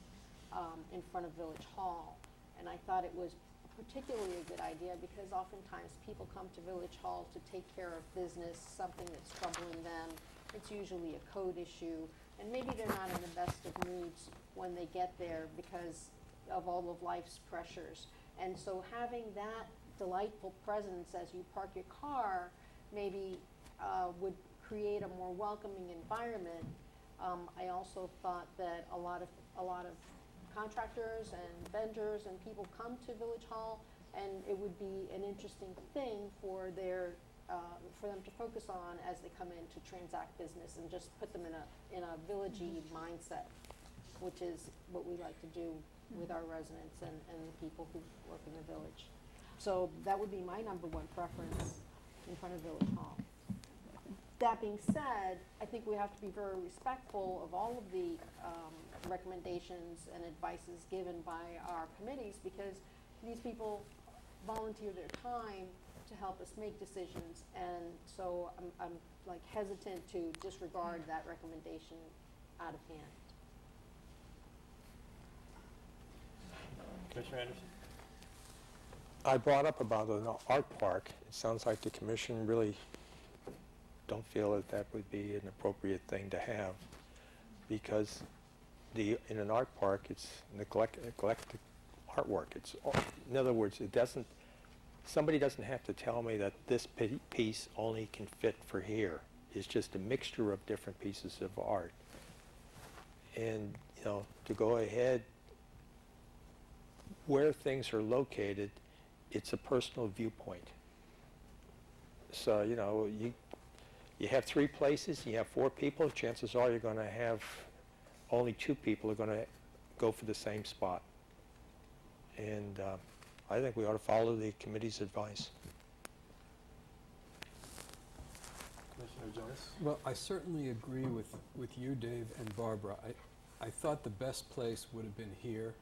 in front of Village Hall. And I thought it was particularly a good idea because oftentimes people come to Village Hall to take care of business, something that's troubling them. It's usually a code issue, and maybe they're not in the best of moods when they get there because of all of life's pressures. And so having that delightful presence as you park your car maybe would create a more welcoming environment. I also thought that a lot of contractors and vendors and people come to Village Hall, and it would be an interesting thing for their for them to focus on as they come in to transact business, and just put them in a villagey mindset, which is what we like to do with our residents and the people who work in the village. So that would be my number one preference in front of Village Hall. That being said, I think we have to be very respectful of all of the recommendations and advices given by our committees, because these people volunteer their time to help us make decisions, and so I'm like hesitant to disregard that recommendation out of hand. Commissioner Anderson? I brought up about an art park. It sounds like the commission really don't feel that that would be an appropriate thing to have, because in an art park, it's neglected artwork. In other words, somebody doesn't have to tell me that this piece only can fit for here. It's just a mixture of different pieces of art. And, to go ahead, where things are located, it's a personal viewpoint. So, you have 3 places, you have 4 people, chances are you're going to have only 2 people are going to go for the same spot. And I think we ought to follow the committee's advice. Commissioner Jonas? Well, I certainly agree with you, Dave, and Barbara. I thought the best place would have been here.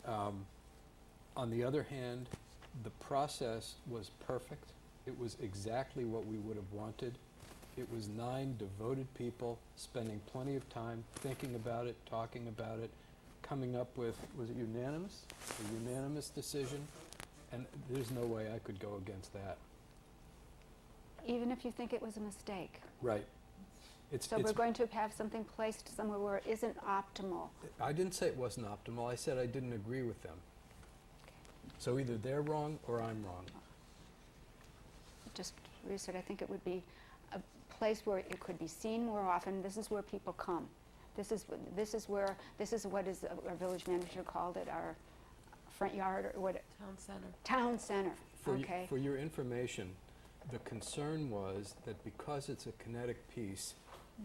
On the other hand, the process was perfect. It was exactly what we would have wanted. It was 9 devoted people spending plenty of time thinking about it, talking about it, coming up with, was it unanimous? A unanimous decision, and there's no way I could go against that. Even if you think it was a mistake. Right. So we're going to have something placed somewhere where it isn't optimal. I didn't say it wasn't optimal. I said I didn't agree with them. So either they're wrong or I'm wrong. Just research, I think it would be a place where it could be seen more often. This is where people come. This is what is our village manager called it, our front yard, or what? Town center. Town center, okay. For your information, the concern was that because it's a kinetic piece,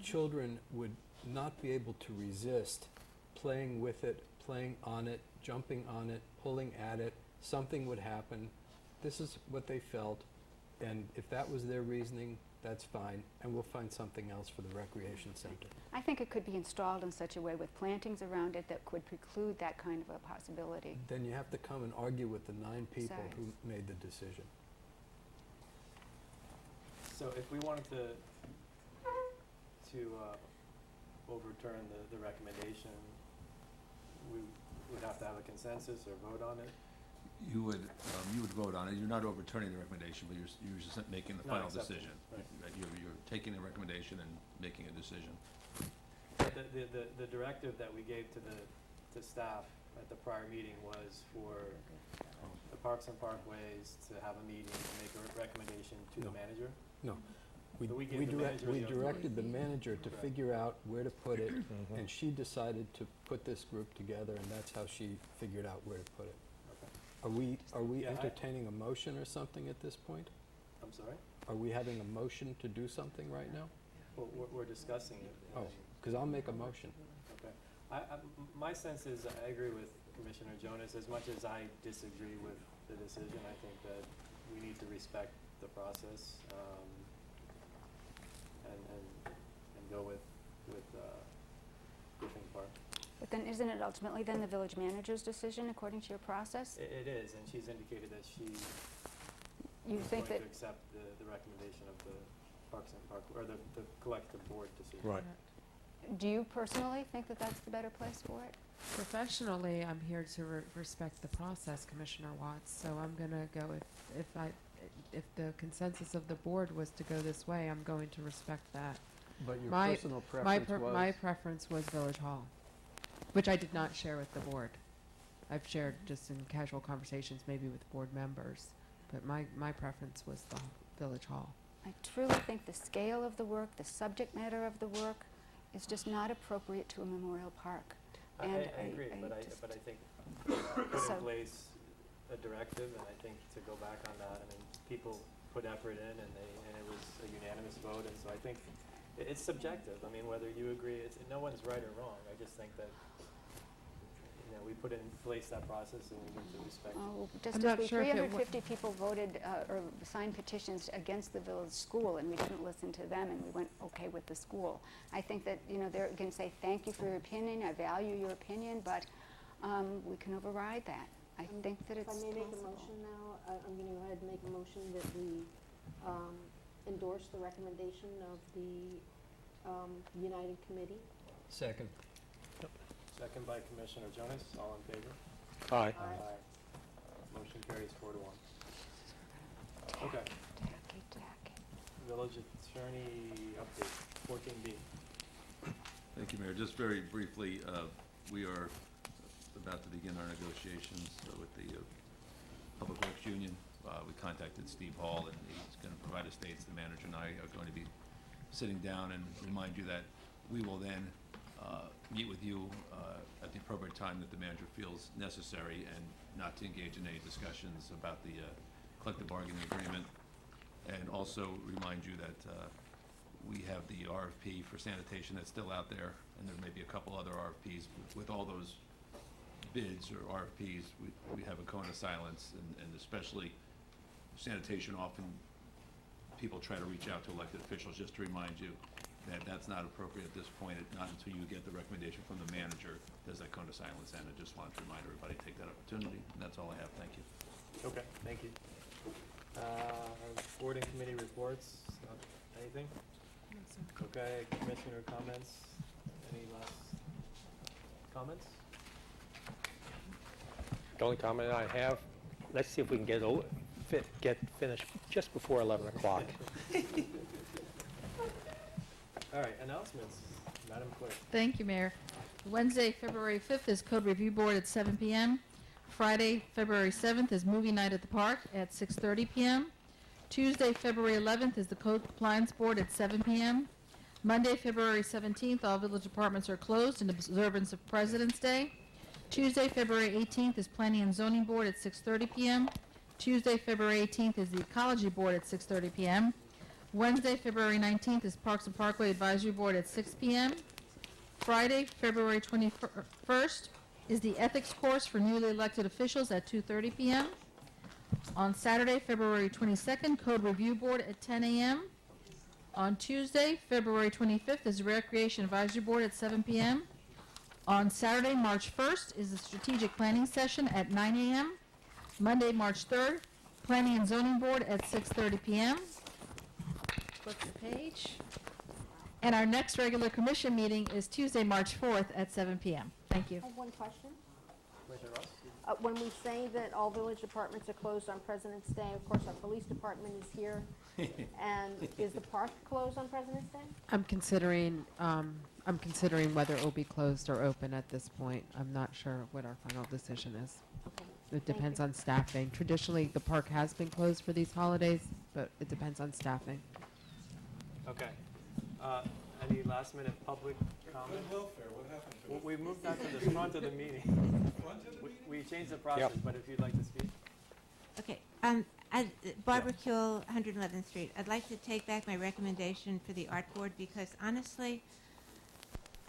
children would not be able to resist playing with it, playing on it, jumping on it, pulling at it. Something would happen. This is what they felt, and if that was their reasoning, that's fine, and we'll find something else for the recreation center. I think it could be installed in such a way with plantings around it that could preclude that kind of a possibility. Then you have to come and argue with the 9 people Sorry. who made the decision. So if we wanted to overturn the recommendation, we would have to have a consensus or vote on it? You would vote on it. You're not overturning the recommendation, but you're just making the Not final accepting decision. it, right. That You're taking the recommendation and making a decision. The directive that we gave to staff at the prior meeting was for the Parks and Parkways to have a meeting and make a recommendation to the manager? No. So we gave the manager We the directed the authority. manager to Correct. figure out where to put it, and she decided to put this group together, and that's how she figured out where to put it. Okay. Are we Yeah, entertaining a motion or something at this point? I'm sorry? Are we having a motion to do something right now? Well, we're discussing it. Oh, because I'll make a motion. Okay. My sense is, I agree with Commissioner Jonas. As much as I disagree with the decision, I think that we need to respect the process, and go with Griffin Park. But then isn't it ultimately then the village manager's decision according to your process? It is, and she's indicated that she You is think going that, to accept the recommendation of the Parks and Park, or the collective board decision. Right. do you personally think that that's the better place for it? Professionally, I'm here to respect the process, Commissioner Watts, so I'm gonna go if the consensus of the board was to go this way, I'm going to respect that. But your My- personal preference was? My preference was Village Hall, which I did not share with the board. I've shared just in casual conversations, maybe with board members, but my preference was the Village Hall. I truly think the scale of the work, the subject matter of the work is just not appropriate to a memorial park. I And agree, but I just- think put So- in place a directive, and I think to go back on that, I mean, people put effort in, and it was a unanimous vote, and so I think it's subjective. I mean, whether you agree, no one's right or wrong. I just think that, we put in place that process, and we need to respect it. Oh, I'm just not as sure if it 350 people voted or signed petitions against the village school, and we didn't listen to them, and we went okay with the school. I think that, they're going to say, thank you for your opinion, I value your opinion, but we can override that. I think that it's If I may make a possible. motion now, I'm going to go ahead and make a motion that we endorse the recommendation of the United Committee. Second. Second by Commissioner Jonas, all in favor? Aye. Aye. Motion carries 4-1. Okay. Village Attorney update, 14B. Thank you, Mayor. Just very briefly, we are about to begin our negotiations with the Public Works Union. We contacted Steve Hall, and he's going to provide us dates. The manager and I are going to be sitting down and remind you that we will then meet with you at the appropriate time that the manager feels necessary, and not to engage in any discussions about the collective bargaining agreement. And also remind you that we have the RFP for sanitation that's still out there, and there may be a couple other RFPs. With all those bids or RFPs, we have a cone of silence, and especially sanitation, often people try to reach out to elected officials. Just to remind you that that's not appropriate at this point. Not until you get the recommendation from the manager does that cone of silence end. I just wanted to remind everybody, take that opportunity, and that's all I have. Thank you. Okay, thank you. Board and committee reports, anything? Okay, commissioner comments? Any last comments? The only comment I have, let's see if we can get finished just before 11 o'clock. All right, announcements, Madam Clerk. Thank you, Mayor. Wednesday, February 5th is Code Review Board at 7 p.m. Friday, February 7th is Movie Night at the Park at 6:30 p.m. Tuesday, February 11th is the Code Compliance Board at 7 p.m. Monday, February 17th, all village departments are closed in observance of President's Day. Tuesday, February 18th is Planning and Zoning Board at 6:30 p.m. Tuesday, February 18th is the Ecology Board at 6:30 p.m. Wednesday, February 19th is Parks and Parkway Advisory Board at 6 p.m. Friday, February 21st is the Ethics Course for newly elected officials at 2:30 p.m. On Saturday, February 22nd, Code Review Board at 10 a.m. On Tuesday, February 25th is the Recreation Advisory Board at 7 p.m. On Saturday, March 1st is the Strategic Planning Session at 9 a.m. Monday, March 3rd, Planning and Zoning Board at 6:30 p.m. Flip the page. And our next regular commission meeting is Tuesday, March 4th at 7 p.m. Thank you. I have one question. Commissioner Ross? When we say that all village departments are closed on President's Day, of course, our police department is here. And is the park closed on President's Day? I'm considering whether it will be closed or open at this point. I'm not sure what our final decision is. Okay. It depends on staffing. Traditionally, the park has been closed for these holidays, but it depends on staffing. Okay. Any last minute public comment? welfare, what happened to it? We moved that to the front of the meeting. We changed the process, but if you'd like to speak. Okay, Barbara Kuehl, 111th Street. I'd like to take back my recommendation for the art board because honestly,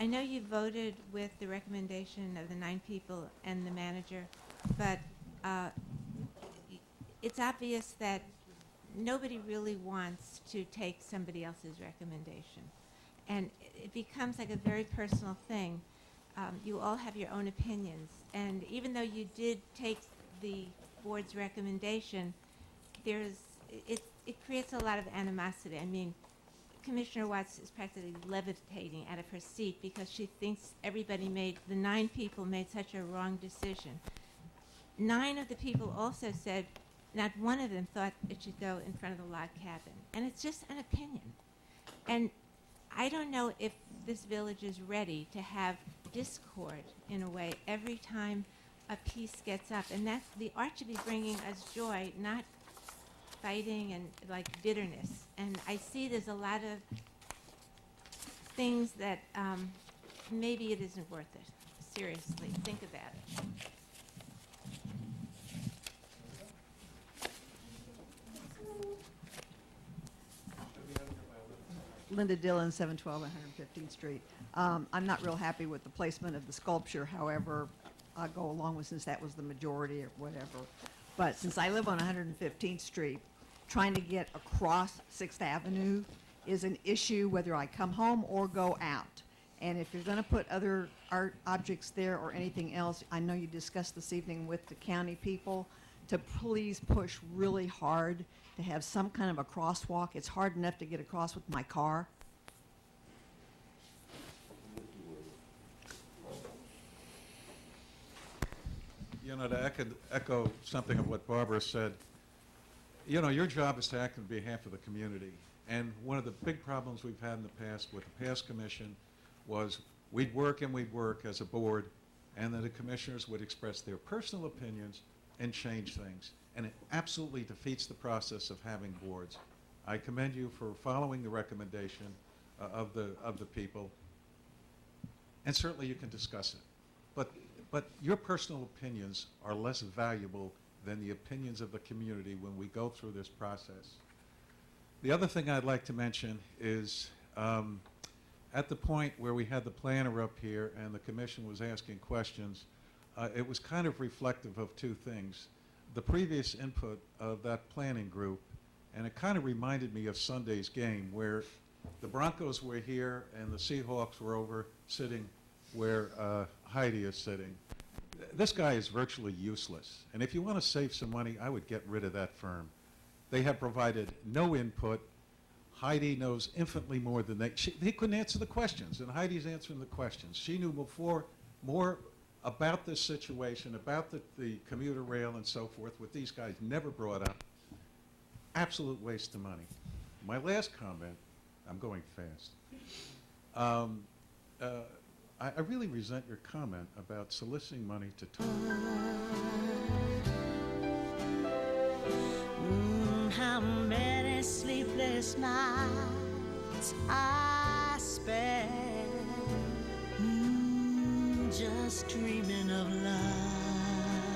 I know you voted with the recommendation of the 9 people and the manager, but it's obvious that nobody really wants to take somebody else's recommendation. And it becomes like a very personal thing. You all have your own opinions. And even though you did take the board's recommendation, it creates a lot of animosity. I mean, Commissioner Watts is practically levitating out of her seat because she thinks the 9 people made such a wrong decision. 9 of the people also said not one of them thought it should go in front of the log cabin. And it's just an opinion. And I don't know if this village is ready to have discord, in a way, every time a piece gets up. And that's, the art should be bringing us joy, not fighting and like bitterness. And I see there's a lot of things that maybe it isn't worth it. Seriously, think about it. Linda Dillon, 712 115th Street. I'm not real happy with the placement of the sculpture, however, I'll go along with since that was the majority or whatever. But since I live on 115th Street, trying to get across 6th Avenue is an issue whether I come home or go out. And if you're going to put other art objects there or anything else, I know you discussed this evening with the county people, to please push really hard to have some kind of a crosswalk. It's hard enough to get across with my car. You know, to echo something of what Barbara said, you know, your job is to act on behalf of the community. And one of the big problems we've had in the past with the past commission was we'd work and we'd work as a board, and then the commissioners would express their personal opinions and change things. And it absolutely defeats the process of having boards. I commend you for following the recommendation of the people. And certainly you can discuss it. But your personal opinions are less valuable than the opinions of the community when we go through this process. The other thing I'd like to mention is at the point where we had the planner up here and the commission was asking questions, it was kind of reflective of two things. The previous input of that planning group, and it kind of reminded me of Sunday's game where the Broncos were here and the Seahawks were over sitting where Heidi is sitting. This guy is virtually useless. And if you want to save some money, I would get rid of that firm. They have provided no input. Heidi knows infinitely more than they couldn't answer the questions, and Heidi's answering the questions. She knew more about this situation, about the commuter rail and so forth, what these guys never brought up. Absolute waste of money. My last comment, I'm going fast. I really resent your comment about soliciting money to talk. How many sleepless nights I spent just dreaming of love,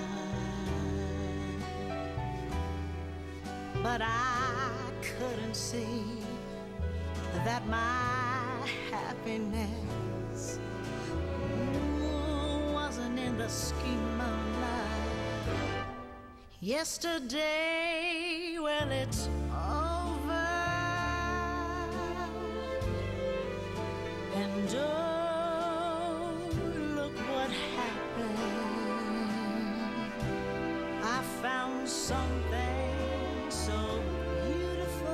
but I couldn't see that my happiness wasn't in the scheme of life. Yesterday, well, it's over, and oh, look what happened. I found something so beautiful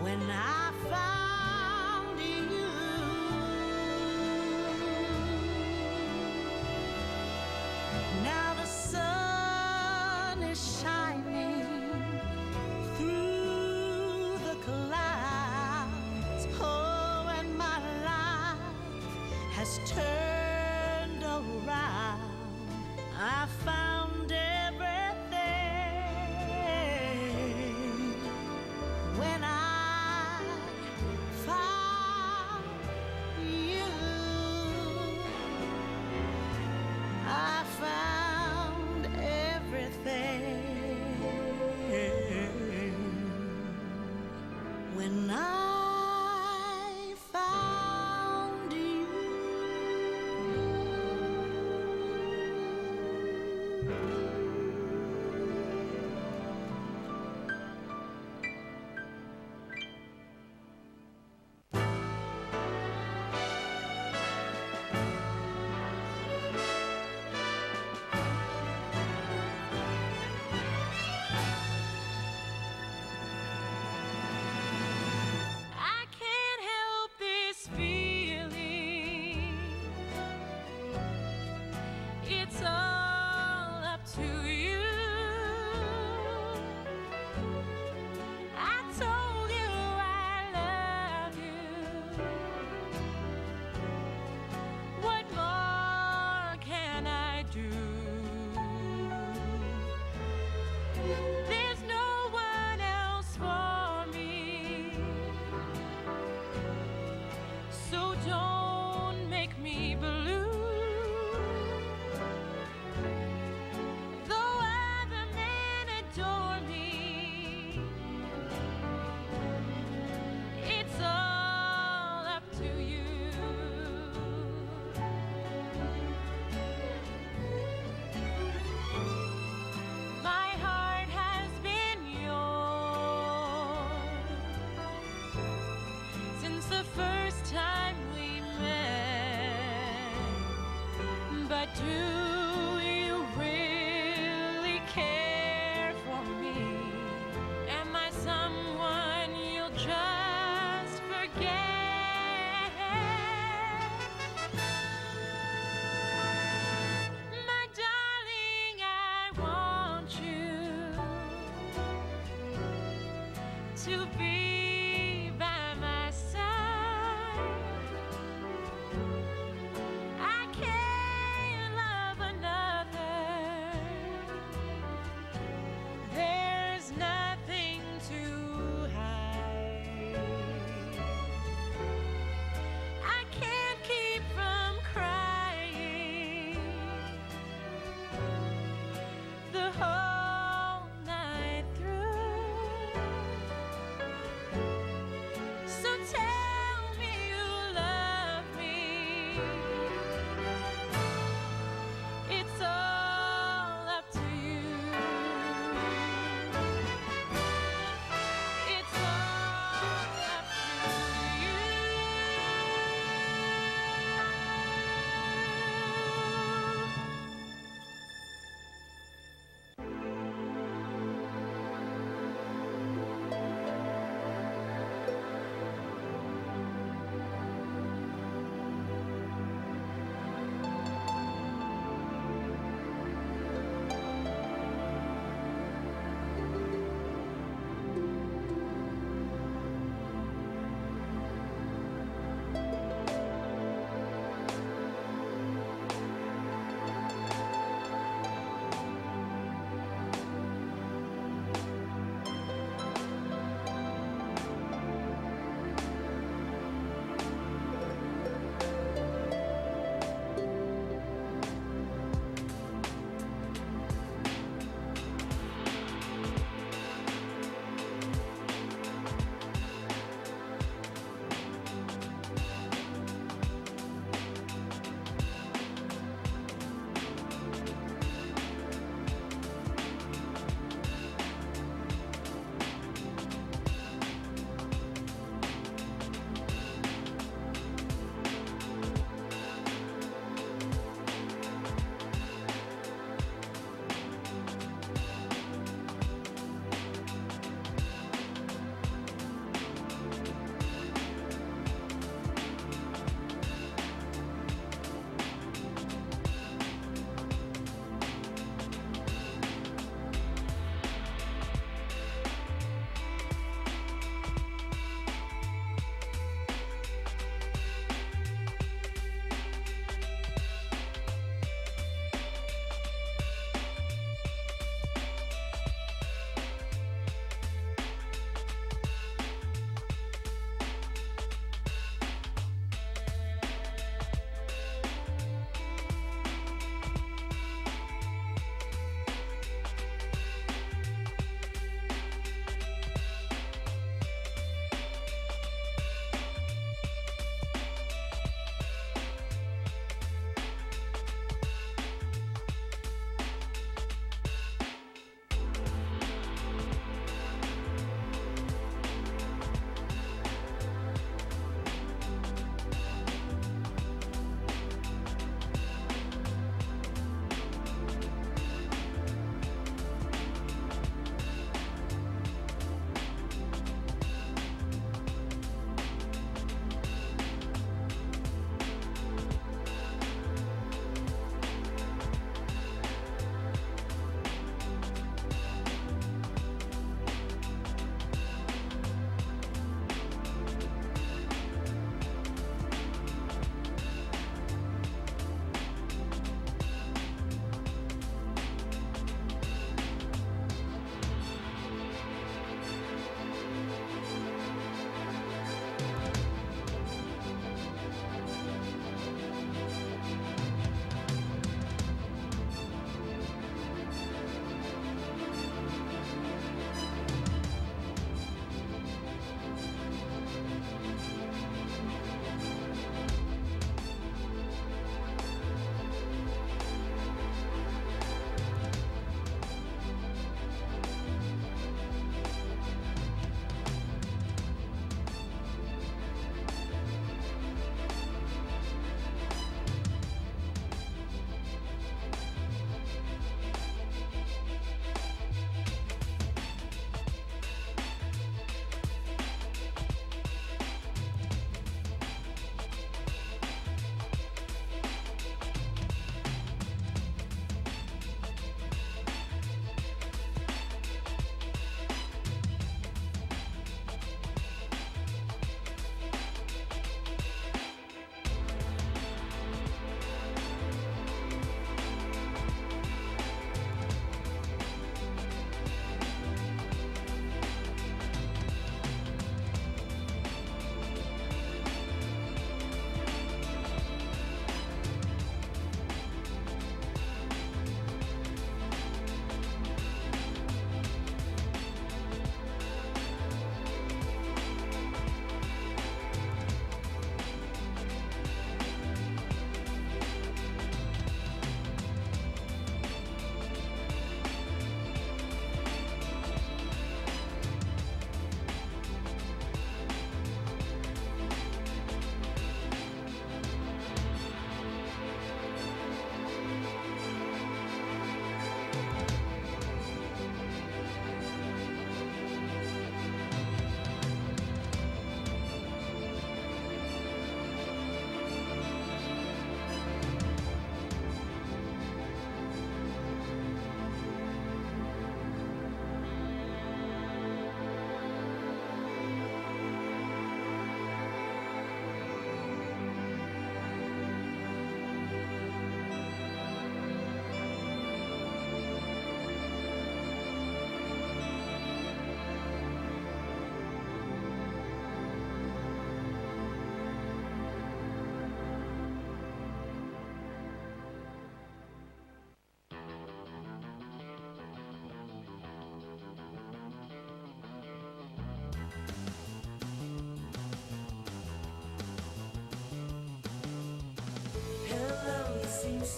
when I found you. Now the sun is shining through the clouds. Oh, and my life has turned around. I found everything when I found you. I found everything when I found you. Do you really care for me? Am I someone you'll just forget? My darling, I want you to be by my side. I can't love another. There's nothing to hide. I can't keep from crying the whole night through.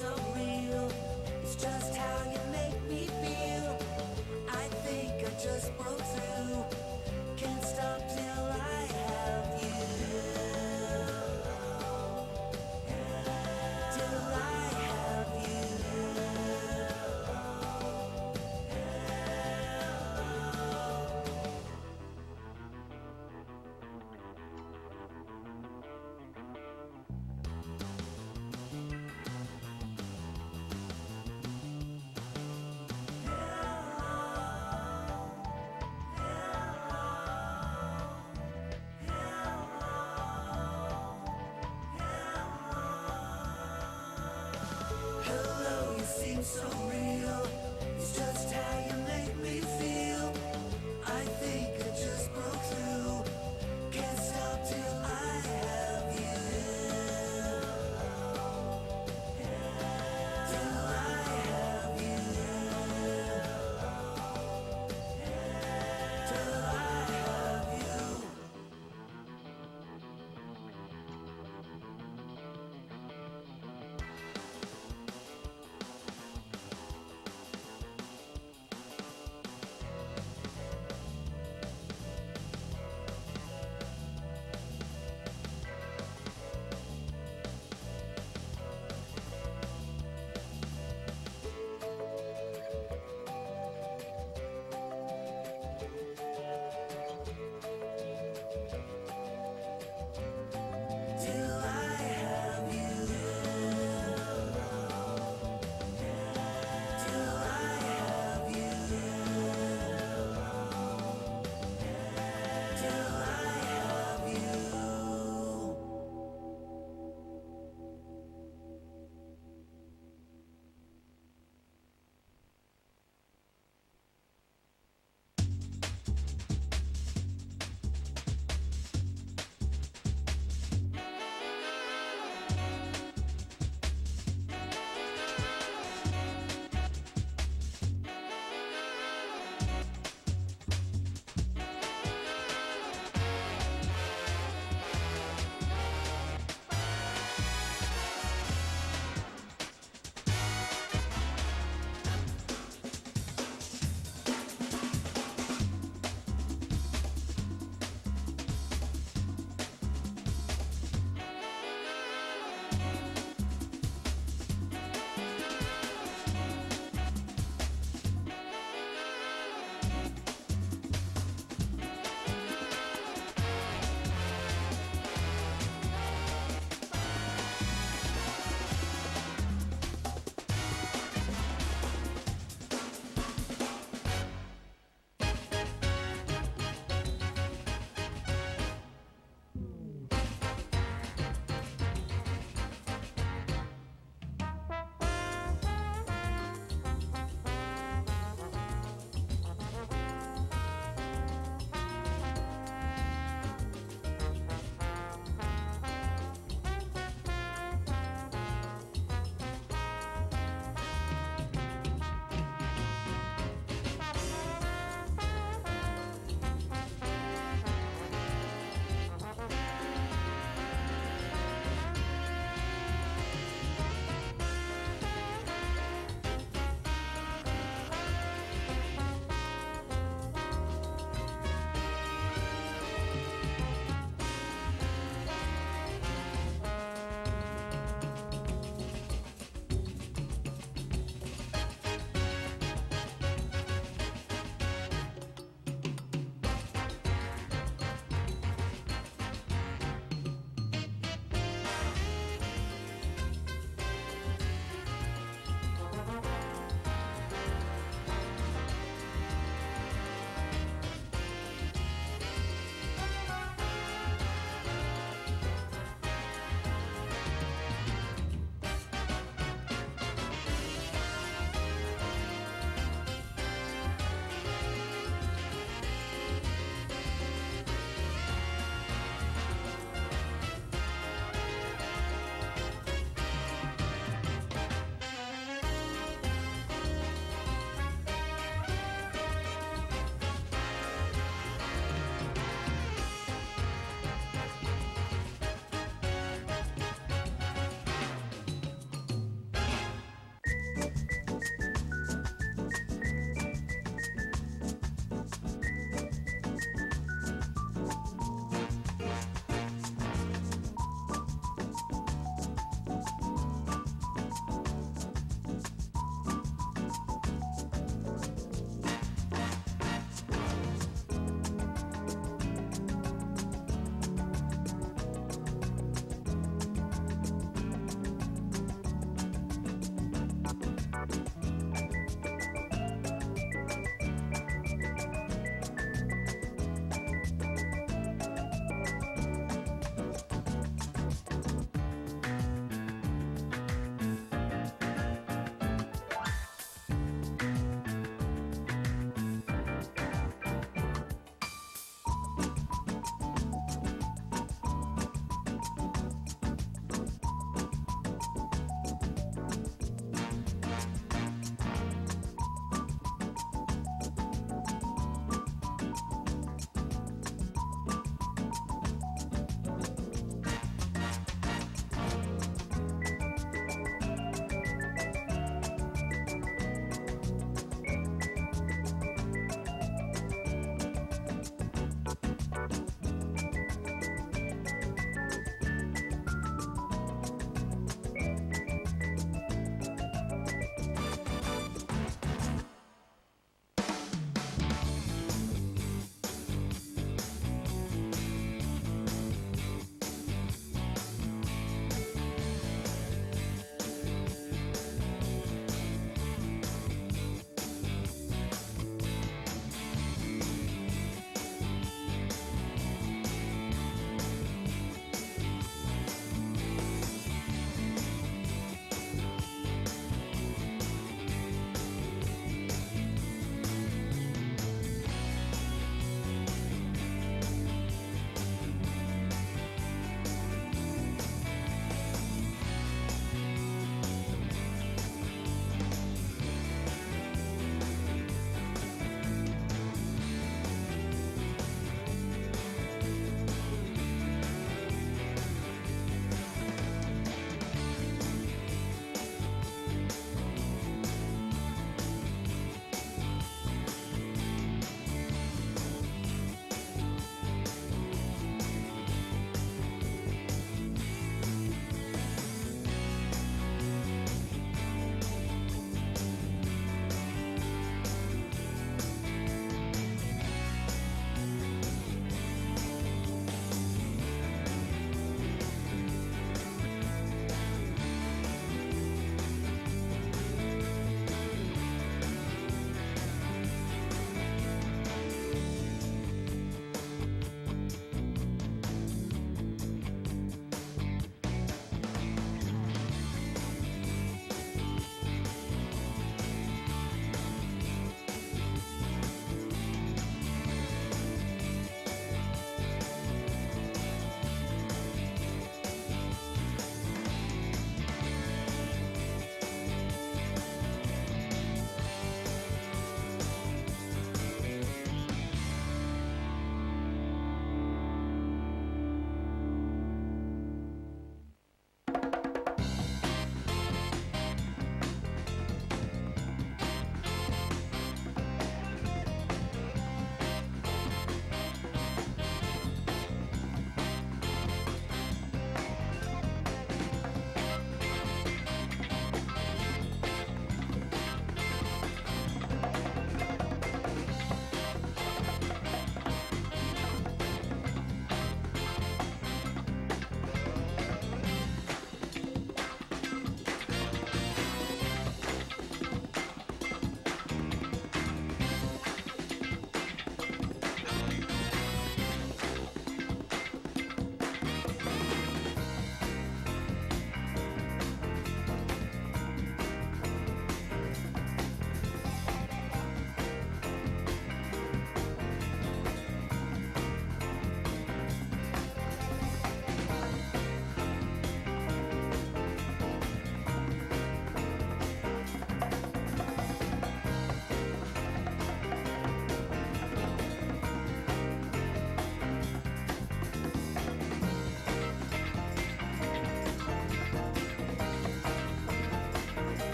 so real. It's just how you make me feel. I think I just broke through. Can't stop till I have you. Till I have you. Hello, you seem so real. It's just how you make me feel.